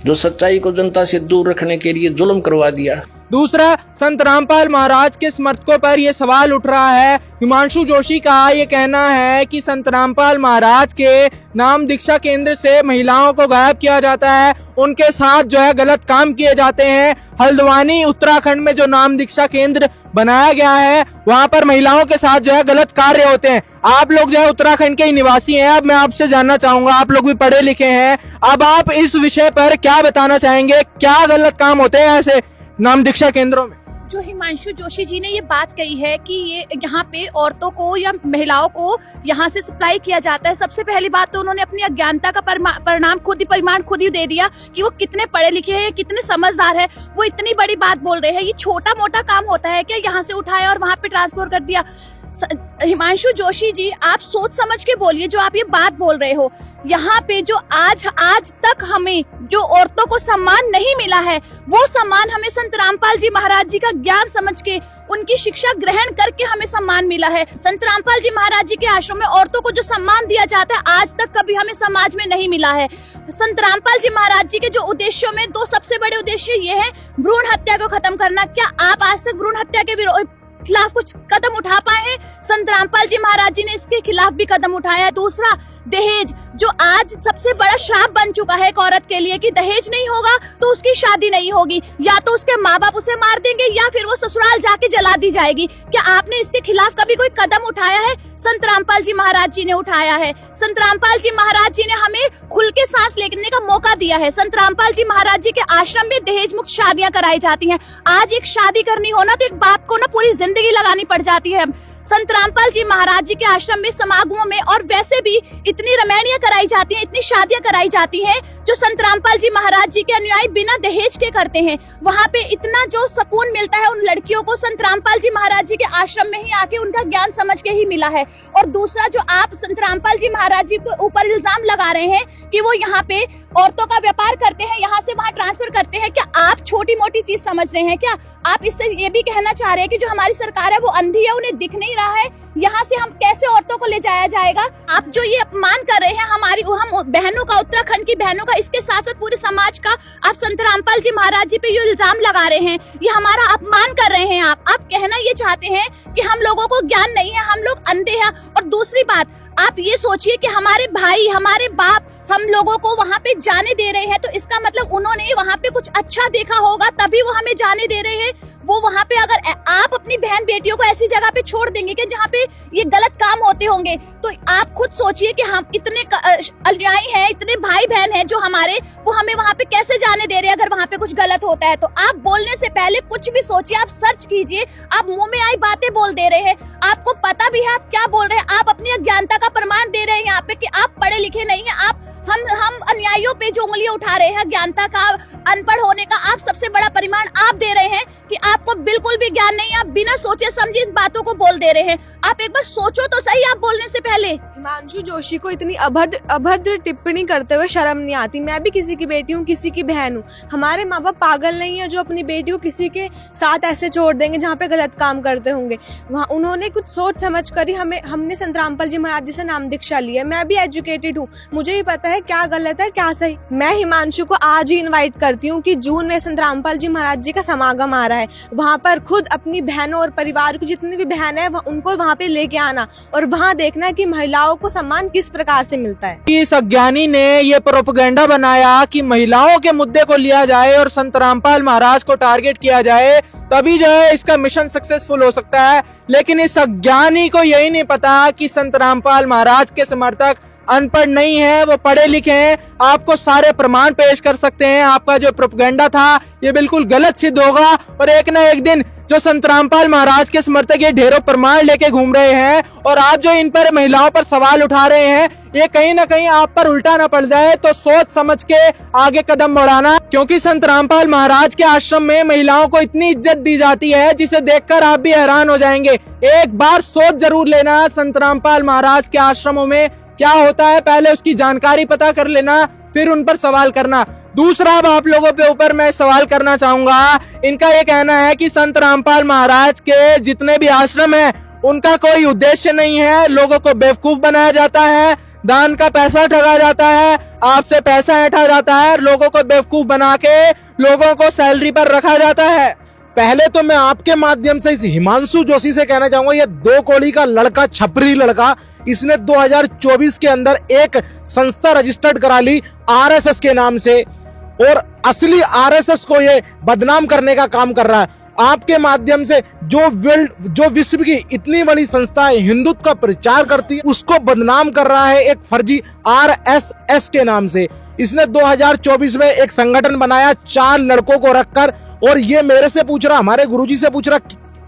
जो सच्चाई को जनता से दूर रखने के लिए जुल्म करवा दिया। दूसरा, संत रामपाल महाराज के समर्थकों पर यह सवाल उठ रहा है। हिमांशु जोशी का ये कहना है कि संत रामपाल महाराज के नाम दीक्षा केंद्र से महिलाओं को गायब किया जाता है, उनके साथ जो है गलत काम किए जाते हैं। हल्द्वानी उत्तराखंड में जो नाम दीक्षा केंद्र बनाया गया है वहां पर महिलाओं के साथ जो है गलत कार्य होते हैं। आप लोग जो है उत्तराखंड के ही निवासी हैं। अब मैं आपसे जानना चाहूंगा, आप लोग भी पढ़े लिखे हैं, अब आप इस विषय पर क्या बताना चाहेंगे? क्या गलत काम होते हैं ऐसे नाम दीक्षा केंद्रों में? जो हिमांशु जोशी जी ने ये बात कही है कि ये यहाँ पे औरतों को या महिलाओं को यहाँ से सप्लाई किया जाता है, सबसे पहली बात तो उन्होंने अपनी अज्ञानता का परिमाण खुद ही दे दिया कि वो कितने पढ़े लिखे हैं, कितने समझदार है। वो इतनी बड़ी बात बोल रहे हैं, ये छोटा मोटा काम होता है क्या? यहाँ से उठाया और वहां पे ट्रांसफर कर दिया। हिमांशु जोशी जी, आप सोच समझ के बोलिए जो आप ये बात बोल रहे हो। यहाँ पे जो आज तक हमें जो औरतों को सम्मान नहीं मिला है, वो सम्मान हमें संत रामपाल जी महाराज जी का ज्ञान समझ के, उनकी शिक्षा ग्रहण करके हमें सम्मान मिला है। संत रामपाल जी महाराज जी के आश्रम में औरतों को जो सम्मान दिया जाता है आज तक कभी हमें समाज में नहीं मिला है। संत रामपाल जी महाराज जी के जो उद्देश्यों में दो सबसे बड़े उद्देश्य ये है, भ्रूण हत्या को खत्म करना। क्या आप आज तक भ्रूण हत्या के खिलाफ कुछ कदम उठा पाए हैं? संत रामपाल जी महाराज जी ने इसके खिलाफ भी कदम उठाया है। दूसरा, दहेज, जो आज सबसे बड़ा श्राप बन चुका है एक औरत के लिए कि दहेज नहीं होगा तो उसकी शादी नहीं होगी, या तो उसके माँ बाप उसे मार देंगे या फिर वो ससुराल जाके जला दी जाएगी। क्या आपने इसके खिलाफ कभी कोई कदम उठाया है? संत रामपाल जी महाराज जी ने उठाया है। संत रामपाल जी महाराज जी ने हमें खुल के सांस लेने का मौका दिया है। संत रामपाल जी महाराज जी के आश्रम में दहेज मुक्त शादियां कराई जाती हैं। आज एक शादी करनी हो ना तो एक बाप को ना पूरी जिंदगी लगानी पड़ जाती है। संत रामपाल जी महाराज जी के आश्रम में समागमों में और वैसे भी इतनी रमैनियां कराई जाती हैं, इतनी शादियां कराई जाती हैं जो संत रामपाल जी महाराज जी के अनुयायी बिना दहेज के करते हैं। वहाँ पे इतना जो सुकून मिलता है उन लड़कियों को संत रामपाल जी महाराज जी के आश्रम में ही आके उनका ज्ञान समझ के ही मिला है। और दूसरा, जो आप संत रामपाल जी महाराज जी को ऊपर इल्जाम लगा रहे हैं कि वो यहाँ पे औरतों का व्यापार करते हैं, यहाँ से वहाँ ट्रांसफर करते हैं, क्या आप छोटी मोटी चीज समझ रहे हैं? क्या आप इससे ये भी कहना चाह रहे हैं कि जो हमारी सरकार है वो अंधी है, उन्हें दिख नहीं रहा है यहाँ से हम कैसे औरतों को ले जाया जाएगा? आप जो ये अपमान कर रहे हैं हम बहनों का, उत्तराखंड की बहनों का, इसके साथ साथ पूरे समाज का आप संत रामपाल जी महाराज जी पे ये इल्जाम लगा रहे हैं, ये हमारा अपमान कर रहे हैं। आप कहना ये चाहते हैं कि हम लोगों को ज्ञान नहीं है, हम लोग अंधे हैं। और दूसरी बात, आप ये सोचिए कि हमारे भाई, हमारे बाप हम लोगों को वहाँ पे जाने दे रहे हैं तो इसका मतलब उन्होंने वहाँ पे कुछ अच्छा देखा होगा तभी वो हमें जाने दे रहे हैं। वो वहाँ पे अगर आप अपनी बहन बेटियों को ऐसी जगह पे छोड़ देंगे कि जहाँ पे ये गलत काम होते होंगे, तो आप खुद सोचिए कि हम इतने अनुयायी हैं, इतने भाई बहन हैं जो हमारे, वो हमें वहाँ पे कैसे जाने दे रहे हैं अगर वहाँ पे कुछ गलत होता है। तो आप बोलने से पहले कुछ भी सोचिए, आप सर्च कीजिए। आप मुंह में आई बातें बोल दे रहे हैं, आपको पता भी है आप क्या बोल रहे हैं। आप अपनी अज्ञानता का प्रमाण दे रहे हैं यहाँ पे कि आप पढ़े लिखे नहीं है। आप हम अनुयायियों पे जो उंगलियां उठा रहे हैं ज्ञानता का, अनपढ़ होने का, आप सबसे बड़ा परिमाण आप दे रहे हैं कि आपको बिल्कुल भी ज्ञान नहीं है। आप बिना सोचे समझे इन बातों को बोल दे रहे हैं। आप एक बार सोचो तो सही आप बोलने से पहले। हिमांशु जोशी को इतनी अभद्र टिप्पणी करते हुए शर्म नहीं आती? मैं भी किसी की बेटी हूँ, किसी की बहन हूँ। हमारे माँ बाप पागल नहीं है जो अपनी बेटी को किसी के साथ ऐसे छोड़ देंगे जहाँ पे गलत काम करते होंगे। वहाँ उन्होंने कुछ सोच समझ कर ही हमने संत रामपाल जी महाराज जी से नाम दीक्षा ली है। मैं भी एजुकेटेड हूँ, मुझे ही पता है क्या गलत है क्या सही। मैं हिमांशु को आज ही इन्वाइट करती हूँ कि जून में संत रामपाल जी महाराज जी का समागम आ रहा है, वहाँ पर खुद अपनी बहनों और परिवार की जितनी भी बहन है उनको वहाँ पे लेके आना और वहाँ देखना कि महिलाओं को सम्मान किस प्रकार से मिलता है। इस अज्ञानी ने ये प्रोपेगेंडा बनाया कि महिलाओं के मुद्दे को लिया जाए और संत रामपाल महाराज को टारगेट किया जाए तभी जो है इसका मिशन सक्सेसफुल हो सकता है। लेकिन इस अज्ञानी को यही नहीं पता कि संत रामपाल महाराज के समर्थक अनपढ़ नहीं है, वो पढ़े लिखे हैं, आपको सारे प्रमाण पेश कर सकते हैं। आपका जो प्रोपेगेंडा था ये बिल्कुल गलत सिद्ध होगा और एक ना एक दिन जो संत रामपाल महाराज के समर्थक ये ढेरों प्रमाण लेके घूम रहे हैं और आप जो इन पर महिलाओं पर सवाल उठा रहे हैं ये कहीं ना कहीं आप पर उल्टा ना पड़ जाए, तो सोच समझ के आगे कदम बढ़ाना, क्योंकि संत रामपाल महाराज के आश्रम में महिलाओं को इतनी इज्जत दी जाती है जिसे देखकर आप भी हैरान हो जाएंगे। एक बार सोच जरूर लेना संत रामपाल महाराज के आश्रमों में क्या होता है, पहले उसकी जानकारी पता कर लेना, फिर उन पर सवाल करना। दूसरा अब आप लोगों पे ऊपर मैं सवाल करना चाहूंगा। इनका ये कहना है कि संत रामपाल महाराज के जितने भी आश्रम हैं उनका कोई उद्देश्य नहीं है, लोगों को बेवकूफ बनाया जाता है, दान का पैसा ठगा जाता है, आपसे पैसा ऐंठा जाता है, लोगों को बेवकूफ बना के लोगों को सैलरी पर रखा जाता है। पहले तो मैं आपके माध्यम से इस हिमांशु जोशी से कहना चाहूंगा, ये 2 कौड़ी का लड़का, छपरी लड़का, इसने 2024 के अंदर एक संस्था रजिस्टर्ड करा ली आरएसएस के नाम से और असली आरएसएस को ये बदनाम करने का काम कर रहा है। आपके माध्यम से जो विश्व की इतनी बड़ी संस्था है हिंदुत्व का प्रचार करती है उसको बदनाम कर रहा है एक फर्जी आरएसएस के नाम से। इसने 2024 में एक संगठन बनाया 4 लड़कों को रखकर और ये मेरे से पूछ रहा, हमारे गुरुजी से पूछ रहा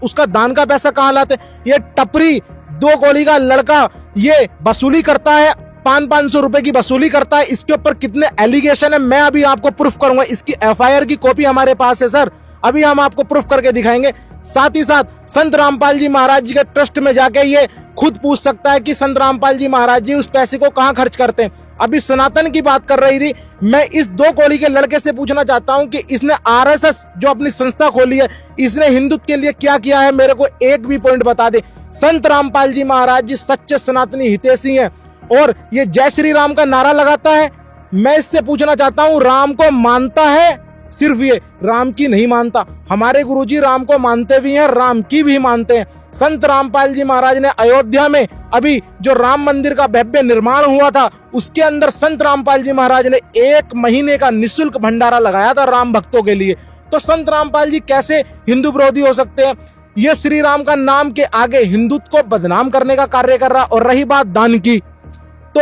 उसका दान का पैसा कहाँ लाते। ये टपरी 2 कौड़ी का लड़का ये वसूली करता है, 500 रुपए की वसूली करता है। इसके ऊपर कितने एलिगेशन है मैं अभी आपको प्रूफ करूंगा। इसकी एफआईआर की कॉपी हमारे पास है सर, अभी हम आपको प्रूफ करके दिखाएंगे। साथ ही साथ संत रामपाल जी महाराज जी के ट्रस्ट में जाके ये खुद पूछ सकता है कि संत रामपाल जी महाराज जी उस पैसे को कहाँ खर्च करते हैं। अभी सनातन की बात कर रही थी, मैं इस 2 कौड़ी के लड़के से पूछना चाहता हूं कि इसने आरएसएस जो अपनी संस्था खोली है इसने हिंदुत्व के लिए क्या किया है, मेरे को एक भी पॉइंट बता दे। संत रामपाल जी महाराज जी सच्चे सनातनी हितैषी हैं और ये जय श्री राम का नारा लगाता है। मैं इससे पूछना चाहता हूं राम को मानता है, सिर्फ ये राम की नहीं मानता। हमारे गुरुजी राम को मानते भी हैं, राम की भी मानते हैं। संत रामपाल जी महाराज ने अयोध्या में अभी जो राम मंदिर का भव्य निर्माण हुआ था उसके अंदर संत रामपाल जी महाराज ने 1 महीने का निःशुल्क भंडारा लगाया था राम भक्तों के लिए। तो संत रामपाल जी कैसे हिंदू विरोधी हो सकते हैं। ये श्री राम का नाम के आगे हिंदुत्व को बदनाम करने का कार्य कर रहा। और रही बात दान की, तो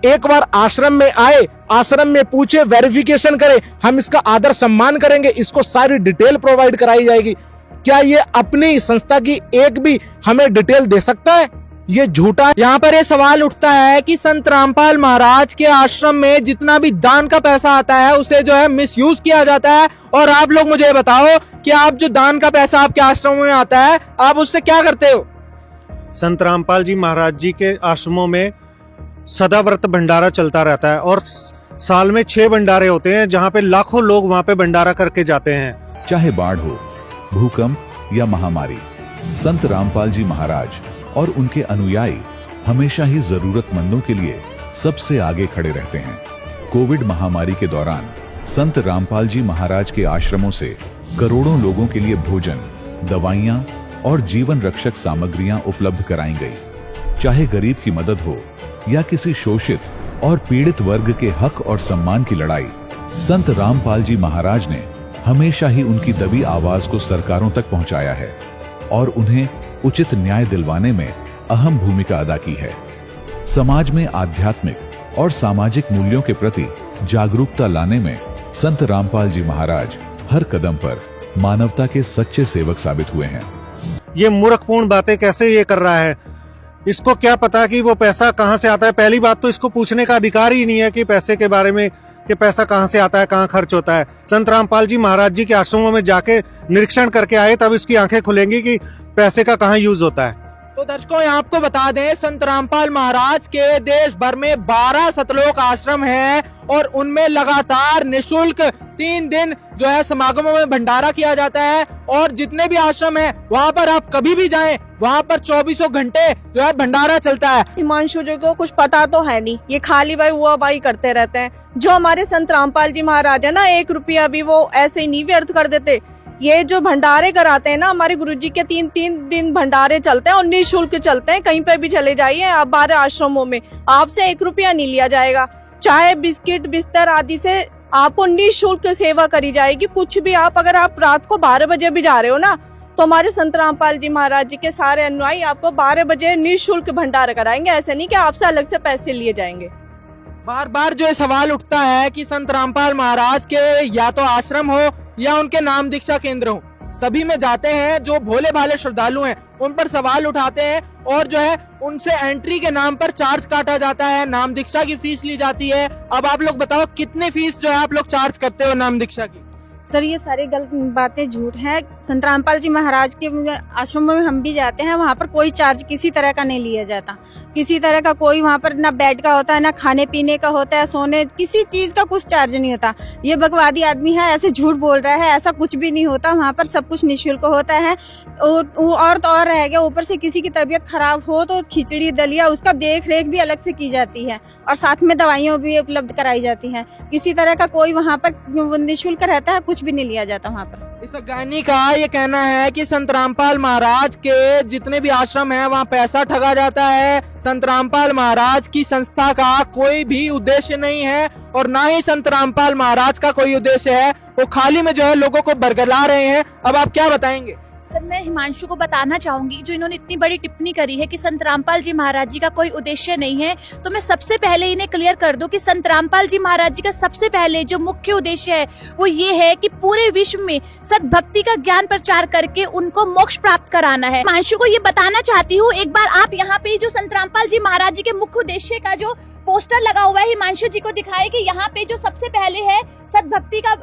एक बार आश्रम में आए, आश्रम में पूछे, वेरिफिकेशन करे, हम इसका आदर सम्मान करेंगे, इसको सारी डिटेल प्रोवाइड कराई जाएगी। क्या ये अपनी संस्था की एक भी हमें डिटेल दे सकता है? ये झूठा है। यहाँ पर ये सवाल उठता है कि संत रामपाल महाराज के आश्रम में जितना भी दान का पैसा आता है उसे जो है मिसयूज किया जाता है। और आप लोग मुझे बताओ कि आप जो दान का पैसा आपके आश्रमों में आता है आप उससे क्या करते हो? संत रामपाल जी महाराज जी के आश्रमों में सदाव्रत भंडारा चलता रहता है और साल में 6 भंडारे होते हैं जहाँ पे लाखों लोग वहाँ पे भंडारा करके जाते हैं। चाहे बाढ़ हो, भूकंप या महामारी, संत रामपाल जी महाराज और उनके अनुयायी हमेशा ही जरूरतमंदों के लिए सबसे आगे खड़े रहते हैं। कोविड महामारी के दौरान संत रामपाल जी महाराज के आश्रमों से करोड़ों लोगों के लिए भोजन, दवाइयां और जीवन रक्षक सामग्रियां उपलब्ध कराई गई। चाहे गरीब की मदद हो या किसी शोषित और पीड़ित वर्ग के हक और सम्मान की लड़ाई, संत रामपाल जी महाराज ने हमेशा ही उनकी दबी आवाज को सरकारों तक पहुंचाया है और उन्हें उचित न्याय दिलवाने में अहम भूमिका अदा की है। समाज में आध्यात्मिक और सामाजिक मूल्यों के प्रति जागरूकता लाने में संत रामपाल जी महाराज हर कदम पर मानवता के सच्चे सेवक साबित हुए हैं। ये मूर्खपूर्ण बातें कैसे ये कर रहा है, इसको क्या पता कि वो पैसा कहाँ से आता है। पहली बात तो इसको पूछने का अधिकार ही नहीं है कि पैसे के बारे में, कि पैसा कहाँ से आता है, कहाँ खर्च होता है। संत रामपाल जी महाराज जी के आश्रमों में जाके निरीक्षण करके आए तब इसकी आंखें खुलेंगी कि पैसे का कहाँ यूज होता है। तो दर्शकों यहाँ आपको बता दें संत रामपाल महाराज के देश भर में 12 सतलोक आश्रम हैं और उनमें लगातार निःशुल्क 3 दिन जो है समागमों में भंडारा किया जाता है। और जितने भी आश्रम हैं वहाँ पर आप कभी भी जाएं, वहाँ पर 24 घंटे जो है भंडारा चलता है। हिमांशु जी को कुछ पता तो है नहीं, ये खाली भाई हुआ भाई करते रहते हैं। जो हमारे संत रामपाल जी महाराज है ना, 1 रुपया भी वो ऐसे ही नहीं व्यर्थ कर देते। ये जो भंडारे कराते हैं ना, हमारे गुरुजी के 3 दिन भंडारे चलते हैं और निःशुल्क चलते हैं। कहीं पे भी चले जाइए आप 12 आश्रमों में, आपसे 1 रुपया नहीं लिया जाएगा। चाय बिस्किट बिस्तर आदि से आपको निःशुल्क सेवा करी जाएगी। कुछ भी आप, अगर आप रात को 12 बजे भी जा रहे हो ना, तो हमारे संत रामपाल जी महाराज जी के सारे अनुयायी आपको 12 बजे निःशुल्क भंडारा कराएंगे। ऐसे नहीं कि आपसे अलग से पैसे लिए जाएंगे। बार बार जो ये सवाल उठता है कि संत रामपाल महाराज के या तो आश्रम हो या उनके नाम दीक्षा केंद्र हो, सभी में जाते हैं जो भोले भाले श्रद्धालु हैं उन पर सवाल उठाते हैं और जो है उनसे एंट्री के नाम पर चार्ज काटा जाता है, नाम दीक्षा की फीस ली जाती है। अब आप लोग बताओ कितने फीस जो है आप लोग चार्ज करते हो नाम दीक्षा की? सर ये सारी गलत बातें झूठ है। संत रामपाल जी महाराज के आश्रम में हम भी जाते हैं, वहाँ पर कोई चार्ज किसी तरह का नहीं लिया जाता। किसी तरह का कोई वहाँ पर ना बेड का होता है, ना खाने पीने का होता है, सोने किसी चीज का कुछ चार्ज नहीं होता। ये बकवादी आदमी है, ऐसे झूठ बोल रहा है, ऐसा कुछ भी नहीं होता। वहाँ पर सब कुछ निःशुल्क होता है। और तो और रह गया, ऊपर से किसी की तबीयत खराब हो तो खिचड़ी दलिया उसका देख रेख भी अलग से की जाती है और साथ में दवाइयाँ भी उपलब्ध कराई जाती हैं। किसी तरह का कोई वहाँ पर निःशुल्क रहता है, कुछ भी नहीं लिया जाता वहाँ पर। इस अज्ञानी का ये कहना है कि संत रामपाल महाराज के जितने भी आश्रम हैं वहाँ पैसा ठगा जाता है। संत रामपाल महाराज की संस्था का कोई भी उद्देश्य नहीं है और ना ही संत रामपाल महाराज का कोई उद्देश्य है। वो खाली में जो है लोगों को बरगला रहे हैं। अब आप क्या बताएंगे? सर मैं हिमांशु को बताना चाहूंगी, जो इन्होंने इतनी बड़ी टिप्पणी करी है कि संत रामपाल जी महाराज जी का कोई उद्देश्य नहीं है, तो मैं सबसे पहले इन्हें क्लियर कर दूं कि संत रामपाल जी महाराज जी का सबसे पहले जो मुख्य उद्देश्य है वो ये है कि पूरे विश्व में सद्भक्ति का ज्ञान प्रचार करके उनको मोक्ष प्राप्त कराना है। हिमांशु को ये बताना चाहती हूँ, एक बार आप यहाँ पे जो संत रामपाल जी महाराज जी के मुख्य उद्देश्य का जो पोस्टर लगा हुआ है हिमांशु जी को दिखाए कि यहाँ पे जो सबसे पहले है सद्भक्ति का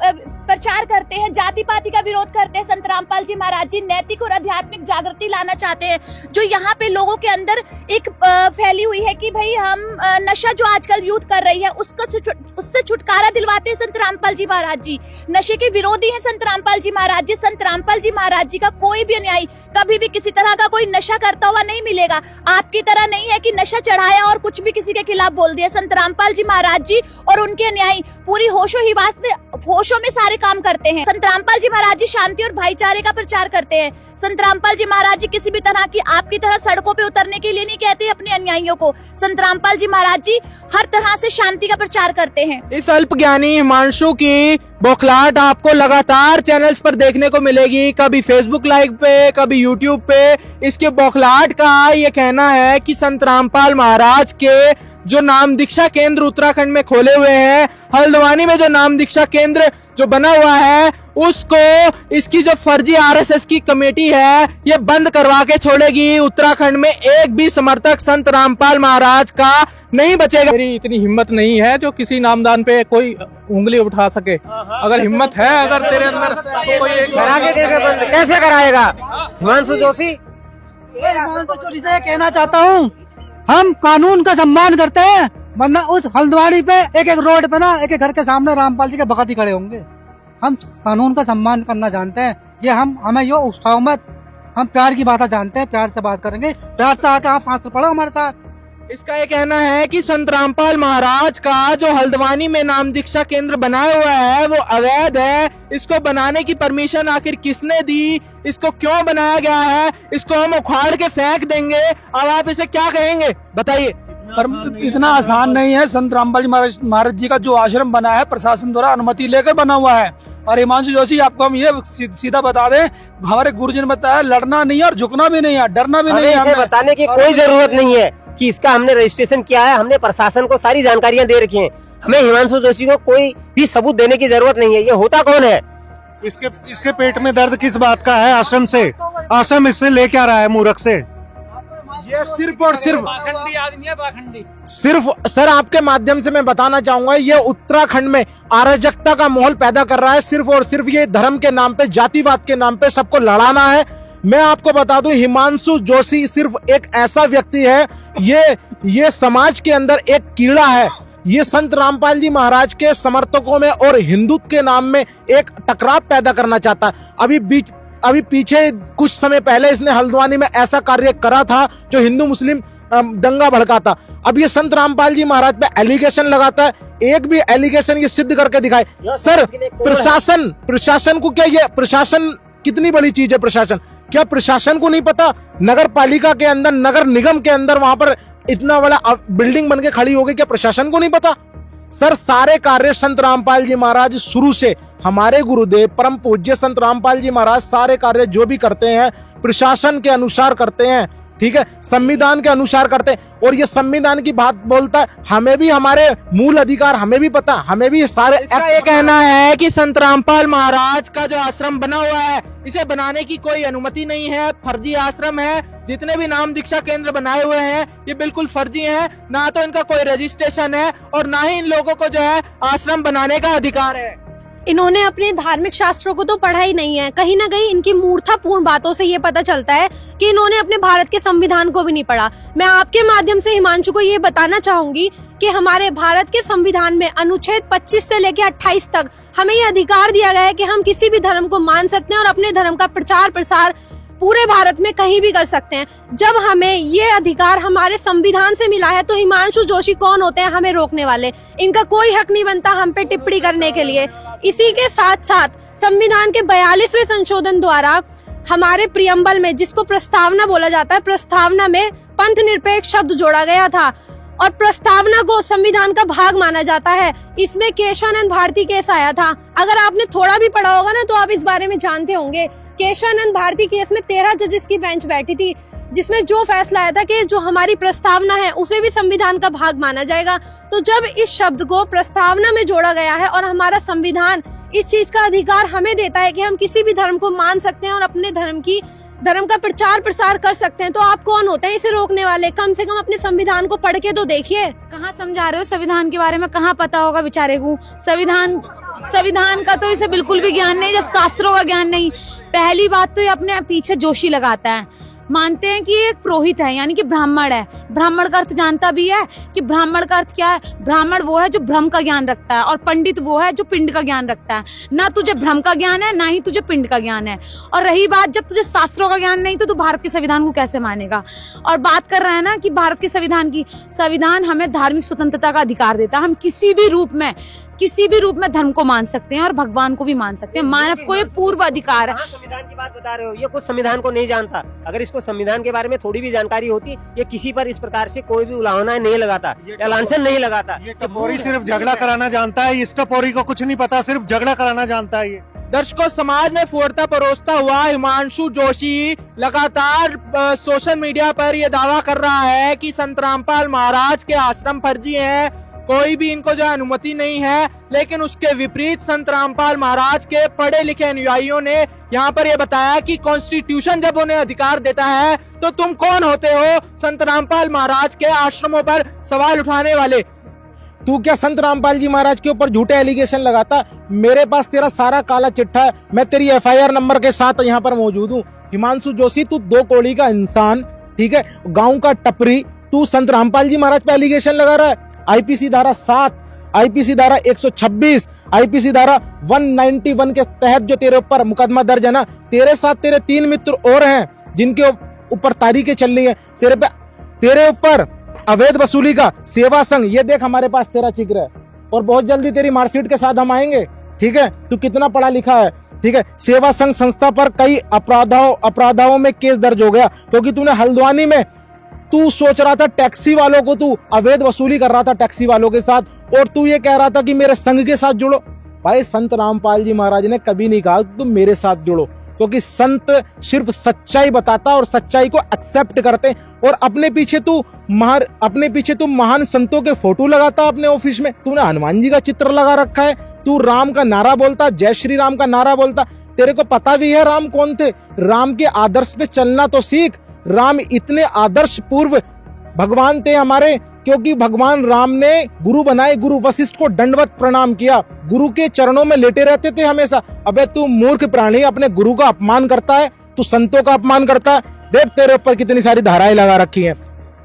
प्रचार करते हैं, जाति पाति का विरोध करते हैं। संत रामपाल जी महाराज जी नैतिक और आध्यात्मिक जागृति लाना चाहते हैं। जो यहाँ पे लोगों के अंदर एक फैली हुई है कि भाई हम नशा जो आजकल यूथ कर रही है उससे छुटकारा दिलवाते हैं संत रामपाल जी महाराज जी। नशे के विरोधी हैं संत रामपाल जी महाराज जी। संत रामपाल जी महाराज जी का कोई भी अनुयायी कभी भी किसी तरह का कोई नशा करता हुआ नहीं मिलेगा। आपकी तरह नहीं है कि नशा चढ़ाया और कुछ भी किसी के खिलाफ बोल दिया। संत रामपाल जी महाराज जी और उनके अनुयायी पूरी होशों में सारे काम करते हैं। संत रामपाल जी महाराज जी शांति और भाईचारे का प्रचार करते हैं। संत रामपाल जी महाराज जी किसी भी तरह की आपकी तरह सड़कों पे उतरने के लिए नहीं कहते अपने अनुयायियों को। संत रामपाल जी महाराज जी हर तरह से शांति का प्रचार करते हैं। इस अल्पज्ञानी हिमांशु की बौखलाहट आपको लगातार चैनल्स पर देखने को मिलेगी, कभी फेसबुक लाइव पे, कभी यूट्यूब पे। इसके बौखलाहट का ये कहना है कि संत रामपाल महाराज के जो नाम दीक्षा केंद्र उत्तराखंड में खोले हुए हैं, हल्द्वानी में जो नाम दीक्षा केंद्र जो बना हुआ है उसको इसकी जो फर्जी आरएसएस की कमेटी है ये बंद करवा के छोड़ेगी। उत्तराखंड में एक भी समर्थक संत रामपाल महाराज का नहीं बचेगा। मेरी इतनी हिम्मत नहीं है जो किसी नामदान पे कोई उंगली उठा सके। अगर हिम्मत है, अगर तेरे अंदर तो कोई करा के देगा बंद, कैसे कराएगा? हिमांशु जोशी से कहना चाहता हूँ, हम कानून का सम्मान करते हैं, वरना उस हल्द्वानी पे एक एक रोड पे ना एक एक घर के सामने रामपाल जी के भगत ही खड़े होंगे। हम कानून का सम्मान करना जानते हैं। ये हमें यो उठाओ मत, हम प्यार की बात जानते हैं, प्यार से बात करेंगे, प्यार से आके आप साथ पढ़ो हमारे साथ। इसका ये कहना है कि संत रामपाल महाराज का जो हल्द्वानी में नाम दीक्षा केंद्र बनाया हुआ है वो अवैध है। इसको बनाने की परमिशन आखिर किसने दी, इसको क्यों बनाया गया है, इसको हम उखाड़ के फेंक देंगे। अब आप इसे क्या कहेंगे बताइए? पर इतना आसान नहीं है। संत रामपाल जी महाराज जी का जो आश्रम बना है प्रशासन द्वारा अनुमति लेकर बना हुआ है। और हिमांशु जोशी आपको हम ये सीधा बता दें, हमारे गुरुजी ने बताया लड़ना नहीं है और झुकना भी नहीं है, डरना भी नहीं है। हमें बताने की कोई जरूरत नहीं है कि इसका हमने रजिस्ट्रेशन किया है। हमने प्रशासन को सारी जानकारियां दे रखी हैं। हमें हिमांशु जोशी को कोई भी सबूत देने की जरूरत नहीं है। ये होता कौन है? इसके पेट में दर्द किस बात का है? आश्रम से, आश्रम इससे ले क्या रहा है मूर्ख से? ये सिर्फ और सिर्फ पाखंडी आदमी है, पाखंडी। सिर्फ सर आपके माध्यम से मैं बताना चाहूंगा, ये उत्तराखंड में अराजकता का माहौल पैदा कर रहा है। सिर्फ और सिर्फ ये धर्म के नाम पे, जातिवाद के नाम पे सबको लड़ाना है। मैं आपको बता दूं, हिमांशु जोशी सिर्फ एक ऐसा व्यक्ति है, ये समाज के अंदर एक कीड़ा है। ये संत रामपाल जी महाराज के समर्थकों में और हिंदुत्व के नाम में एक टकराव पैदा करना चाहता है। अभी पीछे कुछ समय पहले इसने हल्द्वानी में ऐसा कार्य करा था जो हिंदू मुस्लिम दंगा भड़का था। अब ये संत रामपाल जी महाराज पे एलिगेशन लगाता है। एक भी एलिगेशन ये सिद्ध करके दिखाए। सर प्रशासन को क्या, ये प्रशासन कितनी बड़ी चीज है? प्रशासन क्या प्रशासन को नहीं पता? नगर पालिका के अंदर, नगर निगम के अंदर वहां पर इतना बड़ा बिल्डिंग बनके खड़ी हो गई, क्या प्रशासन को नहीं पता? सर सारे कार्य संत रामपाल जी महाराज शुरू से हमारे गुरुदेव परम पूज्य संत रामपाल जी महाराज सारे कार्य जो भी करते हैं प्रशासन के अनुसार करते हैं, ठीक है, संविधान के अनुसार करते हैं। और ये संविधान की बात बोलता है, हमें भी हमारे मूल अधिकार हमें भी पता, हमें भी सारे ये कहना है कि संत रामपाल महाराज का जो आश्रम बना हुआ है इसे बनाने की कोई अनुमति नहीं है, फर्जी आश्रम है। जितने भी नाम दीक्षा केंद्र बनाए हुए हैं ये बिल्कुल फर्जी हैं, ना तो इनका कोई रजिस्ट्रेशन है और ना ही इन लोगों को जो है आश्रम बनाने का अधिकार है। इन्होंने अपने धार्मिक शास्त्रों को तो पढ़ा ही नहीं है। कहीं ना कहीं इनकी मूर्खतापूर्ण बातों से ये पता चलता है कि इन्होंने अपने भारत के संविधान को भी नहीं पढ़ा। मैं आपके माध्यम से हिमांशु को ये बताना चाहूंगी कि हमारे भारत के संविधान में अनुच्छेद 25 से लेकर 28 तक हमें ये अधिकार दिया गया है कि हम किसी भी धर्म को मान सकते हैं और अपने धर्म का प्रचार प्रसार पूरे भारत में कहीं भी कर सकते हैं। जब हमें ये अधिकार हमारे संविधान से मिला है तो हिमांशु जोशी कौन होते हैं हमें रोकने वाले? इनका कोई हक नहीं बनता हम पे टिप्पणी करने के लिए। इसी के साथ साथ संविधान के 42वें संशोधन द्वारा हमारे प्रियम्बल में, जिसको प्रस्तावना बोला जाता है, प्रस्तावना में पंथ निरपेक्ष शब्द जोड़ा गया था और प्रस्तावना को संविधान का भाग माना जाता है। इसमें केशवानंद भारती केस आया था। अगर आपने थोड़ा भी पढ़ा होगा ना तो आप इस बारे में जानते होंगे। केशवानंद भारती केस में 13 जजेस की बेंच बैठी थी, जिसमें जो फैसला आया था कि जो हमारी प्रस्तावना है उसे भी संविधान का भाग माना जाएगा। तो जब इस शब्द को प्रस्तावना में जोड़ा गया है और हमारा संविधान इस चीज का अधिकार हमें देता है कि हम किसी भी धर्म को मान सकते हैं और अपने धर्म का प्रचार प्रसार कर सकते हैं, तो आप कौन होते हैं इसे रोकने वाले? कम से कम अपने संविधान को पढ़ के तो देखिए। कहाँ समझा रहे हो संविधान के बारे में, कहाँ पता होगा बेचारे को संविधान का तो इसे बिल्कुल भी ज्ञान नहीं, जब शास्त्रों का ज्ञान नहीं। पहली बात तो ये अपने पीछे जोशी लगाता है, मानते हैं कि ये एक पुरोहित है यानी कि ब्राह्मण है। ब्राह्मण का अर्थ जानता भी है कि ब्राह्मण का अर्थ क्या है? ब्राह्मण वो है जो ब्रह्म का ज्ञान रखता है और पंडित वो है जो पिंड का ज्ञान रखता है। ना तुझे ब्रह्म का ज्ञान है ना ही तुझे पिंड का ज्ञान है। और रही बात, जब तुझे शास्त्रों का ज्ञान नहीं तो तू भारत के संविधान को कैसे मानेगा? और बात कर रहा है ना कि भारत के संविधान की, संविधान हमें धार्मिक स्वतंत्रता का अधिकार देता है। हम किसी भी रूप में धर्म को मान सकते हैं और भगवान को भी मान सकते हैं। मानव को ये पूर्व अधिकार है। संविधान की बात बता रहे हो, ये कुछ संविधान को नहीं जानता। अगर इसको संविधान के बारे में थोड़ी भी जानकारी होती, ये किसी पर इस प्रकार से कोई भी उलाहना नहीं लगाता या लांछन नहीं लगाता। ये टपोरी सिर्फ झगड़ा कराना जानता है, इस टपोरी को कुछ नहीं पता, सिर्फ झगड़ा कराना जानता है। ये दर्शकों, समाज में फूटता परोसता हुआ हिमांशु जोशी लगातार सोशल मीडिया पर यह दावा कर रहा है कि संत रामपाल महाराज के आश्रम फर्जी हैं, कोई भी इनको जो अनुमति नहीं है। लेकिन उसके विपरीत संत रामपाल महाराज के पढ़े लिखे अनुयायियों ने यहाँ पर यह बताया कि कॉन्स्टिट्यूशन जब उन्हें अधिकार देता है तो तुम कौन होते हो संत रामपाल महाराज के आश्रमों पर सवाल उठाने वाले? तू क्या संत रामपाल जी महाराज के ऊपर झूठे एलिगेशन लगाता? मेरे पास तेरा सारा काला चिट्ठा है, मैं तेरी FIR नंबर के साथ यहाँ पर मौजूद हूँ। हिमांशु जोशी, तू 2 कौड़ी का इंसान, ठीक है, गांव का टपरी, तू संत रामपाल जी महाराज पे एलिगेशन लगा रहा है। IPC धारा 7, IPC धारा 126, IPC धारा 191 के तहत जो तेरे ऊपर मुकदमा दर्ज है ना, तेरे साथ तेरे 3 मित्र और हैं जिनके ऊपर तारीखें चल रही है तेरे ऊपर अवैध वसूली का सेवा संघ। ये देख हमारे पास तेरा चित्र है और बहुत जल्दी तेरी मार्कशीट के साथ हम आएंगे, ठीक है। तू कितना पढ़ा लिखा है, ठीक है। सेवा संघ संस्था पर कई अपराधों में केस दर्ज हो गया क्योंकि तूने हल्द्वानी में तू सोच रहा था टैक्सी वालों को, तू अवैध वसूली कर रहा था टैक्सी वालों के साथ, और तू ये कह रहा था कि मेरे संघ के साथ जुड़ो। भाई, संत रामपाल जी महाराज ने कभी नहीं कहा तुम मेरे साथ जुड़ो, क्योंकि संत सिर्फ सच्चाई बताता और सच्चाई को एक्सेप्ट करते। और अपने पीछे तू महान संतों के फोटो लगाता अपने ऑफिस में। तूने हनुमान जी का चित्र लगा रखा है, तू राम का नारा बोलता, जय श्री राम का नारा बोलता। तेरे को पता भी है राम कौन थे? राम के आदर्श पे चलना तो सीख। राम इतने आदर्श पूर्व भगवान थे हमारे, क्योंकि भगवान राम ने गुरु बनाए, गुरु वशिष्ठ को दंडवत प्रणाम किया, गुरु के चरणों में लेटे रहते थे हमेशा। अबे तू मूर्ख प्राणी, अपने गुरु का अपमान करता है, तू संतों का अपमान करता है। देख तेरे ऊपर कितनी सारी धाराएं लगा रखी हैं।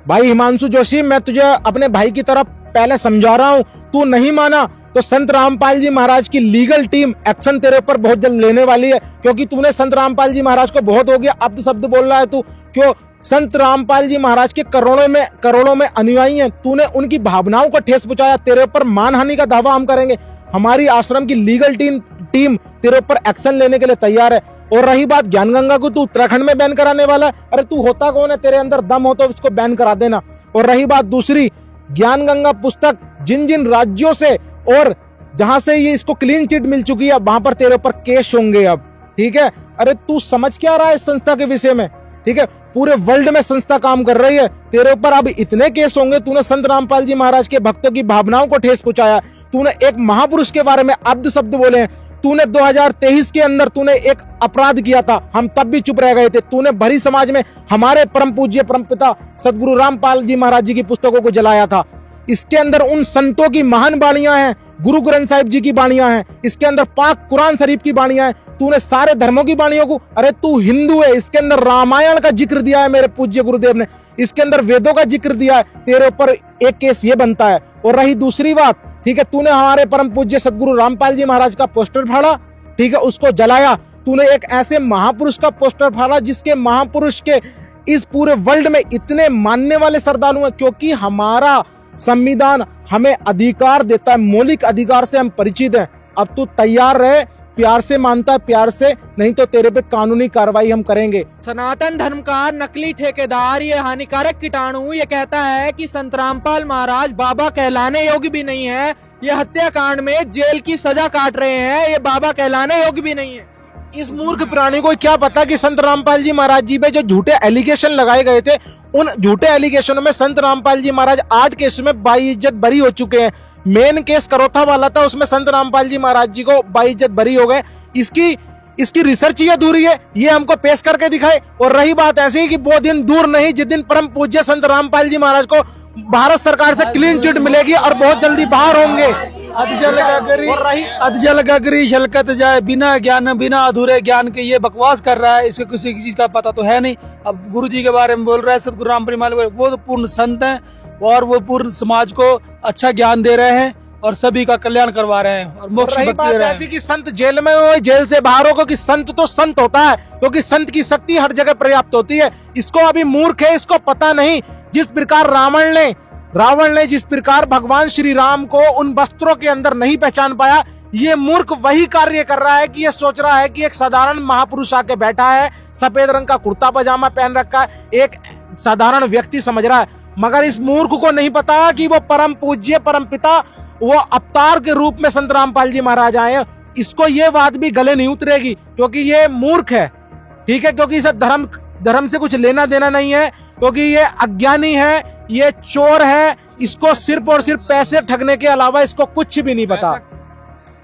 भाई हिमांशु जोशी, मैं तुझे अपने भाई की तरफ पहले समझा रहा हूँ, तू नहीं माना तो संत रामपाल जी महाराज की लीगल टीम एक्शन तेरे ऊपर बहुत जल्द लेने वाली है, क्योंकि तूने संत रामपाल जी महाराज को बहुत हो गया अब तो शब्द बोल रहा है तू। क्यों? संत रामपाल जी महाराज के करोड़ों में अनुयायी हैं, तूने उनकी भावनाओं को ठेस पहुंचाया। तेरे ऊपर मानहानि का दावा हम करेंगे। हमारी आश्रम की लीगल टीम तेरे ऊपर एक्शन लेने के लिए तैयार है। और रही बात ज्ञानगंगा को, तू उत्तराखंड में बैन कराने वाला है। अरे तू होता कौन है? तेरे अंदर दम हो तो इसको बैन करा देना। और रही बात दूसरी, ज्ञानगंगा पुस्तक जिन राज्यों से और जहां से ये इसको क्लीन चिट मिल चुकी है, वहां पर तेरे ऊपर केस होंगे अब, ठीक है। अरे तू समझ क्या रहा है इस संस्था के विषय में, ठीक है। पूरे वर्ल्ड में संस्था काम कर रही है, तेरे ऊपर अब इतने केस होंगे। तूने संत रामपाल जी महाराज के भक्तों की भावनाओं को ठेस पहुंचाया, तूने एक महापुरुष के बारे में अब्द शब्द बोले हैं, तूने 2023 के अंदर तूने एक अपराध किया था, हम तब भी चुप रह गए थे। तूने भरी समाज में हमारे परम पूज्य परम पिता सदगुरु रामपाल जी महाराज जी की पुस्तकों को जलाया था। इसके अंदर उन संतों की महान बाणियां हैं, गुरु ग्रंथ साहिब जी की बाणियां हैं, इसके अंदर पाक कुरान शरीफ की बाणियां हैं। तूने सारे धर्मों की बाणियों को, अरे तू हिंदू है, इसके अंदर रामायण का जिक्र दिया है मेरे पूज्य गुरुदेव ने, इसके अंदर वेदों का जिक्र दिया है, तेरे ऊपर एक केस ये बनता है। और रही दूसरी बात, ठीक है, तूने हमारे परम पूज्य सदगुरु रामपाल जी महाराज का पोस्टर फाड़ा, ठीक है, उसको जलाया। तूने एक ऐसे महापुरुष का पोस्टर फाड़ा जिसके महापुरुष के इस पूरे वर्ल्ड में इतने मानने वाले श्रद्धालु हैं, क्योंकि हमारा संविधान हमें अधिकार देता है, मौलिक अधिकार से हम परिचित हैं। अब तू तैयार रहे, प्यार से मानता है प्यार से, नहीं तो तेरे पे कानूनी कार्रवाई हम करेंगे। सनातन धर्म का नकली ठेकेदार, ये हानिकारक कीटाणु, ये कहता है कि संत रामपाल महाराज बाबा कहलाने योग्य भी नहीं है, ये हत्याकांड में जेल की सजा काट रहे हैं, ये बाबा कहलाने योग्य भी नहीं है। इस मूर्ख प्राणी को क्या पता कि संत रामपाल जी महाराज जी पे जो झूठे एलिगेशन लगाए गए थे, उन झूठे एलिगेशनों में संत रामपाल जी महाराज 8 केस में बाइज्जत बरी हो चुके हैं। मेन केस करोथा वाला था, उसमें संत रामपाल जी महाराज जी को बाइज्जत बरी हो गए। इसकी रिसर्च ही अधूरी है, ये हमको पेश करके दिखाए। और रही बात ऐसी कि वो दिन दूर नहीं जिस दिन परम पूज्य संत रामपाल जी महाराज को भारत सरकार से क्लीन चिट मिलेगी और बहुत जल्दी बाहर होंगे। अधजल गगरी छलकत जाए, बिना ज्ञान बिना अधूरे ज्ञान के ये बकवास कर रहा है, इसको किसी चीज का पता तो है नहीं। अब गुरु जी के बारे में बोल रहा है, सतगुरु रामपाल महाराज, वो तो पूर्ण संत हैं और वो पूर्ण समाज को अच्छा ज्ञान दे रहे हैं और सभी का कल्याण करवा रहे हैं और मोक्ष दे रहे हैं। ऐसी कि संत जेल में हो, जेल से बाहर हो, क्योंकि संत तो संत होता है, क्योंकि संत की शक्ति हर जगह पर्याप्त होती है। इसको अभी मूर्ख है, इसको पता नहीं। जिस प्रकार रावण ने जिस प्रकार भगवान श्री राम को उन वस्त्रों के अंदर नहीं पहचान पाया, ये मूर्ख वही कार्य कर रहा है कि ये सोच रहा है कि एक साधारण महापुरुष आके बैठा है, सफेद रंग का कुर्ता पजामा पहन रखा है, एक साधारण व्यक्ति समझ रहा है। मगर इस मूर्ख को नहीं पता कि वो परम पूज्य परम पिता, वो अवतार के रूप में संत रामपाल जी महाराज आए हैं। इसको ये बात भी गले नहीं उतरेगी, क्योंकि ये मूर्ख है, ठीक है, क्योंकि इसे धर्म से कुछ लेना देना नहीं है, क्योंकि ये अज्ञानी है, ये चोर है, इसको सिर्फ और सिर्फ पैसे ठगने के अलावा इसको कुछ भी नहीं पता।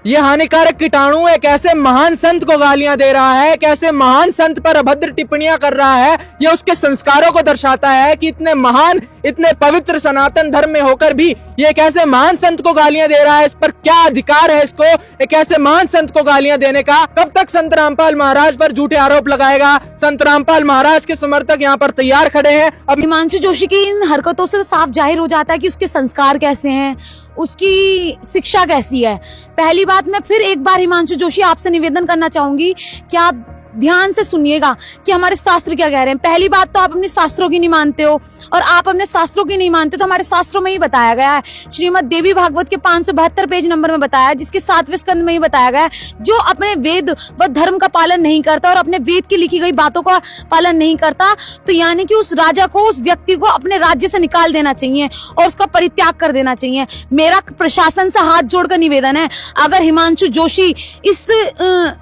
ये हानिकारक कीटाणु है, कैसे महान संत को गालियां दे रहा है, कैसे महान संत पर अभद्र टिप्पणियां कर रहा है। ये उसके संस्कारों को दर्शाता है कि इतने महान, इतने पवित्र सनातन धर्म में होकर भी ये कैसे महान संत को गालियां दे रहा है। इस पर क्या अधिकार है इसको, ये कैसे महान संत को गालियां देने का। कब तक संत रामपाल महाराज पर झूठे आरोप लगाएगा। संत रामपाल महाराज के समर्थक यहाँ पर तैयार खड़े हैं। अब हिमांशु जोशी की इन हरकतों से साफ जाहिर हो जाता है कि उसके संस्कार कैसे हैं, उसकी शिक्षा कैसी है। पहली बात, मैं फिर एक बार हिमांशु जोशी आपसे निवेदन करना चाहूंगी कि आप ध्यान से सुनिएगा कि हमारे शास्त्र क्या कह रहे हैं। पहली बात तो आप अपने शास्त्रों की नहीं मानते हो, और आप अपने शास्त्रों की नहीं मानते तो हमारे शास्त्रों में ही बताया गया है, श्रीमद् देवी भागवत के 572 पेज नंबर में बताया है, जिसके 7वें स्कंद में ही बताया गया है, जो अपने वेद व धर्म का पालन नहीं करता और अपने वेद की लिखी गई बातों का पालन नहीं करता, तो यानी कि उस राजा को, उस व्यक्ति को अपने राज्य से निकाल देना चाहिए और उसका परित्याग कर देना चाहिए। मेरा प्रशासन से हाथ जोड़कर निवेदन है, अगर हिमांशु जोशी इस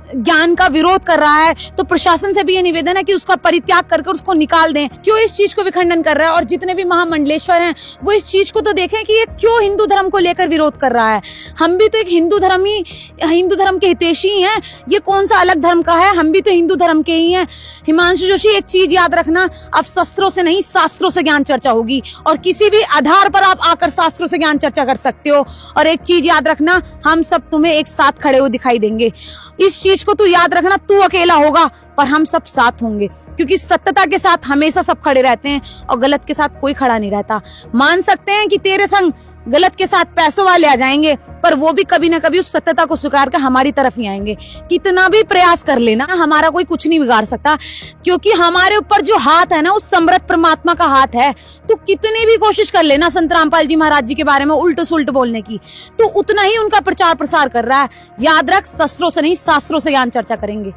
ज्ञान का विरोध कर रहा है तो प्रशासन से भी ये निवेदन है कि उसका परित्याग करके उसको निकाल दें। क्यों इस चीज को विखंडन कर रहा है, और जितने भी महामंडलेश्वर हैं वो इस चीज को तो देखें कि ये क्यों हिंदू धर्म को लेकर विरोध कर रहा है। हम भी तो एक हिंदू धर्म के हितैषी हैं, ये कौन सा अलग धर्म का है, हम भी तो हिंदू धर्म के ही हैं। हिमांशु जोशी, एक चीज याद रखना, अब शस्त्रों से नहीं शास्त्रों से ज्ञान चर्चा होगी, और किसी भी आधार पर आप आकर शास्त्रों से ज्ञान चर्चा कर सकते हो। और एक चीज याद रखना, हम सब तुम्हें एक साथ खड़े हुए दिखाई देंगे। इस चीज को तू याद रखना, तू अकेला होगा पर हम सब साथ होंगे, क्योंकि सत्यता के साथ हमेशा सब खड़े रहते हैं और गलत के साथ कोई खड़ा नहीं रहता। मान सकते हैं कि तेरे संग गलत के साथ पैसों वाले आ जाएंगे, पर वो भी कभी ना कभी उस सत्यता को स्वीकार कर हमारी तरफ ही आएंगे। कितना भी प्रयास कर लेना, हमारा कोई कुछ नहीं बिगाड़ सकता, क्योंकि हमारे ऊपर जो हाथ है ना, उस समृद्ध परमात्मा का हाथ है। तो कितनी भी कोशिश कर लेना संत रामपाल जी महाराज जी के बारे में उल्ट सुल्ट बोलने की, तो उतना ही उनका प्रचार प्रसार कर रहा है। याद रख, शस्त्रों से नहीं शास्त्रों से ज्ञान चर्चा करेंगे।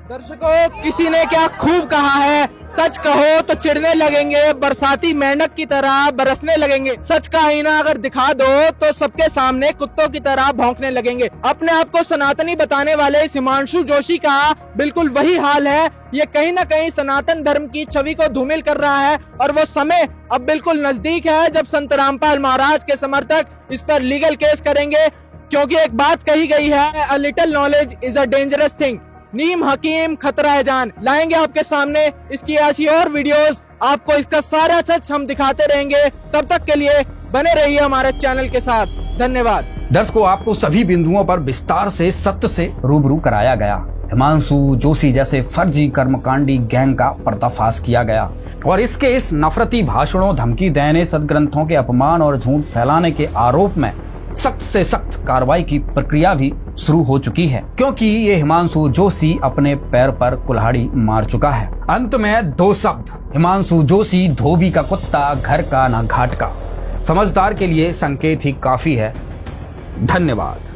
दर्शकों, किसी ने क्या खूब कहा है, सच कहो तो चिढ़ने लगेंगे, बरसाती मेंढक की तरह बरसने लगेंगे। सच का आईना अगर दिखा दो तो सबके सामने कुत्तों की तरह भौंकने लगेंगे। अपने आप को सनातनी बताने वाले इस हिमांशु जोशी का बिल्कुल वही हाल है। ये कहीं ना कहीं सनातन धर्म की छवि को धूमिल कर रहा है और वो समय अब बिल्कुल नजदीक है जब संत रामपाल महाराज के समर्थक इस पर लीगल केस करेंगे, क्योंकि एक बात कही गई है, a little knowledge is a dangerous thing. नीम हकीम खतरा है जान। लाएंगे आपके सामने इसकी ऐसी और वीडियोस, आपको इसका सारा सच हम दिखाते रहेंगे। तब तक के लिए बने रहिए हमारे चैनल के साथ। धन्यवाद। दर्शकों, आपको सभी बिंदुओं पर विस्तार से सत्य से रूबरू कराया गया। हिमांशु जोशी जैसे फर्जी कर्मकांडी गैंग का पर्दाफाश किया गया और इसके इस नफरती भाषणों, धमकी देने, सदग्रंथों के अपमान और झूठ फैलाने के आरोप में सख्त से सख्त कार्रवाई की प्रक्रिया भी शुरू हो चुकी है, क्योंकि ये हिमांशु जोशी अपने पैर पर कुल्हाड़ी मार चुका है। अंत में दो शब्द, हिमांशु जोशी धोबी का कुत्ता, घर का ना घाट का। समझदार के लिए संकेत ही काफी है। धन्यवाद।